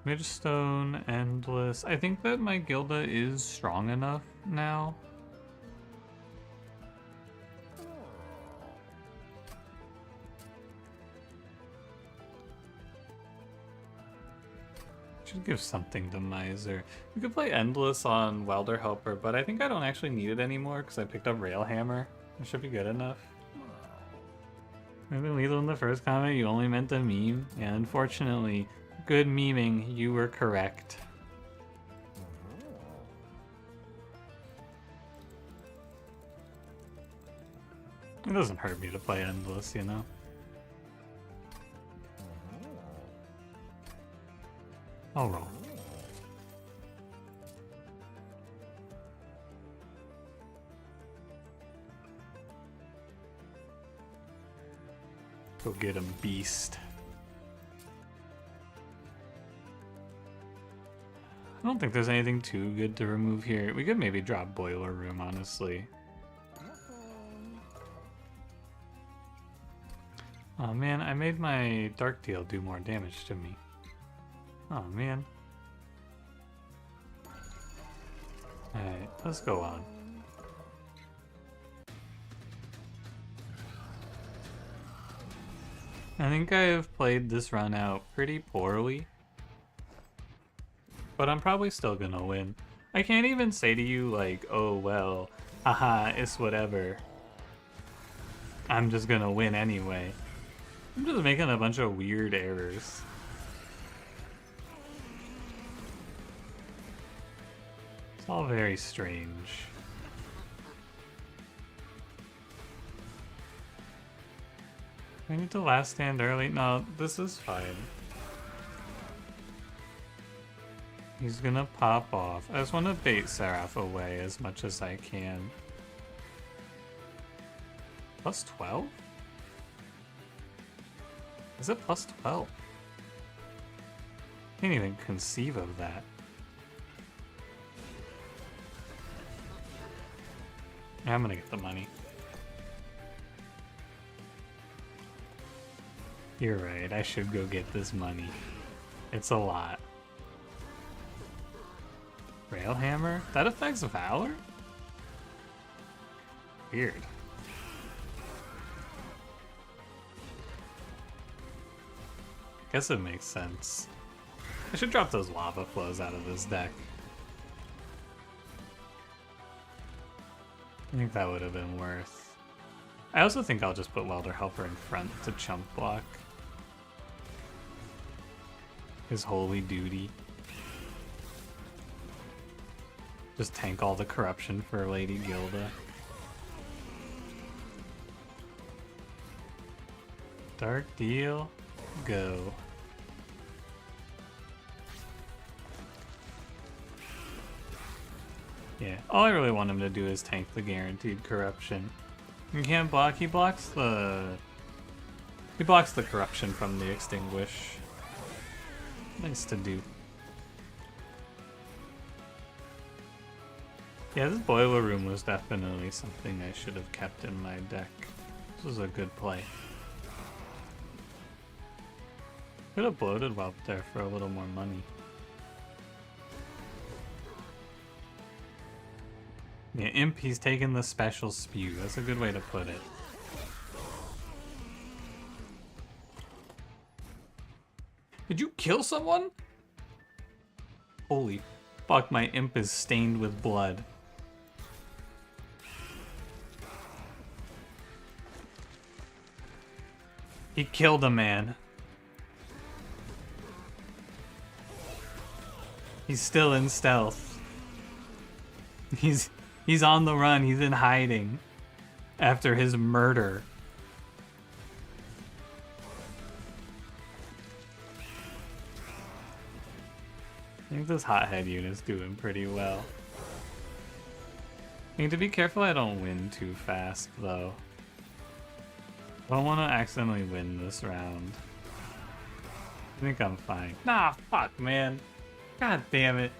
Midstone, Endless. I think that my Gilda is strong enough now. Should give something to Miser. We could play Endless on Welder Helper, but I think I don't actually need it anymore because I picked up Railhammer. It should be good enough. Maybe lethal in the first comment, you only meant a meme. Yeah, unfortunately, good memeing, you were correct. It doesn't hurt me to play Endless, you know? I'll roll. Go get him, beast. I don't think there's anything too good to remove here. We could maybe drop Boiler Room, honestly. Oh man, I made my Dark Deal do more damage to me. Oh man. Alright, let's go on. I think I have played this run out pretty poorly. But I'm probably still gonna win. I can't even say to you like, oh well, haha, it's whatever. I'm just gonna win anyway. I'm just making a bunch of weird errors. It's all very strange. I need to last stand early. No, this is fine. He's gonna pop off. I just want to bait Seraph away as much as I can. Plus 12? Is it plus 12? Can't even conceive of that. I'm gonna get the money. You're right, I should go get this money. It's a lot. Railhammer? That affects Valor? Weird. Guess it makes sense. I should drop those lava flows out of this deck. I think that would have been worth. I also think I'll just put Welder Helper in front to chump block. His holy duty. Just tank all the corruption for Lady Gilda. Dark Deal, go. Yeah, all I really want him to do is tank the guaranteed corruption. You can't block, he blocks the corruption from the extinguish. Nice to do. Yeah, this Boiler Room was definitely something I should have kept in my deck. This was a good play. Could have bloated up there for a little more money. Yeah, Imp, he's taking the special spew. That's a good way to put it. Did you kill someone? Holy fuck, my Imp is stained with blood. He killed a man. He's still in stealth. He's on the run. He's in hiding after his murder. I think this hothead unit's doing pretty well. I need to be careful I don't win too fast, though. I don't want to accidentally win this round. I think I'm fine. Nah, fuck, man. God damn it.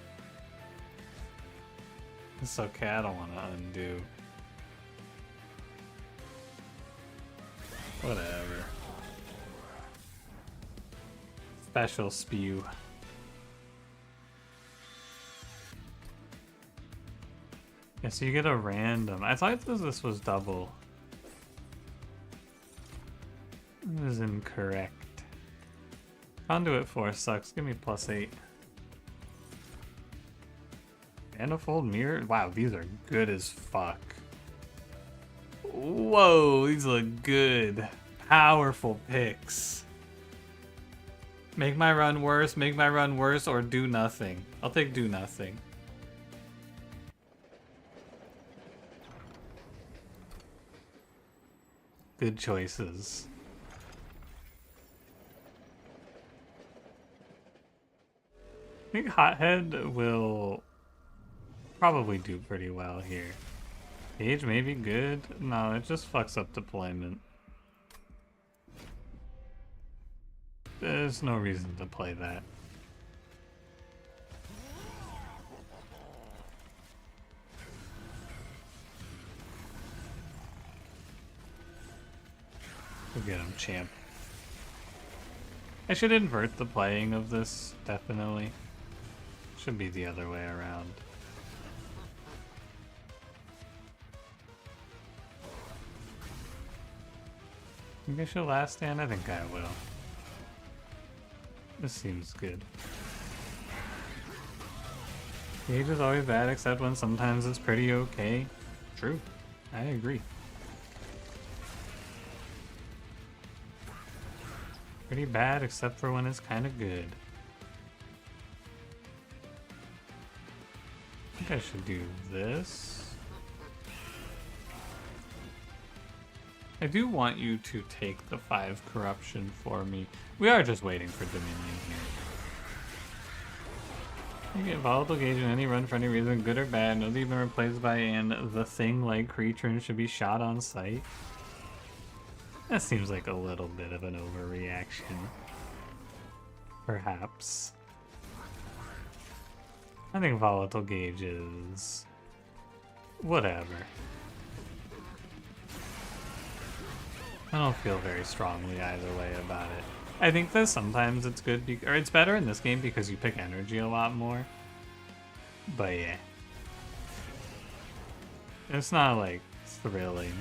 It's okay, I don't want to undo. Whatever. Special spew. Yeah, so you get a random. I thought this was double. This is incorrect. Conduit Force sucks. Give me +8. Manifold Mirror? Wow, these are good as fuck. Whoa, these look good. Powerful picks. Make my run worse, or do nothing. I'll take do nothing. Good choices. I think Hothead will probably do pretty well here. Gauge may be good. No, it just fucks up deployment. There's no reason to play that. We'll get him, champ. I should invert the playing of this, definitely. Should be the other way around. Think I should last stand? I think I will. This seems good. Gauge is always bad except when sometimes it's pretty okay. True. I agree. Pretty bad except for when it's kind of good. I think I should do this. I do want you to take the 5 corruption for me. We are just waiting for Dominion here. You get volatile gauge in any run for any reason, good or bad. Knows you've been replaced by the thing-like creature and should be shot on sight. That seems like a little bit of an overreaction. Perhaps. I think volatile gauge is... whatever. I don't feel very strongly either way about it. I think that sometimes it's good, or it's better in this game because you pick energy a lot more. But yeah. It's not like thrilling.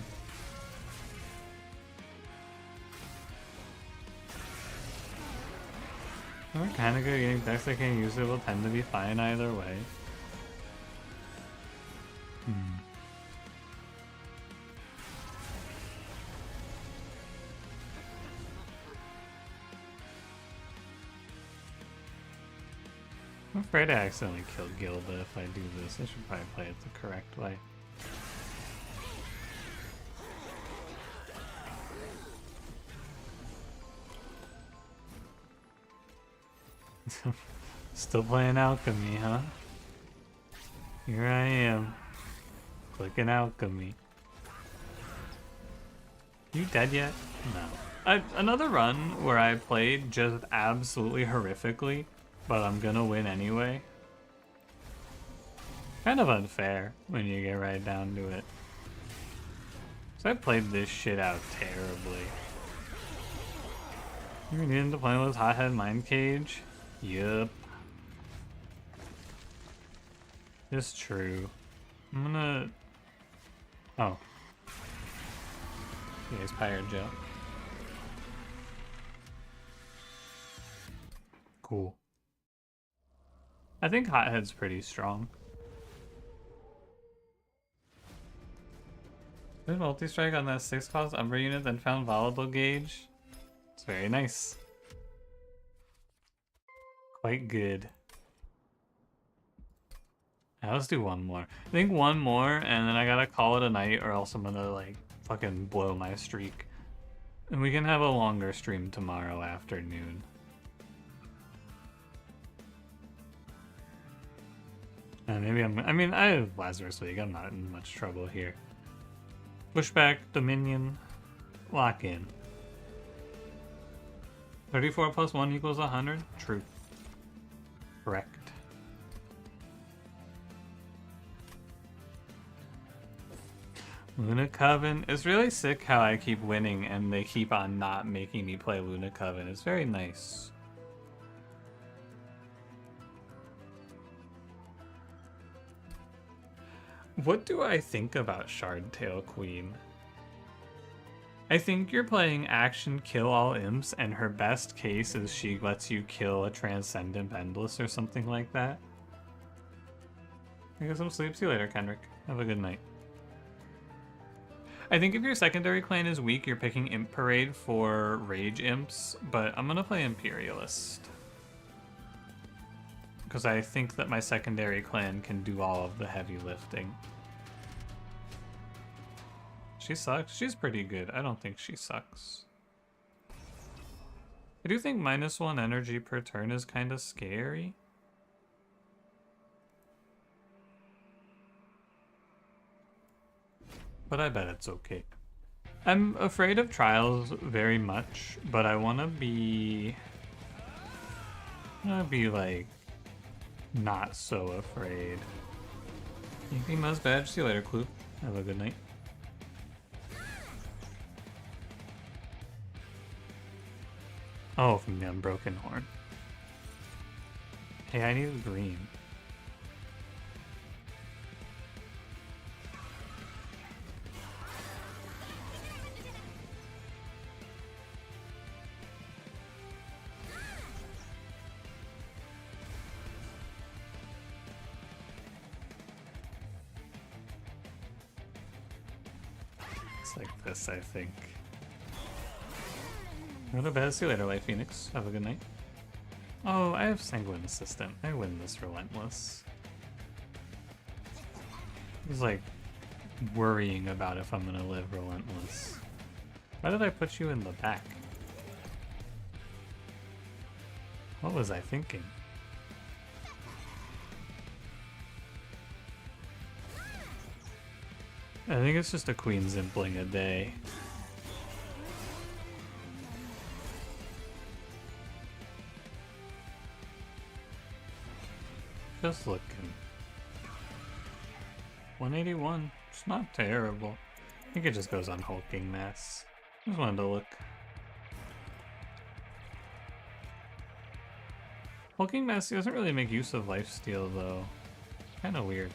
We're kind of good at getting decks that can use it will tend to be fine either way. I'm afraid I accidentally killed Gilda if I do this. I should probably play it the correct way. Still playing alchemy, huh? Here I am. Clicking alchemy. You dead yet? No. Another run where I played just absolutely horrifically, but I'm gonna win anyway. Kind of unfair when you get right down to it. So I played this shit out terribly. You needing to play with Hothead Mind Cage? Yup. It's true. I'm gonna... oh. Yeah, he's Pyre Gel. Cool. I think Hothead's pretty strong. Did multi-strike on that 6-cost Umbra unit, then found volatile gauge. It's very nice. Quite good. Now let's do one more. I think one more, and then I gotta call it a night, or else I'm gonna like fucking blow my streak. And we can have a longer stream tomorrow afternoon. Maybe I mean, I have Lazarus League. I'm not in much trouble here. Pushback, Dominion, lock in. 34 plus 1 equals 100? True. Correct. Luna Coven. It's really sick how I keep winning and they keep on not making me play Luna Coven. It's very nice. What do I think about Shardtail Queen? I think you're playing action kill all imps, and her best case is she lets you kill a Transcendent Endless or something like that. I get some sleep. See you later, Kendrick. Have a good night. I think if your secondary clan is weak, you're picking Imp Parade for Rage Imps, but I'm gonna play Imperialist. Because I think that my secondary clan can do all of the heavy lifting. She sucks? She's pretty good. I don't think she sucks. I do think -1 energy per turn is kind of scary. But I bet it's okay. I'm afraid of trials very much, but I want to be like not so afraid. Yankee Muzz badge. See you later, Clue. Have a good night. Oh, from the Unbroken Horn. Hey, I need green. It's like this, I think. Go to bed. See you later, Light Phoenix. Have a good night. Oh, I have Sanguine Assistant. I win this Relentless. I was like worrying about if I'm gonna live Relentless. Why did I put you in the back? What was I thinking? I think it's just a queen zimpling a day. Just looking. 181. It's not terrible. I think it just goes on Hulking Mass. Just wanted to look. Hulking Mass doesn't really make use of lifesteal though. Kind of weird.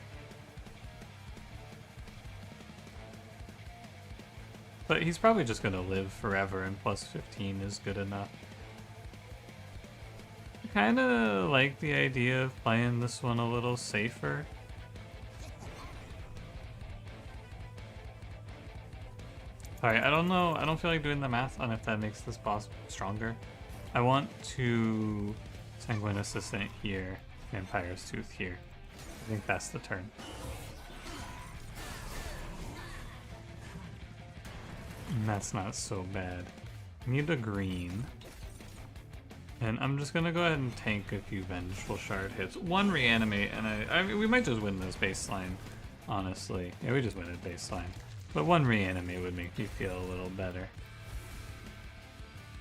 But he's probably just gonna live forever, and plus 15 is good enough. I kinda like the idea of playing this one a little safer. Sorry, I don't know, I don't feel like doing the math on if that makes this boss stronger. I want to Sanguine Assistant here, Vampire's Tooth here. I think that's the turn. And that's not so bad. Need a green. And I'm just gonna go ahead and tank a few Vengeful Shard hits. One Reanimate, and I mean, we might just win this baseline, honestly. Yeah, we just win it baseline. But one Reanimate would make me feel a little better.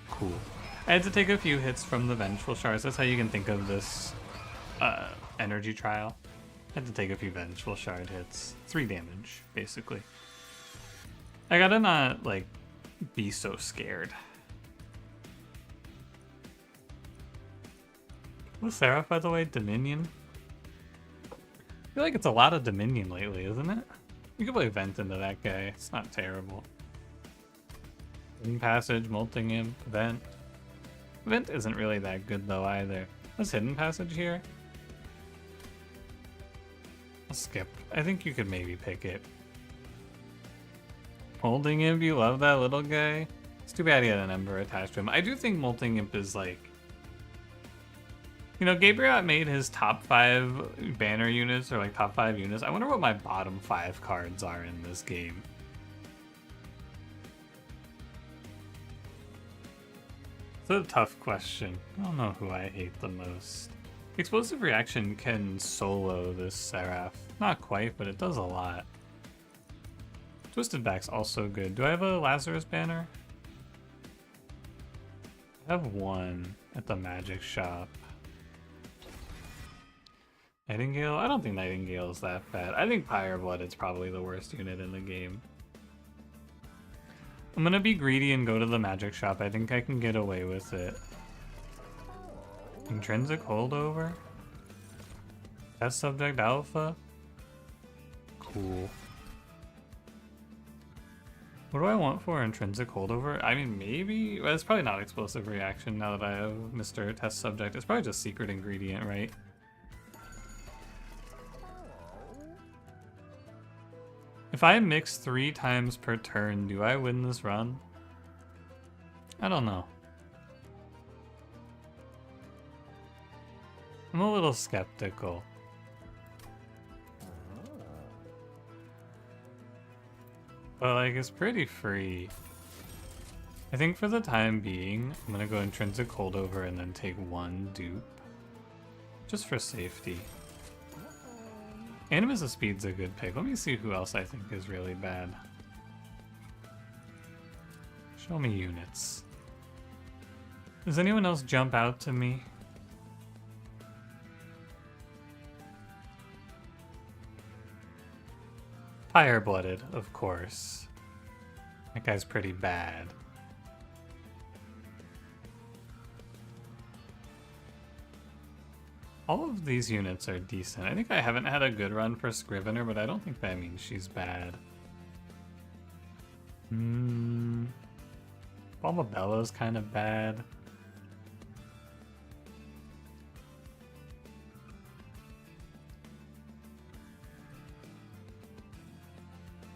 Cool. I had to take a few hits from the Vengeful Shards. That's how you can think of this energy trial. I had to take a few Vengeful Shard hits. 3 damage, basically. I gotta not, like, be so scared. What's Seraph, by the way? Dominion? I feel like it's a lot of Dominion lately, isn't it? You could play Vent into that guy. It's not terrible. Hidden Passage, Molting Imp, Vent. Vent isn't really that good, though, either. What's Hidden Passage here? I'll skip. I think you could maybe pick it. Molting Imp, you love that little guy? It's too bad he had an Ember attached to him. I do think Molting Imp is like... You know, Gabriel made his top 5 banner units, or like top 5 units. I wonder what my bottom 5 cards are in this game. It's a tough question. I don't know who I hate the most. Explosive Reaction can solo this Seraph. Not quite, but it does a lot. Twisted Back's also good. Do I have a Lazarus banner? I have one at the magic shop. Nightingale? I don't think Nightingale is that bad. I think Pyreblood is probably the worst unit in the game. I'm gonna be greedy and go to the magic shop. I think I can get away with it. Intrinsic Holdover? Test Subject Alpha? cool. What do I want for intrinsic holdover? I mean, maybe... Well, it's probably not explosive reaction now that I have Mr. Test Subject. It's probably just secret ingredient, right? If I mix 3 times per turn, do I win this run? I don't know. I'm a little skeptical. But like, it's pretty free. I think for the time being, I'm gonna go intrinsic holdover and then take 1 dupe. Just for safety. Animus of Speed's a good pick. Let me see who else I think is really bad. Show me units. Does anyone else jump out to me? Fire-blooded, of course. That guy's pretty bad. All of these units are decent. I think I haven't had a good run for Scrivener, but I don't think that means she's bad. Bombabello's kind of bad.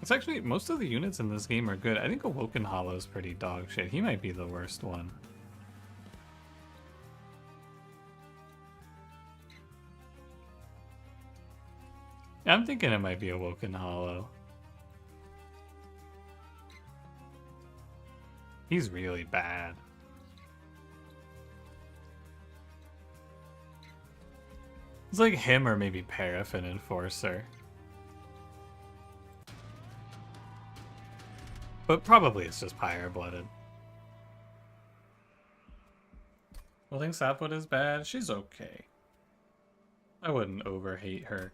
It's actually, most of the units in this game are good. I think Awoken Hollow's pretty dog shit. He might be the worst one. I'm thinking it might be Awoken Hollow. He's really bad. It's like him or maybe Paraffin Enforcer. But probably it's just Fire-blooded. I think Sapwood is bad. She's okay. I wouldn't over-hate her.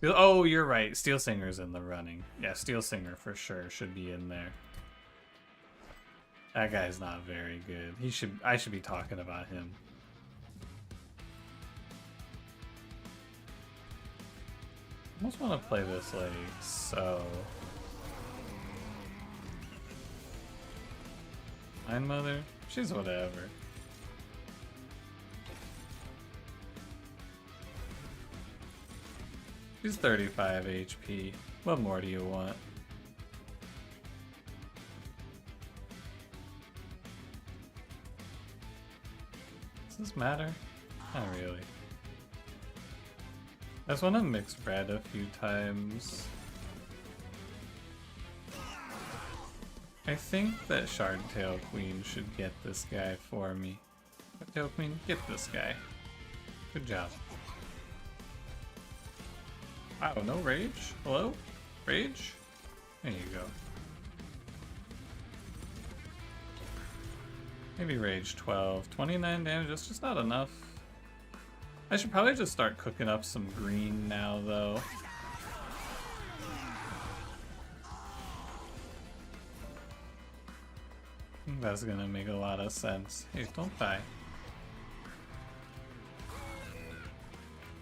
Oh, you're right. Steel Singer's in the running. Yeah, Steel Singer for sure should be in there. That guy's not very good. I should be talking about him. I almost want to play this like so. Mine Mother? She's whatever. She's 35 HP. What more do you want? Does this matter? Not really. I just want to mix red a few times. I think that Shardtail Queen should get this guy for me. Shardtail Queen, get this guy. Good job. Wow, no rage? Hello? Rage? There you go. Maybe rage 12. 29 damage, that's just not enough. I should probably just start cooking up some green now, though. I think that's gonna make a lot of sense. Hey, don't die.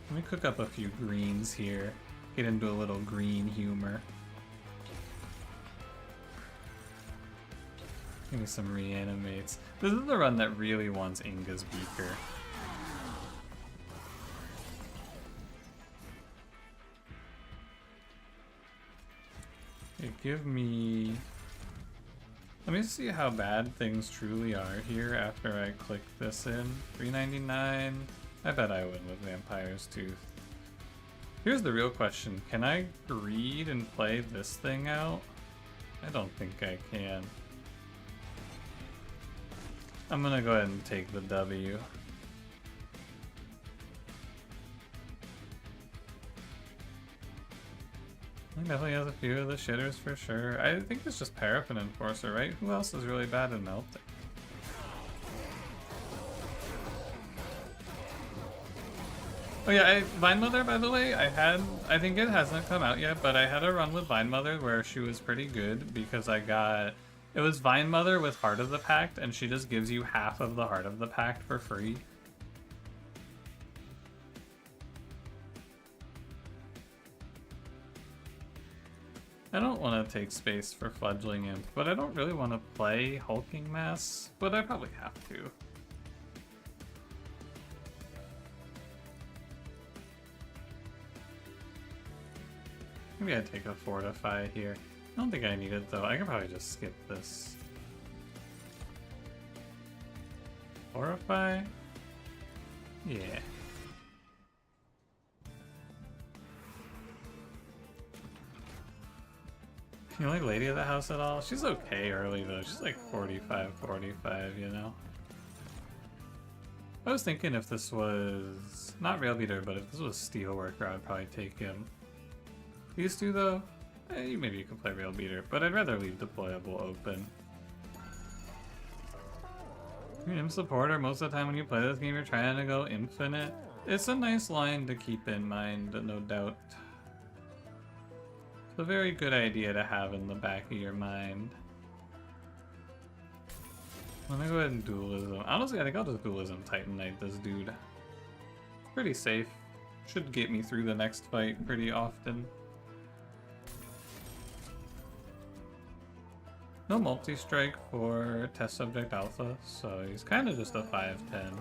Let me cook up a few greens here. Get into a little green humor. Give me some reanimates. This is the run that really wants Inga's Beaker. Okay, give me... Let me see how bad things truly are here after I click this in. 399. I bet I win with Vampire's Tooth. Here's the real question. Can I greed and play this thing out? I don't think I can. I'm gonna go ahead and take the W. He definitely has a few of the shitters for sure. I think it's just Paraffin Enforcer, right? Who else is really bad in melting? Oh yeah, Vine Mother, by the way, I think it hasn't come out yet, but I had a run with Vine Mother where she was pretty good because it was Vine Mother with Heart of the Pact, and she just gives you half of the Heart of the Pact for free. I don't want to take space for Fledgling Imp, but I don't really want to play Hulking Mass, but I probably have to. Maybe I'd take a Fortify here. I don't think I need it though. I can probably just skip this. Fortify? Yeah. You like Lady of the House at all? She's okay early though. She's like 45, you know? I was thinking if this was not Rail Beater, but if this was Steelworker, I'd probably take him. These two though, maybe you could play Rail Beater, but I'd rather leave deployable open. You're an supporter. Most of the time when you play this game, you're trying to go infinite. It's a nice line to keep in mind, no doubt. It's a very good idea to have in the back of your mind. I'm gonna go ahead and Dualism. Honestly, I think I'll just Dualism Titanite this dude. Pretty safe. Should get me through the next fight pretty often. No multi-strike for Test Subject Alpha, so he's kind of just a 5/10.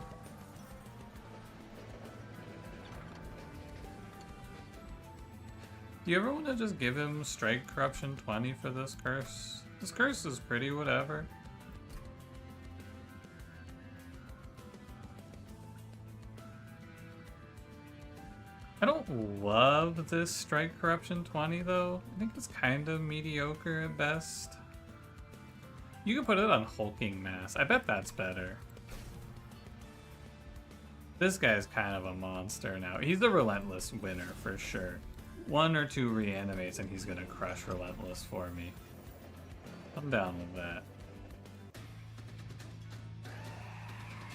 Do you ever want to just give him Strike Corruption 20 for this curse? This curse is pretty whatever. I don't love this Strike Corruption 20 though. I think it's kind of mediocre at best. You can put it on Hulking Mass. I bet that's better. This guy's kind of a monster now. He's the Relentless winner for sure. 1 or 2 reanimates and he's gonna crush Relentless for me. I'm down with that.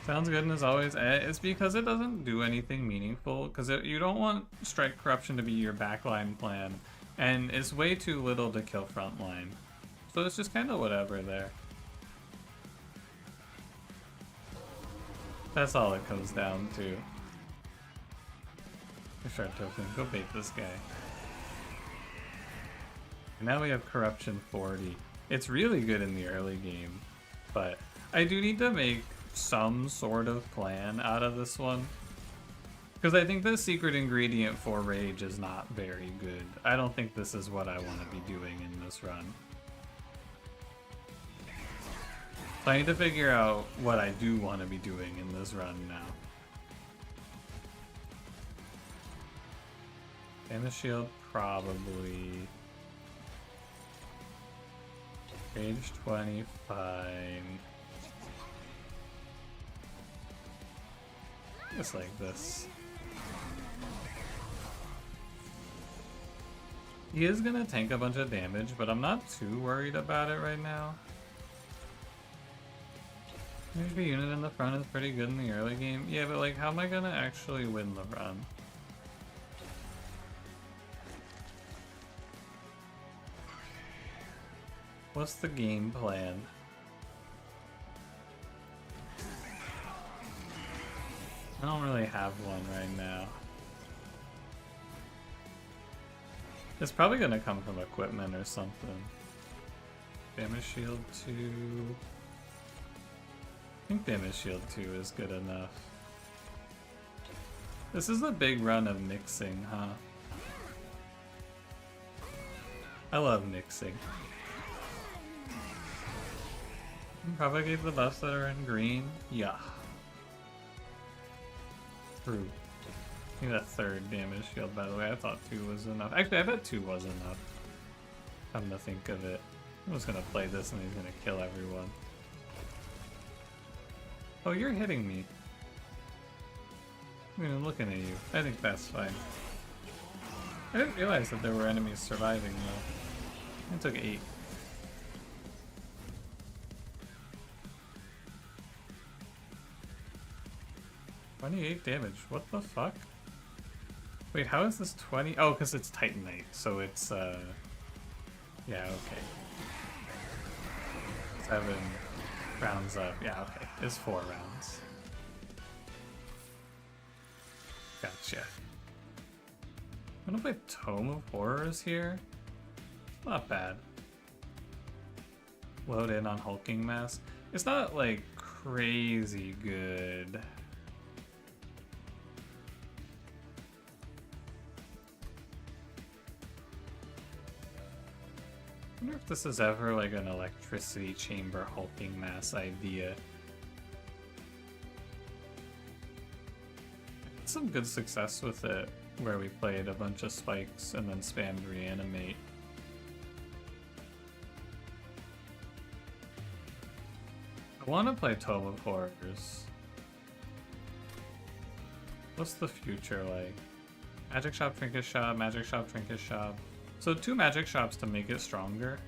Sounds good as always. It's because it doesn't do anything meaningful, because you don't want Strike Corruption to be your backline plan, and it's way too little to kill frontline. So it's just kind of whatever there. That's all it comes down to. Shark Token, go bait this guy. And now we have Corruption 40. It's really good in the early game, but I do need to make some sort of plan out of this one. Because I think the secret ingredient for Rage is not very good. I don't think this is what I want to be doing in this run. So I need to figure out what I do want to be doing in this run now. Damage Shield, probably. Rage 20, fine. Just like this. He is gonna tank a bunch of damage, but I'm not too worried about it right now. Maybe unit in the front is pretty good in the early game. Yeah, but like, how am I gonna actually win the run? What's the game plan? I don't really have one right now. It's probably gonna come from equipment or something. Damage Shield 2. I think Damage Shield 2 is good enough. This is a big run of mixing, huh? I love mixing. Propagate the buffs that are in green. Yeah. True. Need a 3rd damage shield, by the way. I thought 2 was enough. Actually, I bet 2 was enough. Come to think of it. I'm just gonna play this and he's gonna kill everyone. Oh, you're hitting me. I'm looking at you. I think that's fine. I didn't realize that there were enemies surviving, though. It took 8. $28 damage. What the fuck? Wait, how is this 20? Oh, because it's Titanite, so it's, yeah, okay. 7 rounds up. Yeah, okay. It's 4 rounds. Gotcha. I'm gonna play Tome of Horrors here. Not bad. Load in on hulking mass. It's not like crazy good. I wonder if this is ever like an electricity chamber hulking mass idea. I had some good success with it where we played a bunch of spikes and then spammed reanimate. I want to play Tome of Horrors. What's the future like? Magic shop, trinket shop, magic shop, trinket shop. So 2 magic shops to make it stronger.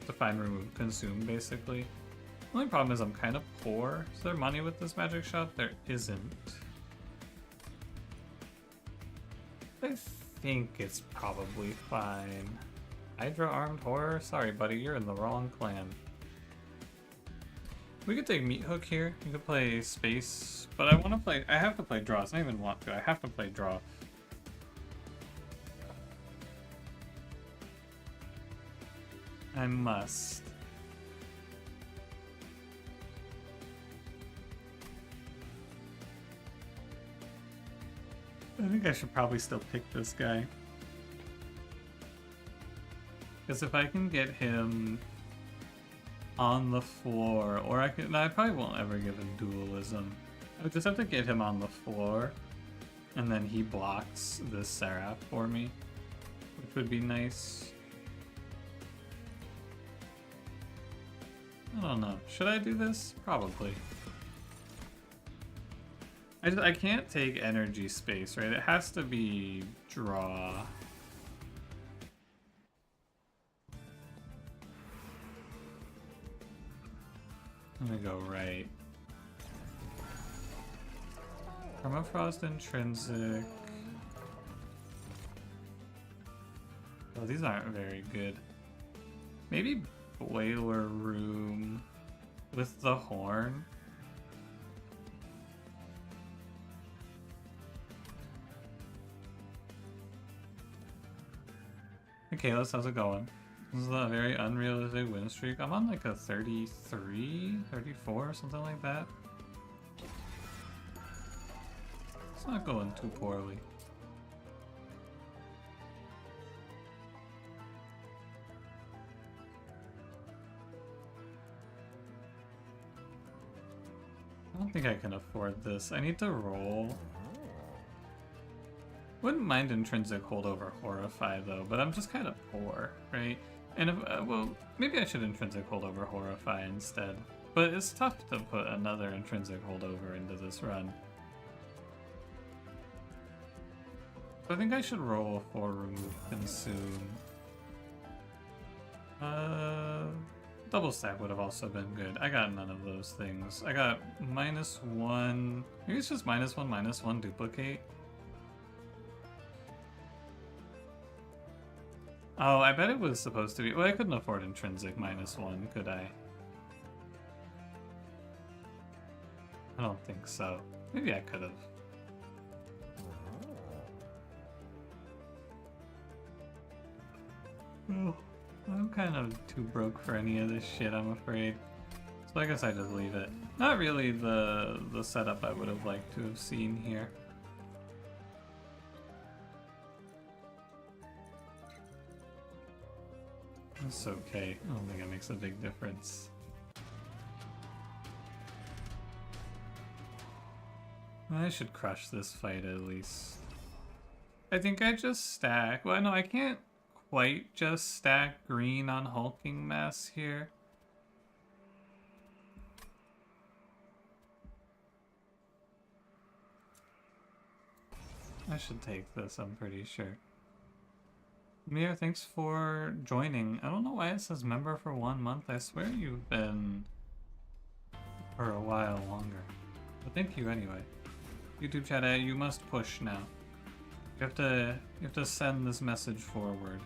To find, remove, consume, basically. The only problem is I'm kind of poor. Is there money with this magic shop? There isn't. I think it's probably fine. Hydra Armed Horror? Sorry, buddy, you're in the wrong clan. We could take Meat Hook here. You could play Space, but I want to play. I have to play Draw. It's not even want to. I have to play Draw. I must. I think I should probably still pick this guy. Because if I can get him on the floor, or I could, no, I probably won't ever give him dualism. I would just have to get him on the floor, and then he blocks this Seraph for me, which would be nice. I don't know. Should I do this? Probably. I can't take energy space, right? It has to be draw. I'm gonna go right. Permafrost intrinsic. Oh, these aren't very good. Maybe Boiler Room with the horn. Okay, Kalis, how's it going? This is a very unrealistic win streak. I'm on like a 33, 34, something like that. It's not going too poorly. I don't think I can afford this. I need to roll. Wouldn't mind intrinsic holdover horrify though, but I'm just kind of poor, right? And if, well, maybe I should intrinsic holdover horrify instead. But it's tough to put another intrinsic holdover into this run. So I think I should roll for remove consume. Double stack would have also been good. I got none of those things. I got -1. Maybe it's just -1 duplicate. Oh, I bet it was supposed to be. Well, I couldn't afford intrinsic -1, could I? I don't think so. Maybe I could have. Oh, I'm kind of too broke for any of this shit, I'm afraid. So I guess I just leave it. Not really the setup I would have liked to have seen here. It's okay. I don't think it makes a big difference. I should crush this fight at least. I think I just stack. Well, no, I can't quite just stack green on hulking mass here. I should take this, I'm pretty sure. Mir, thanks for joining. I don't know why it says member for 1 month. I swear you've been for a while longer. But thank you anyway. YouTube chat, you must push now. You have to send this message forward.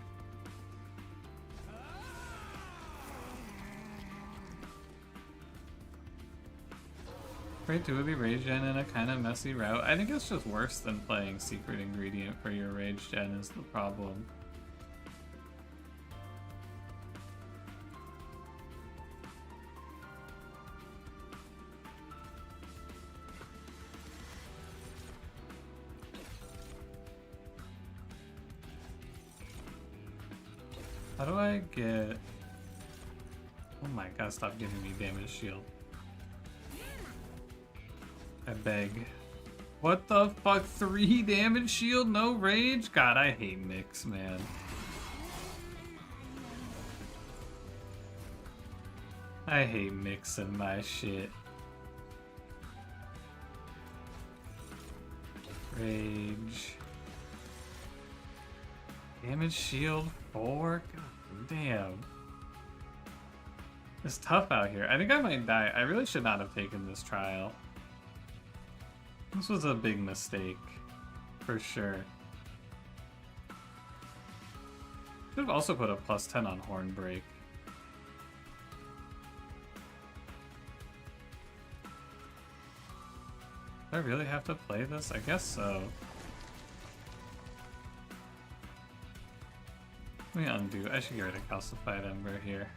Play 2 of the rage gen in a kind of messy route. I think it's just worse than playing secret ingredient for your rage gen is the problem. How do I get... Oh my god, stop giving me damage shield. I beg. What the fuck? 3 damage shield? No rage? God, I hate Nyx, man. I hate mixing my shit. Rage. Damage shield 4? God damn. It's tough out here. I think I might die. I really should not have taken this trial. This was a big mistake. For sure. Should have also put a +10 on Hornbreak. Do I really have to play this? I guess so. Let me undo. I should get rid of Calcified Ember here.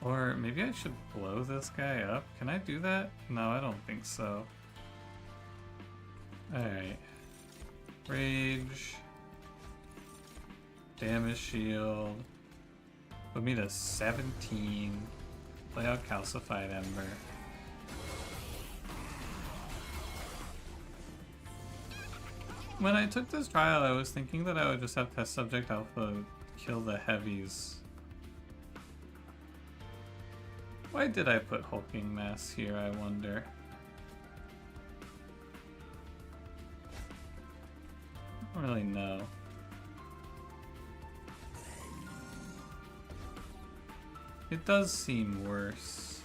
Or maybe I should blow this guy up. Can I do that? No, I don't think so. Alright. Rage. Damage shield. Put me to 17. Play out Calcified Ember. When I took this trial, I was thinking that I would just have Test Subject Alpha kill the heavies. Why did I put Hulking Mass here, I wonder? I don't really know. It does seem worse.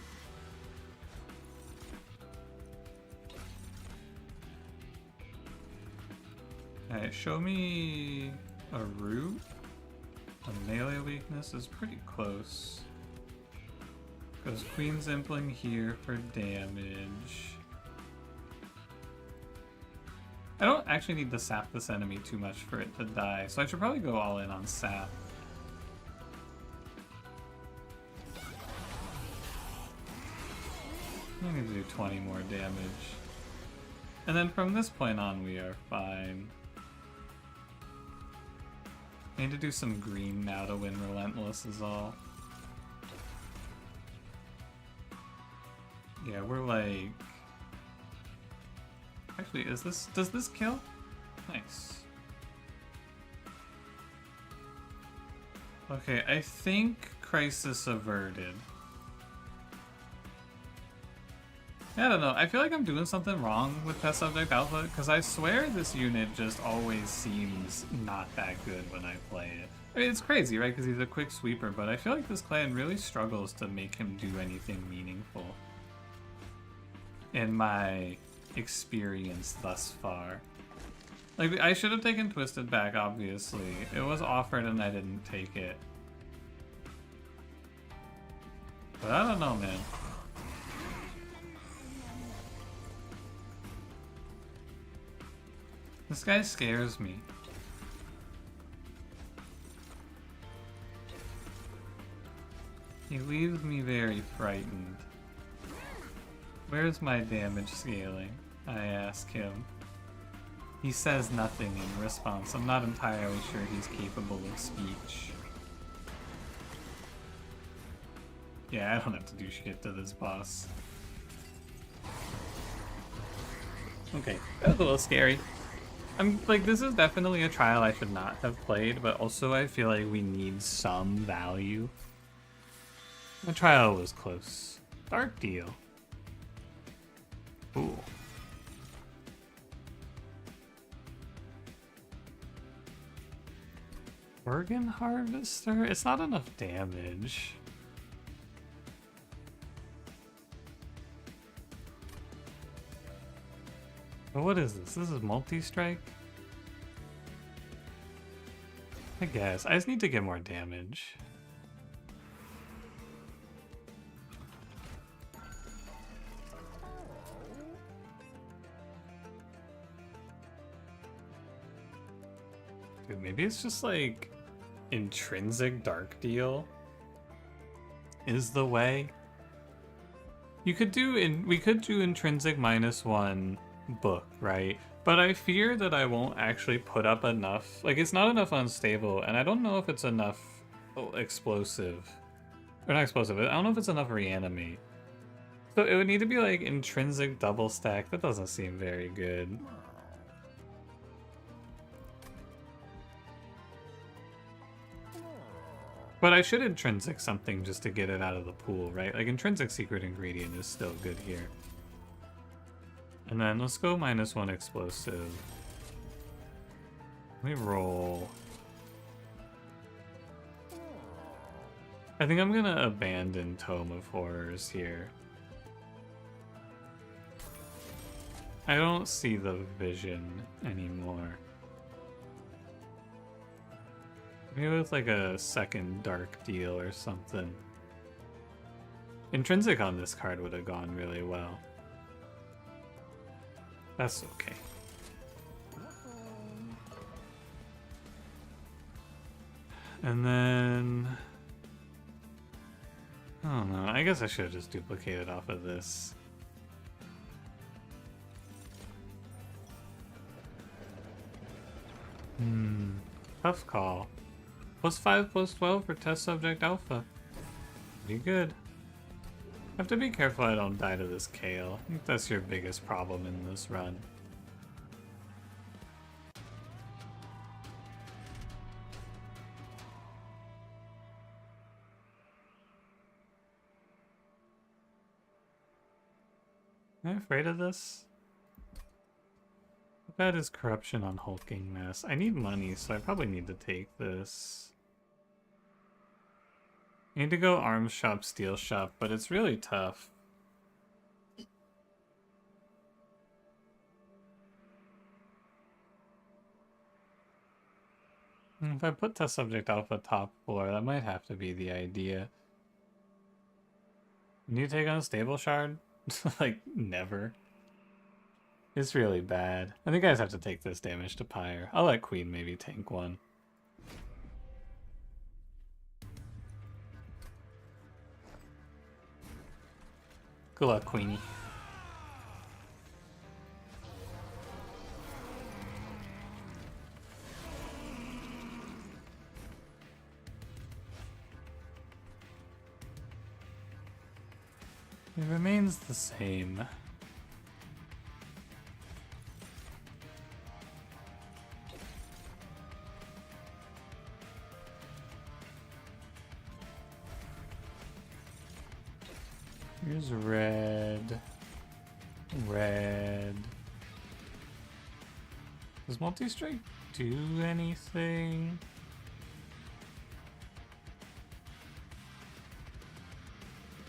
Alright, show me a root. A melee weakness is pretty close. Goes Queen's Impling here for damage. I don't actually need to sap this enemy too much for it to die, so I should probably go all in on sap. I need to do 20 more damage. And then from this point on we are fine. I need to do some green now to win Relentless is all. Yeah, we're like... Actually, does this kill? Nice. Okay, I think Crisis averted. I don't know, I feel like I'm doing something wrong with Test Subject Alpha, because I swear this unit just always seems not that good when I play it. I mean, it's crazy, right, because he's a quick sweeper, but I feel like this clan really struggles to make him do anything meaningful. In my experience thus far. Like, I should have taken Twisted back, obviously. It was offered and I didn't take it. But I don't know, man. This guy scares me. He leaves me very frightened. Where's my damage scaling? I ask him. He says nothing in response. I'm not entirely sure he's capable of speech. Yeah, I don't have to do shit to this boss. Okay, that was a little scary. I'm like, this is definitely a trial I should not have played, but also I feel like we need some value. The trial was close. Dark deal. Ooh. Organ Harvester? It's not enough damage. But what is this? This is multi-strike? I guess. I just need to get more damage. Dude, maybe it's just like intrinsic dark deal is the way. You could do we could do intrinsic -1 book, right? But I fear that I won't actually put up enough. Like, it's not enough unstable, and I don't know if it's enough explosive. Or not explosive, I don't know if it's enough reanimate. So it would need to be like intrinsic double stack. That doesn't seem very good. But I should intrinsic something just to get it out of the pool, right? Like intrinsic secret ingredient is still good here. And then let's go -1 explosive. Let me roll. I think I'm gonna abandon Tome of Horrors here. I don't see the vision anymore. Maybe with like a second dark deal or something. Intrinsic on this card would have gone really well. That's okay. And then... I don't know, I guess I should have just duplicated off of this. Tough call. +5/+12 for test subject alpha. Pretty good. Have to be careful I don't die to this Kale. I think that's your biggest problem in this run. Am I afraid of this? How bad is corruption on Hulking Mess? I need money, so I probably need to take this. I need to go arms shop, steel shop, but it's really tough. If I put test subject alpha top floor, that might have to be the idea. Need to take on a stable shard? Like, never. It's really bad. I think I just have to take this damage to Pyre. I'll let Queen maybe tank one. Good luck, Queenie. It remains the same. Here's red. Red. Does multi-strike do anything?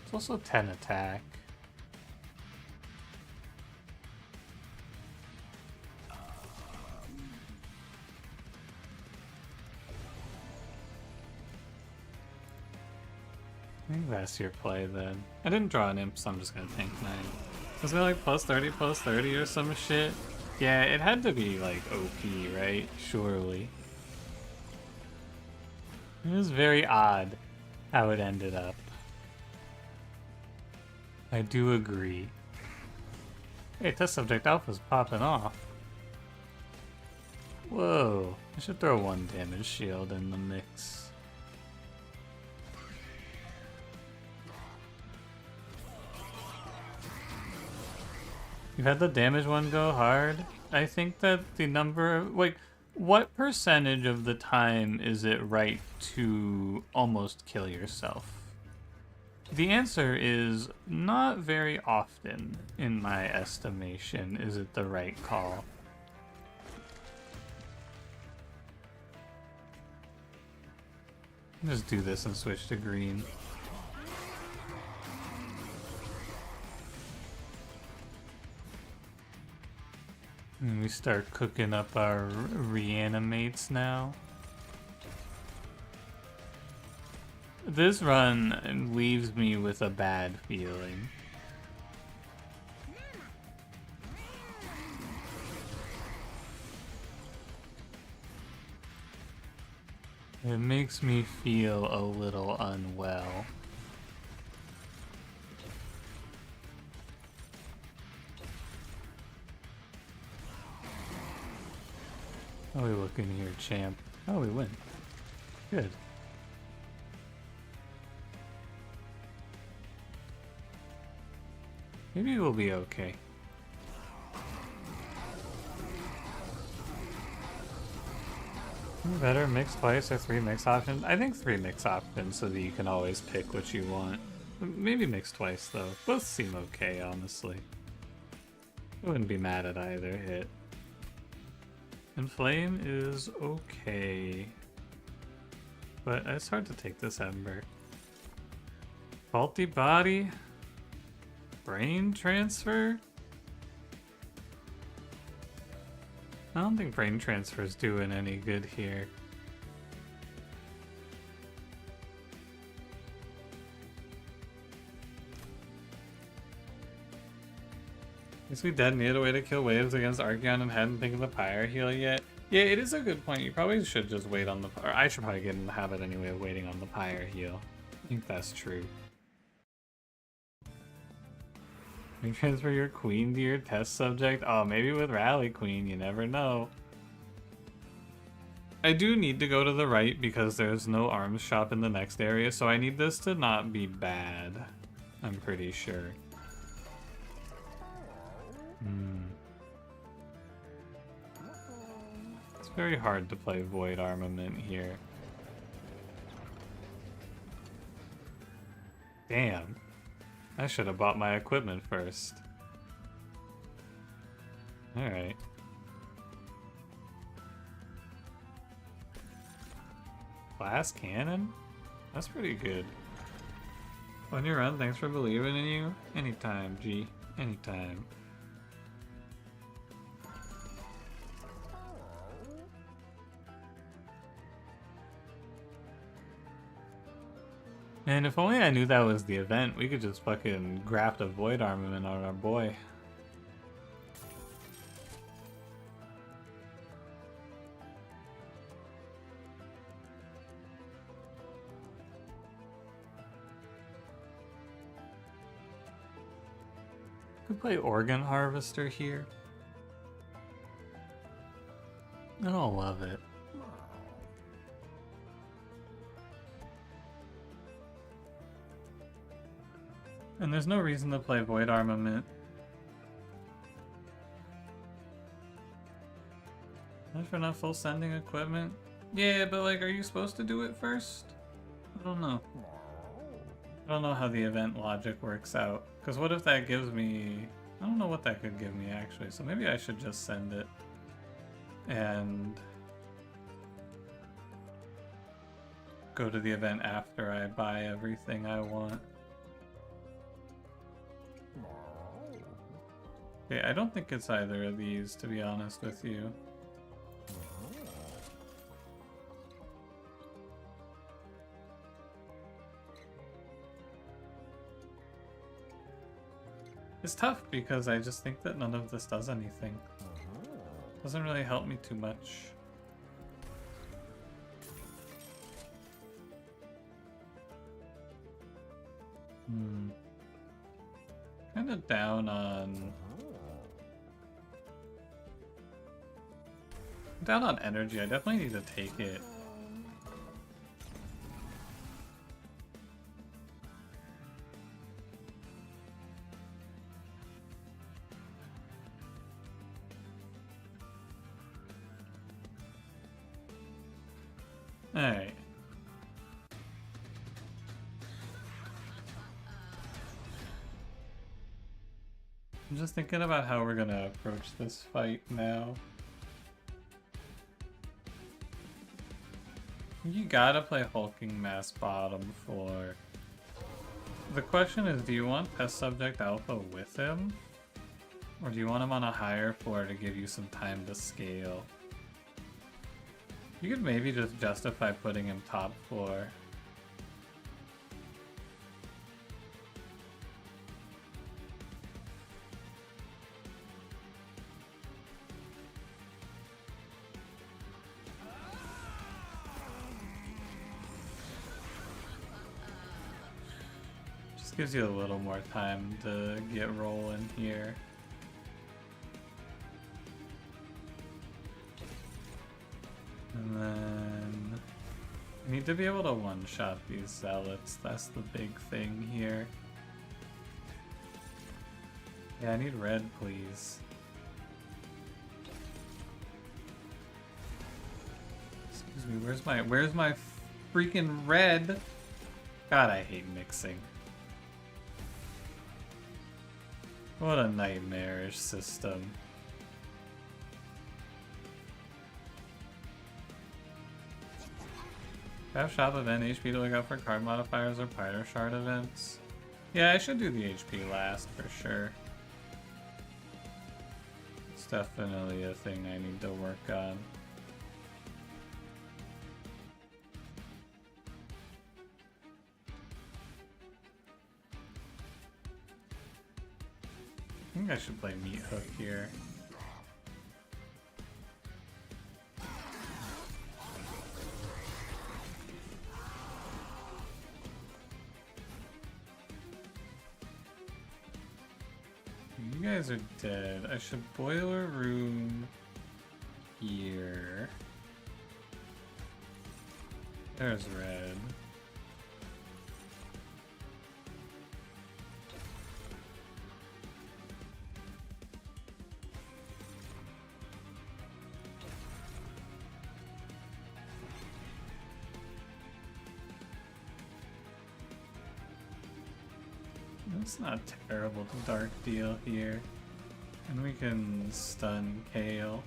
It's also 10 attack. I think that's your play then. I didn't draw an imp, so I'm just gonna tank 9. Was it like +30/+30 or some shit? Yeah, it had to be like OP, right? Surely. It was very odd how it ended up. I do agree. Hey, test subject alpha's popping off. Whoa, I should throw 1 damage shield in the mix. You had the damage one go hard? I think that the number, like, what percentage of the time is it right to almost kill yourself? The answer is not very often, in my estimation, is it the right call. Just do this and switch to green. And we start cooking up our reanimates now. This run leaves me with a bad feeling. It makes me feel a little unwell. How we looking here, champ? Oh, we win. Good. Maybe we'll be okay. Better mix twice or 3 mix options? I think 3 mix options so that you can always pick what you want. Maybe mix twice though. Both seem okay, honestly. I wouldn't be mad at either hit. And flame is okay. But it's hard to take this ember. Faulty body? Brain transfer? I don't think brain transfer's doing any good here. Guess we dead need a way to kill waves against Archeon and hadn't think of the Pyre heal yet. Yeah, it is a good point. You probably should just wait on the... Or I should probably get in the habit anyway of waiting on the Pyre heal. I think that's true. You transfer your queen to your test subject? Oh, maybe with Rally Queen, you never know. I do need to go to the right because there's no arms shop in the next area, so I need this to not be bad. I'm pretty sure. It's very hard to play Void Armament here. Damn. I should have bought my equipment first. Alright. Glass cannon? That's pretty good. On your run, thanks for believing in you. Anytime, G. Anytime. And if only I knew that was the event, we could just fucking graft a Void Armament on our boy. Could play Organ Harvester here. I don't love it. And there's no reason to play Void Armament. Not for enough full sending equipment? Yeah, but like, are you supposed to do it first? I don't know. I don't know how the event logic works out. Because what if that gives me... I don't know what that could give me actually, so maybe I should just send it. And... go to the event after I buy everything I want. Okay, I don't think it's either of these, to be honest with you. It's tough because I just think that none of this does anything. Doesn't really help me too much. Kind of down on... down on energy. I definitely need to take it. Alright. I'm just thinking about how we're gonna approach this fight now. You gotta play Hulking Mass Bottom for... The question is, do you want Test Subject Alpha with him? Or do you want him on a higher floor to give you some time to scale? You could maybe just justify putting him top floor. Just gives you a little more time to get rolling here. And then I need to be able to one-shot these zealots. That's the big thing here. Yeah, I need red, please. Excuse me, where's my freaking red? God, I hate mixing. What a nightmarish system. Have shop event HP to look out for card modifiers or Pyro Shard events. Yeah, I should do the HP last for sure. It's definitely a thing I need to work on. I think I should play Meat Hook here. You guys are dead. I should Boiler Room here. There's red. That's not terrible dark deal here. And we can stun Kale.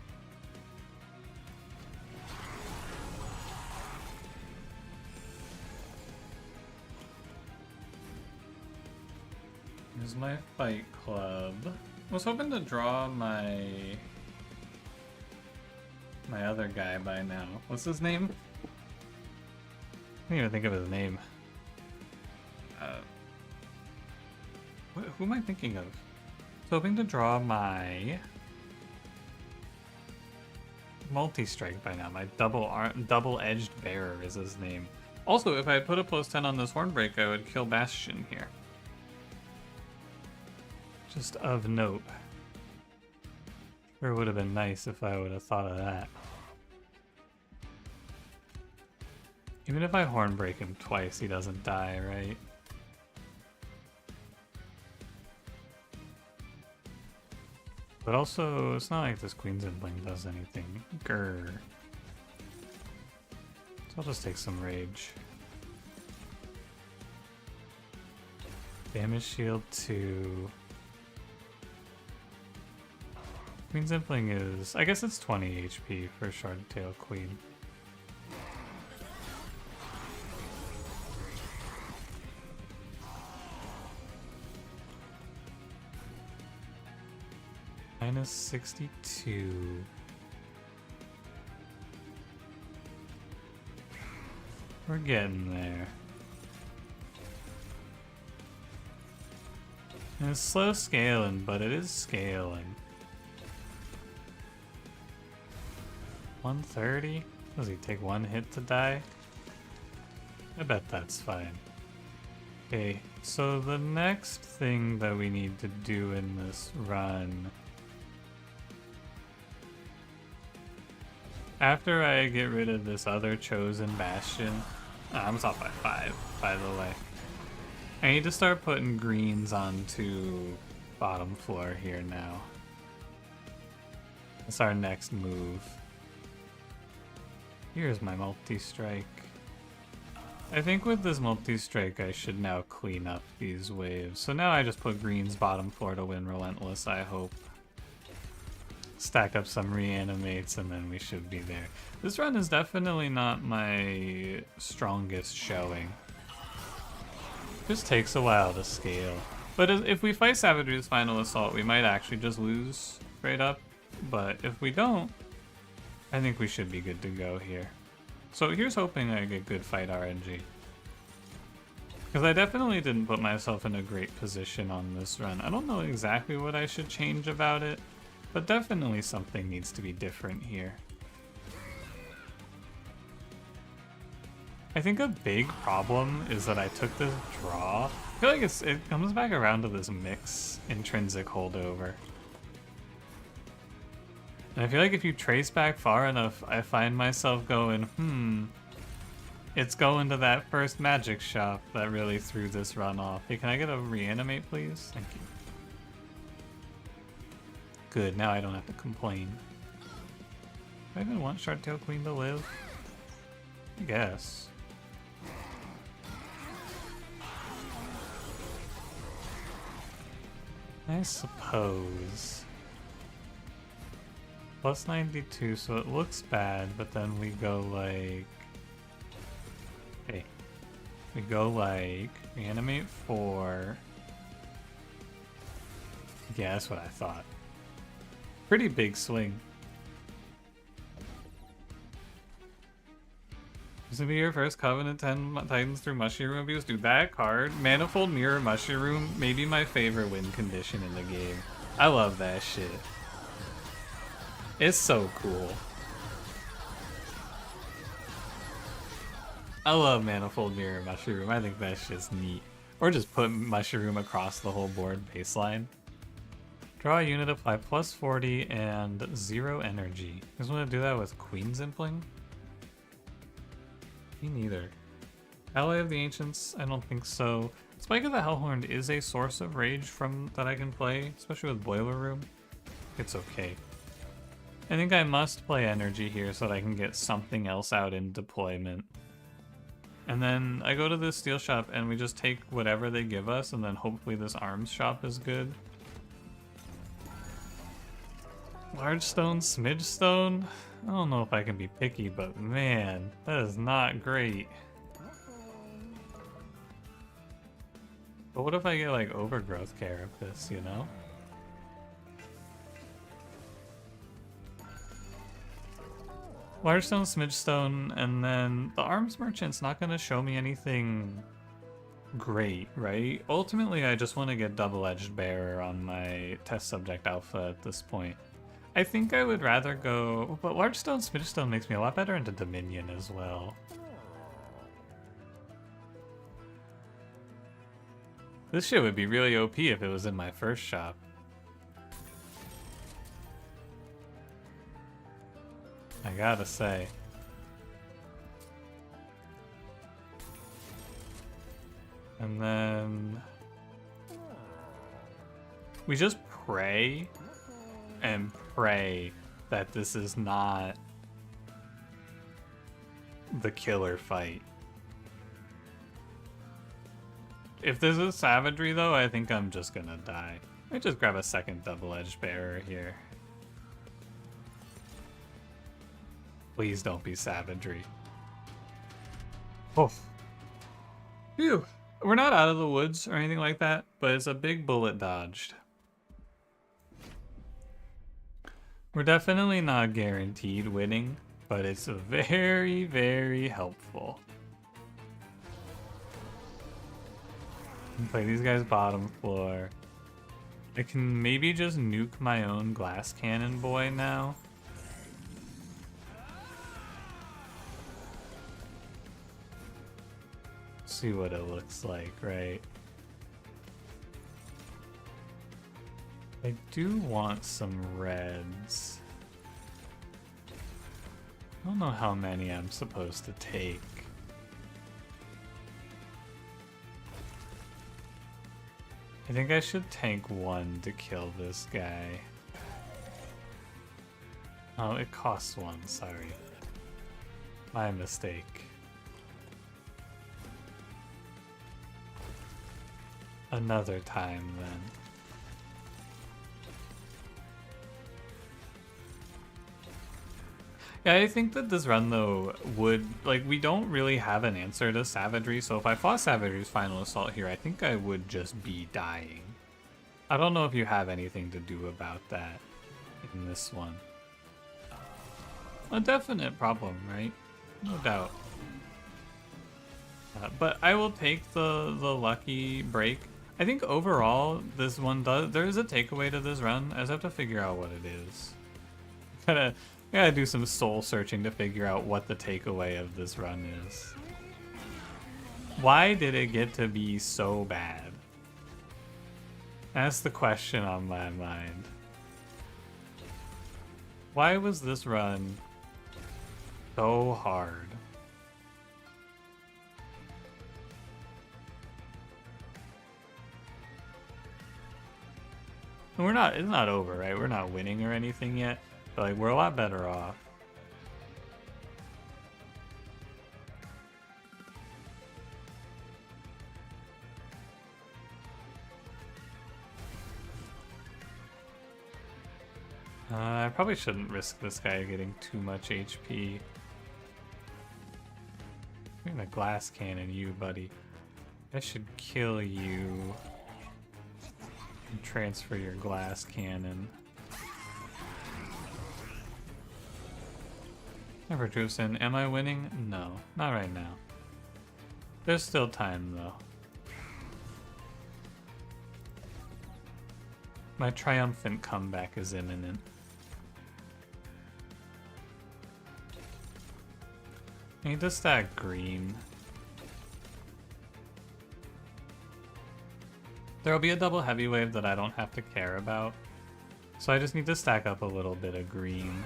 Here's my Fight Club. I was hoping to draw my other guy by now. What's his name? I can't even think of his name. Who am I thinking of? I was hoping to draw my multi-strike by now. My double-edged bearer is his name. Also, if I put a +10 on this Hornbreak, I would kill Bastion here. Just of note. Sure would have been nice if I would have thought of that. Even if I Hornbreak him twice, he doesn't die, right? But also, it's not like this Queen's Impling does anything. Grr. So I'll just take some Rage. Damage shield 2. Queen's Impling is... I guess it's 20 HP for Sharded Tail Queen. Minus 62. We're getting there. And it's slow scaling, but it is scaling. 130? Does he take one hit to die? I bet that's fine. Okay, so the next thing that we need to do in this run... After I get rid of this other chosen Bastion... I'm off by 5, by the way. I need to start putting greens onto bottom floor here now. That's our next move. Here's my multi-strike. I think with this multi-strike I should now clean up these waves. So now I just put greens bottom floor to win Relentless, I hope. Stack up some reanimates and then we should be there. This run is definitely not my strongest showing. Just takes a while to scale. But if we fight Savagery's Final Assault, we might actually just lose straight up. But if we don't, I think we should be good to go here. So here's hoping I get good fight RNG. Because I definitely didn't put myself in a great position on this run. I don't know exactly what I should change about it, but definitely something needs to be different here. I think a big problem is that I took this draw. I feel like it comes back around to this mix intrinsic holdover. And I feel like if you trace back far enough, I find myself going, it's going to that first magic shop that really threw this run off. Hey, can I get a reanimate, please? Thank you. Good, now I don't have to complain. Do I even want Shardtail Queen to live? I guess. I suppose. Plus 92, so it looks bad, but then we go like... Hey. We go like... Reanimate 4. Yeah, that's what I thought. Pretty big swing. This will be your first Covenant 10 Titans through Mushroom Abuse. Dude, that card, Manifold Mirror Mushroom, may be my favorite win condition in the game. I love that shit. It's so cool. I love Manifold Mirror Mushroom. I think that shit's neat. Or just put Mushroom across the whole board baseline. Draw a unit, apply plus 40 and 0 energy. You guys want to do that with Queen's Impling? Me neither. Ally of the Ancients? I don't think so. Spike of the Hellhorn is a source of rage from that I can play, especially with Boiler Room. It's okay. I think I must play energy here so that I can get something else out in deployment. And then I go to this steel shop and we just take whatever they give us, and then hopefully this arms shop is good. Large stone, smidge stone? I don't know if I can be picky, but man, that is not great. But what if I get like overgrowth care of this, you know? Large stone, smidge stone, and then the arms merchant's not gonna show me anything great, right? Ultimately, I just want to get double-edged bearer on my test subject alpha at this point. I think I would rather go, but large stone, smidge stone makes me a lot better into Dominion as well. This shit would be really OP if it was in my first shop. I gotta say. And then we just pray and pray that this is not the killer fight. If this is savagery though, I think I'm just gonna die. Let me just grab a second double-edged bearer here. Please don't be savagery. Oh. Phew. We're not out of the woods or anything like that, but it's a big bullet dodged. We're definitely not guaranteed winning, but it's very, very helpful. Play these guys bottom floor. I can maybe just nuke my own glass cannon boy now. See what it looks like, right? I do want some reds. I don't know how many I'm supposed to take. I think I should tank one to kill this guy. Oh, it costs one, sorry. My mistake. Another time then. Yeah, I think that this run though would, like, we don't really have an answer to savagery, so if I fought savagery's final assault here, I think I would just be dying. I don't know if you have anything to do about that in this one. A definite problem, right? No doubt. But I will take the lucky break. I think overall, this one does, there is a takeaway to this run. I just have to figure out what it is. Gotta do some soul searching to figure out what the takeaway of this run is. Why did it get to be so bad? That's the question on my mind. Why was this run so hard? And it's not over, right? We're not winning or anything yet, but like we're a lot better off. I probably shouldn't risk this guy getting too much HP. I'm gonna glass cannon you, buddy. I should kill you and transfer your glass cannon. Never Drusen, am I winning? No, not right now. There's still time though. My triumphant comeback is imminent. I need to stack green. There'll be a double heavy wave that I don't have to care about. So I just need to stack up a little bit of green.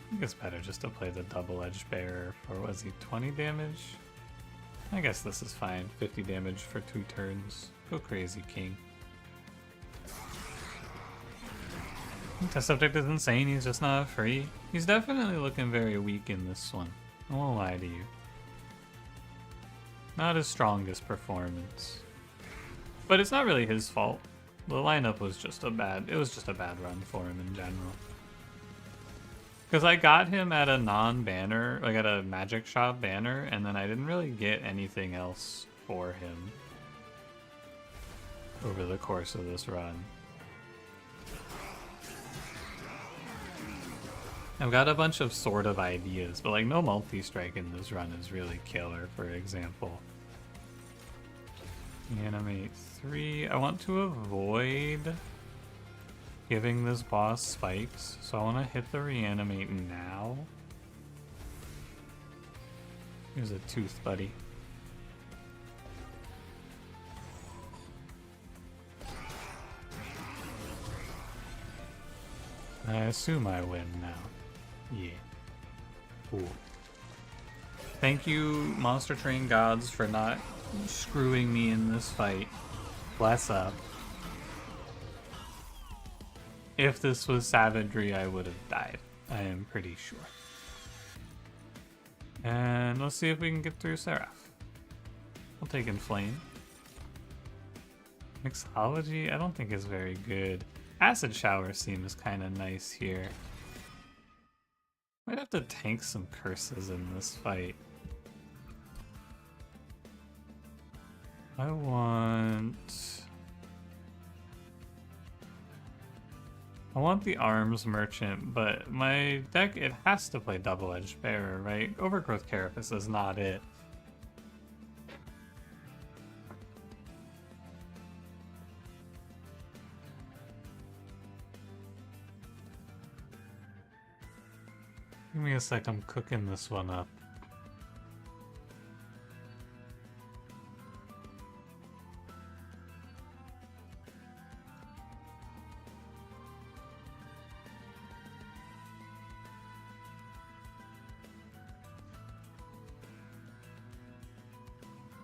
I think it's better just to play the double-edged bearer for, was he 20 damage? I guess this is fine. 50 damage for 2 turns. Go crazy, King. Test subject is insane, he's just not free. He's definitely looking very weak in this one. I won't lie to you. Not his strongest performance. But it's not really his fault. The lineup was just a bad run for him in general. Because I got him at a non-banner, like at a magic shop banner, and then I didn't really get anything else for him over the course of this run. I've got a bunch of sort of ideas, but like no multi-strike in this run is really killer, for example. Animate 3. I want to avoid giving this boss spikes, so I want to hit the reanimate now. Here's a tooth, buddy. I assume I win now. Yeah. Cool. Thank you, Monster Train gods, for not screwing me in this fight. Bless up. If this was savagery, I would have died. I am pretty sure. And let's see if we can get through Seraph. I'll take Inflame. Mixology, I don't think is very good. Acid Shower seems kind of nice here. Might have to tank some curses in this fight. I want the Arms Merchant, but my deck, it has to play Double-Edged Bearer, right? Overgrowth Carapace is not it. Give me a sec, I'm cooking this one up.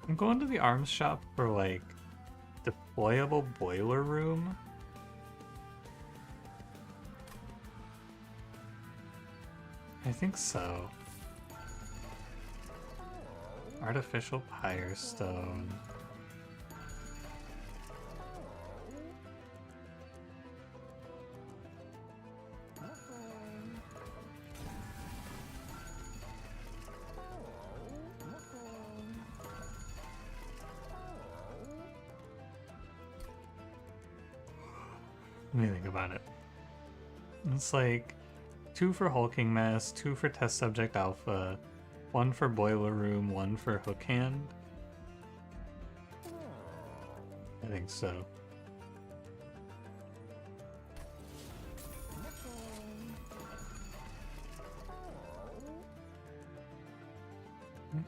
I'm going to the arms shop for like deployable boiler room. I think so. Artificial Pyre Stone. Let me think about it. It's like 2 for Hulking Mass, 2 for Test Subject Alpha, 1 for Boiler Room, 1 for Hook Hand. I think so.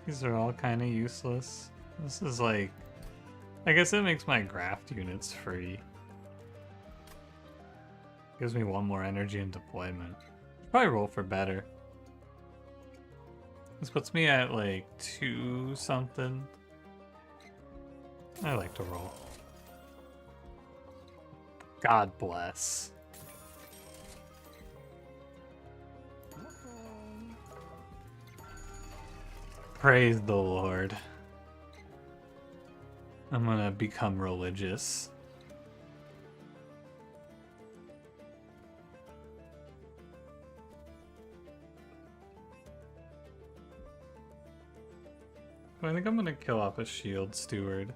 These are all kind of useless. This is like, I guess it makes my graft units free. Gives me 1 more energy in deployment. Probably roll for better. This puts me at like 2 something. I like to roll. God bless. Praise the Lord. I'm gonna become religious. I think I'm gonna kill off a shield steward.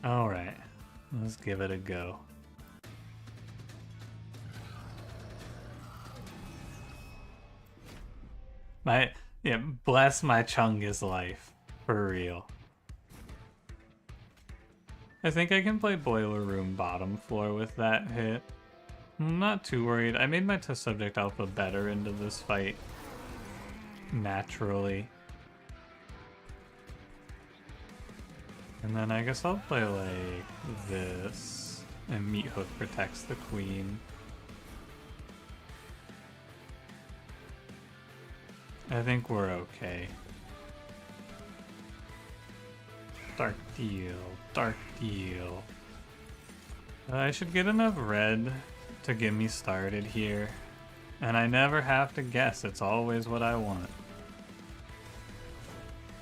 Alright, let's give it a go. Bless my Chungus life. For real. I think I can play Boiler Room bottom floor with that hit. I'm not too worried. I made my test subject alpha better into this fight. Naturally. And then I guess I'll play like this. And Meat Hook protects the queen. I think we're okay. Dark deal, dark deal. I should get enough red to get me started here. And I never have to guess, it's always what I want.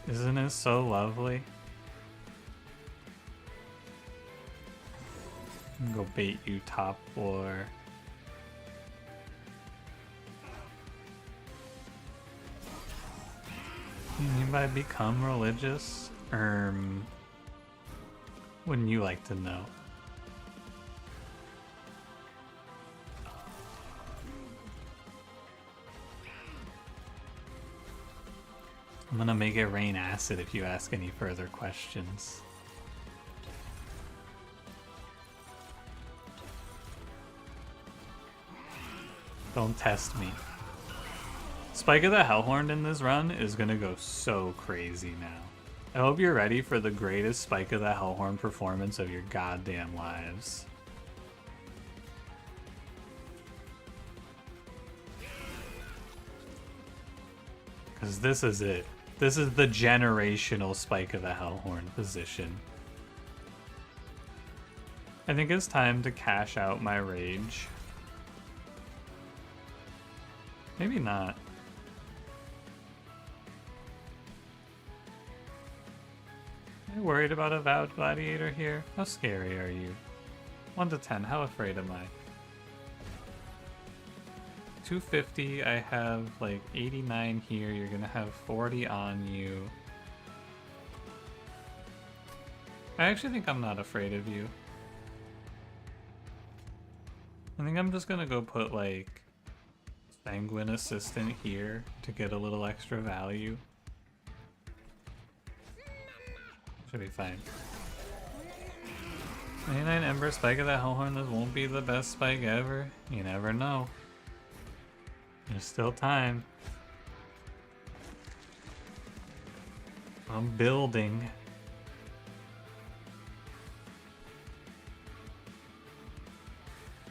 Isn't it so lovely? Go bait you top floor. Anybody become religious? Wouldn't you like to know? I'm gonna make it rain acid if you ask any further questions. Don't test me. Spike of the Hellhorn in this run is gonna go so crazy now. I hope you're ready for the greatest Spike of the Hellhorn performance of your goddamn lives. Because this is it. This is the generational Spike of the Hellhorn position. I think it's time to cash out my rage. Maybe not. Am I worried about a Vowed Gladiator here? How scary are you? 1 to 10, how afraid am I? 250, I have like 89 here, you're gonna have 40 on you. I actually think I'm not afraid of you. I think I'm just gonna go put like Sanguine Assistant here to get a little extra value. Should be fine. 99 Ember Spike of that Hellhorn, this won't be the best spike ever. You never know. There's still time. I'm building.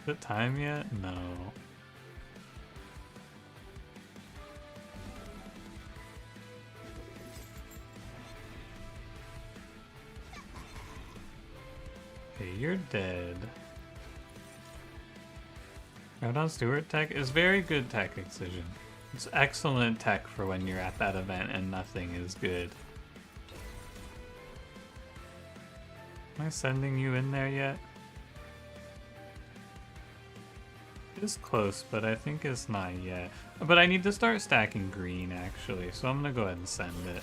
Is it time yet? No. Okay, you're dead. Groudon Stewart tech is very good tech, Excision. It's excellent tech for when you're at that event and nothing is good. Am I sending you in there yet? It's close, but I think it's not yet. But I need to start stacking green, actually, so I'm gonna go ahead and send it.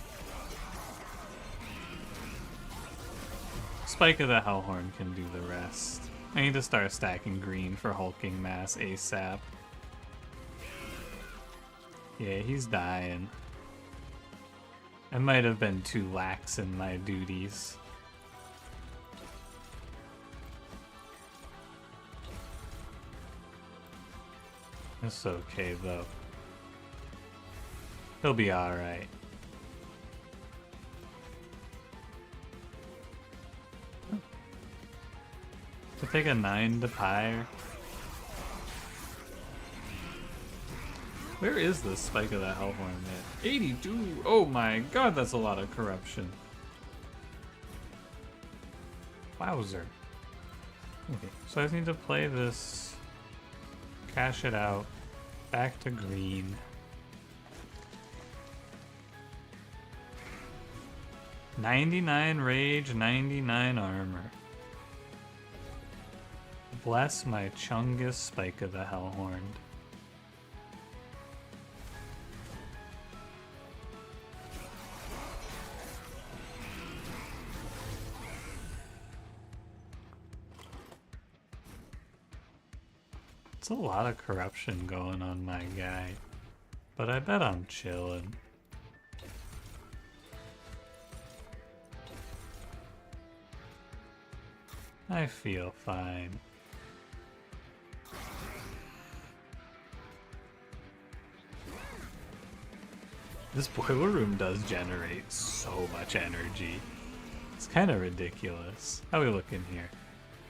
Spike of the Hellhorn can do the rest. I need to start stacking green for Hulking Mass ASAP. Yeah, he's dying. I might have been too lax in my duties. It's okay though. He'll be alright. We'll take a 9 to Pyre. Where is this Spike of the Hellhorn man? 82! Oh my god, that's a lot of corruption. Wowzer. Okay, so I just need to play this, cash it out, back to green. $99 rage, 99 armor. Bless my Chungus Spike of the Hellhorn. It's a lot of corruption going on my guy, but I bet I'm chilling. I feel fine. This boiler room does generate so much energy. It's kind of ridiculous. How we looking here?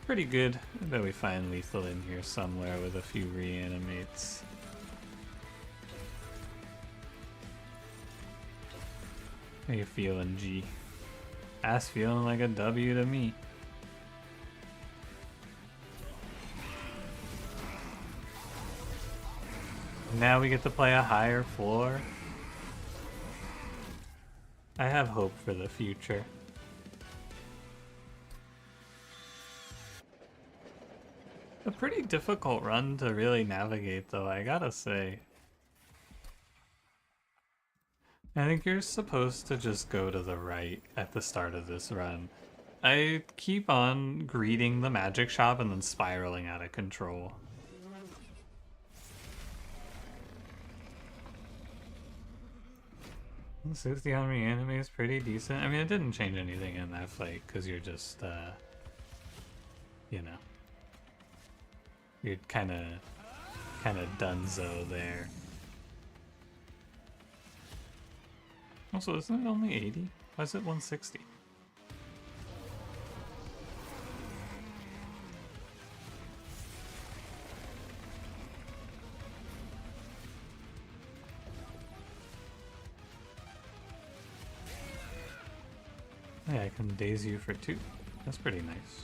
Pretty good. I bet we find lethal in here somewhere with a few reanimates. How you feeling, G? Ass feeling like a W to me. Now we get to play a higher floor. I have hope for the future. A pretty difficult run to really navigate, though, I gotta say. I think you're supposed to just go to the right at the start of this run. I keep on greeting the magic shop and then spiraling out of control. 60 on reanimate is pretty decent. I mean, it didn't change anything in that fight because you're just, you know, you're kind of donezo there. Also, isn't it only 80? Why is it 160? Yeah, I can daze you for 2. That's pretty nice.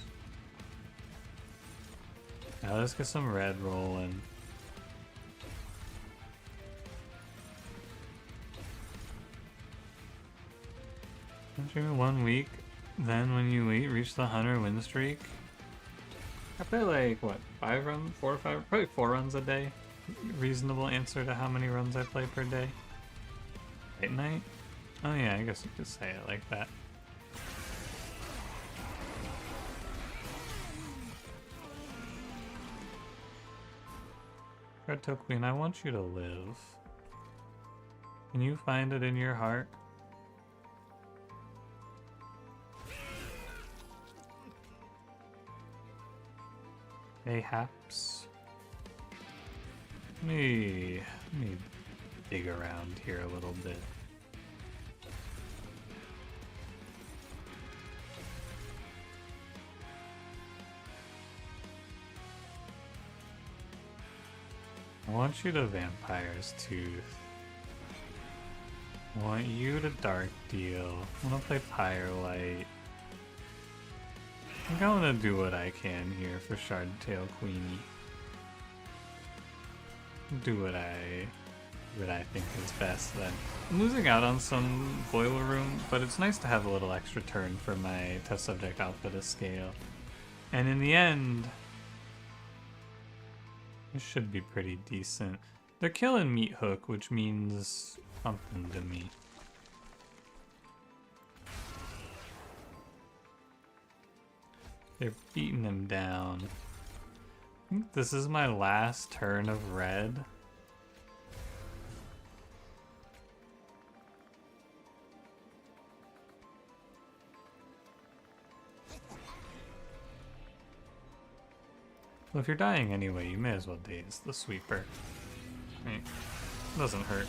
Now let's get some red rolling. Entry 1 week, then when you reach the 100 win streak. I play like, what, 5 runs? 4 or 5? Probably 4 runs a day. Reasonable answer to how many runs I play per day. At night? Oh yeah, I guess you could say it like that. Red Toe Queen, I want you to live. Can you find it in your heart? Mayhaps. Let me dig around here a little bit. I want you to Vampire's Tooth. I want you to Dark Deal. I want to play Firelight. I think I want to do what I can here for Shardtail Queenie. Do what I think is best then. I'm losing out on some Boiler Room, but it's nice to have a little extra turn for my test subject alpha to scale. And in the end, this should be pretty decent. They're killing Meat Hook, which means something to me. They're beating him down. I think this is my last turn of red. Well, if you're dying anyway, you may as well daze the sweeper. Right. Doesn't hurt.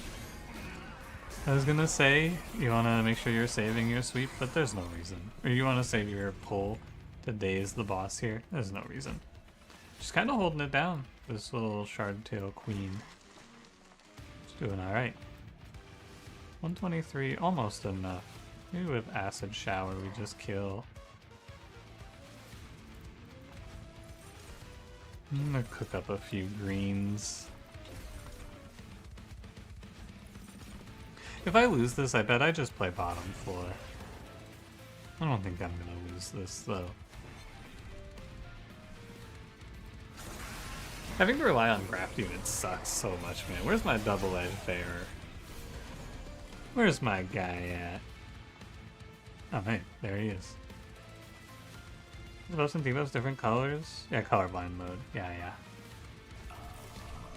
I was gonna say, you wanna make sure you're saving your sweep, but there's no reason. Or you wanna save your pull. to daze the boss here. There's no reason. Just kind of holding it down. This little Shardtail Queen. It's doing alright. 123, almost enough. Maybe with Acid Shower we just kill. I'm gonna cook up a few greens. If I lose this, I bet I just play bottom floor. I don't think I'm gonna lose this, though. Having to rely on craft units sucks so much, man. Where's my double-edged bearer? Where's my guy at? Oh, hey, there he is. Buffs and debuffs, different colors? Yeah, colorblind mode. Yeah.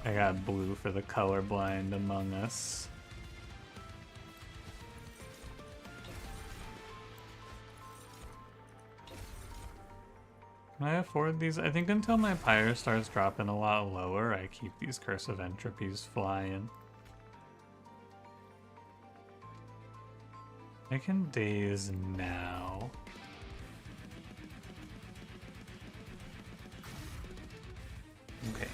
I got blue for the colorblind among us. Can I afford these? I think until my pyre starts dropping a lot lower, I keep these Curse of Entropies flying. I can daze now. Okay.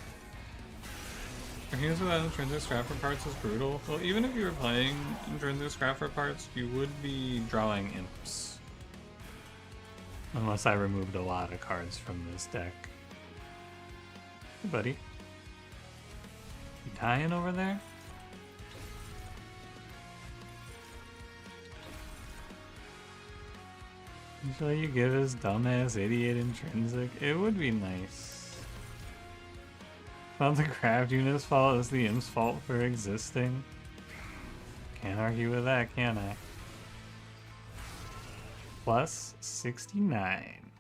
Here's without intrinsic scrap for parts is brutal. Well, even if you were playing intrinsic scrap for parts, you would be drawing imps. Unless I removed a lot of cards from this deck. Hey, buddy. You dying over there? Usually you give his dumbass idiot intrinsic. It would be nice. Not the craft unit's fault, it's the imp's fault for existing. Can't argue with that, can I? Plus 69.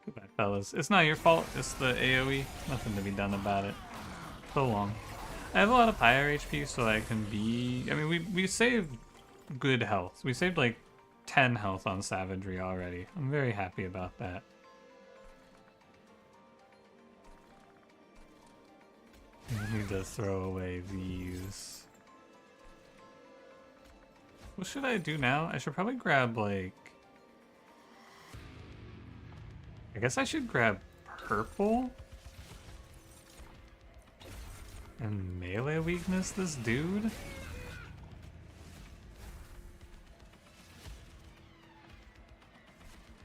Goodbye, fellas. It's not your fault, it's the AoE. Nothing to be done about it. So long. I have a lot of pyre HP, so I can be... I mean, we saved good health. We saved like 10 health on Savagery already. I'm very happy about that. I need to throw away these. What should I do now? I should probably grab, like... I guess I should grab purple? And melee weakness this dude?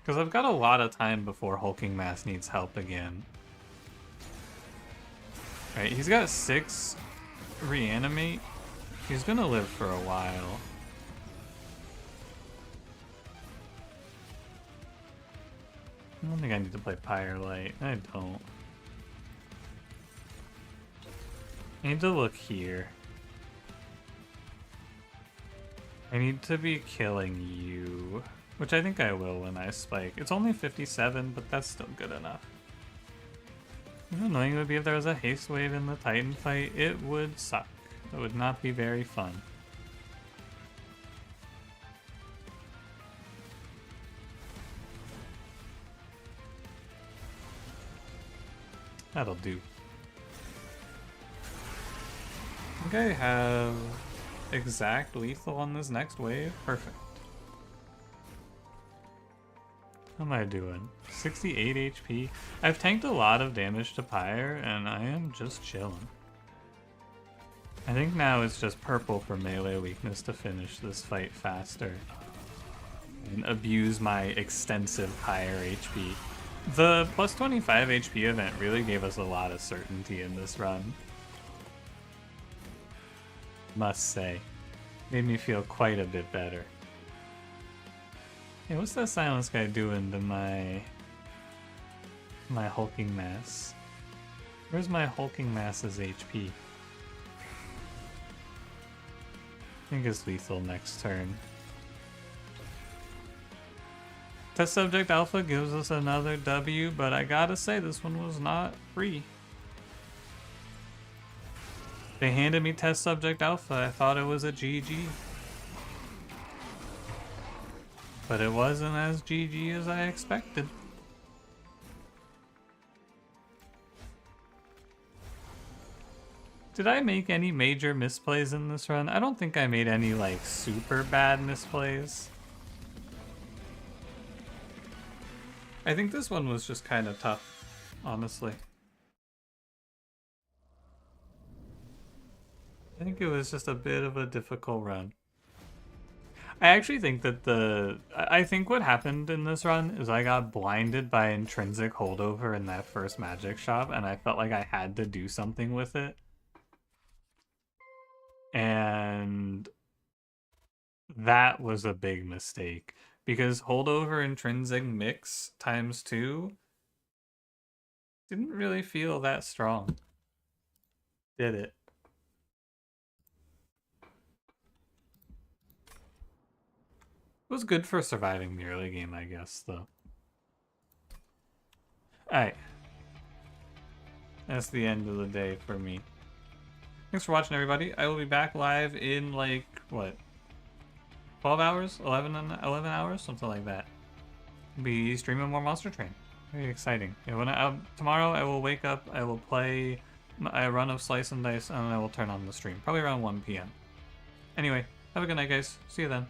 Because I've got a lot of time before Hulking Mass needs help again. Right, he's got 6 reanimate. He's gonna live for a while. I don't think I need to play Pyre Light. I don't. I need to look here. I need to be killing you. Which I think I will when I spike. It's only 57, but that's still good enough. You know, annoying it would be if there was a haste wave in the Titan fight. It would suck. It would not be very fun. That'll do. I think I have exact lethal on this next wave. Perfect. How am I doing? 68 HP. I've tanked a lot of damage to Pyre, and I am just chilling. I think now it's just purple for melee weakness to finish this fight faster. And abuse my extensive Pyre HP. The plus 25 HP event really gave us a lot of certainty in this run. Must say. Made me feel quite a bit better. Hey, what's that silence guy doing to my hulking mass? Where's my hulking mass's HP? I think it's lethal next turn. Test Subject Alpha gives us another W, but I gotta say this one was not free. They handed me Test Subject Alpha, I thought it was a GG. But it wasn't as GG as I expected. Did I make any major misplays in this run? I don't think I made any, like, super bad misplays. I think this one was just kind of tough, honestly. I think it was just a bit of a difficult run. I actually think that I think what happened in this run is I got blinded by intrinsic holdover in that first magic shop, and I felt like I had to do something with it. And that was a big mistake, because holdover intrinsic mix times 2 didn't really feel that strong, did it? It was good for surviving the early game, I guess, though. Alright. That's the end of the day for me. Thanks for watching, everybody. I will be back live in, like, what? 12 hours? 11 hours? Something like that. I'll be streaming more Monster Train. Very exciting. Yeah, tomorrow I will wake up, I will play a run of Slice and Dice, and I will turn on the stream. Probably around 1 p.m. Anyway, have a good night, guys. See you then.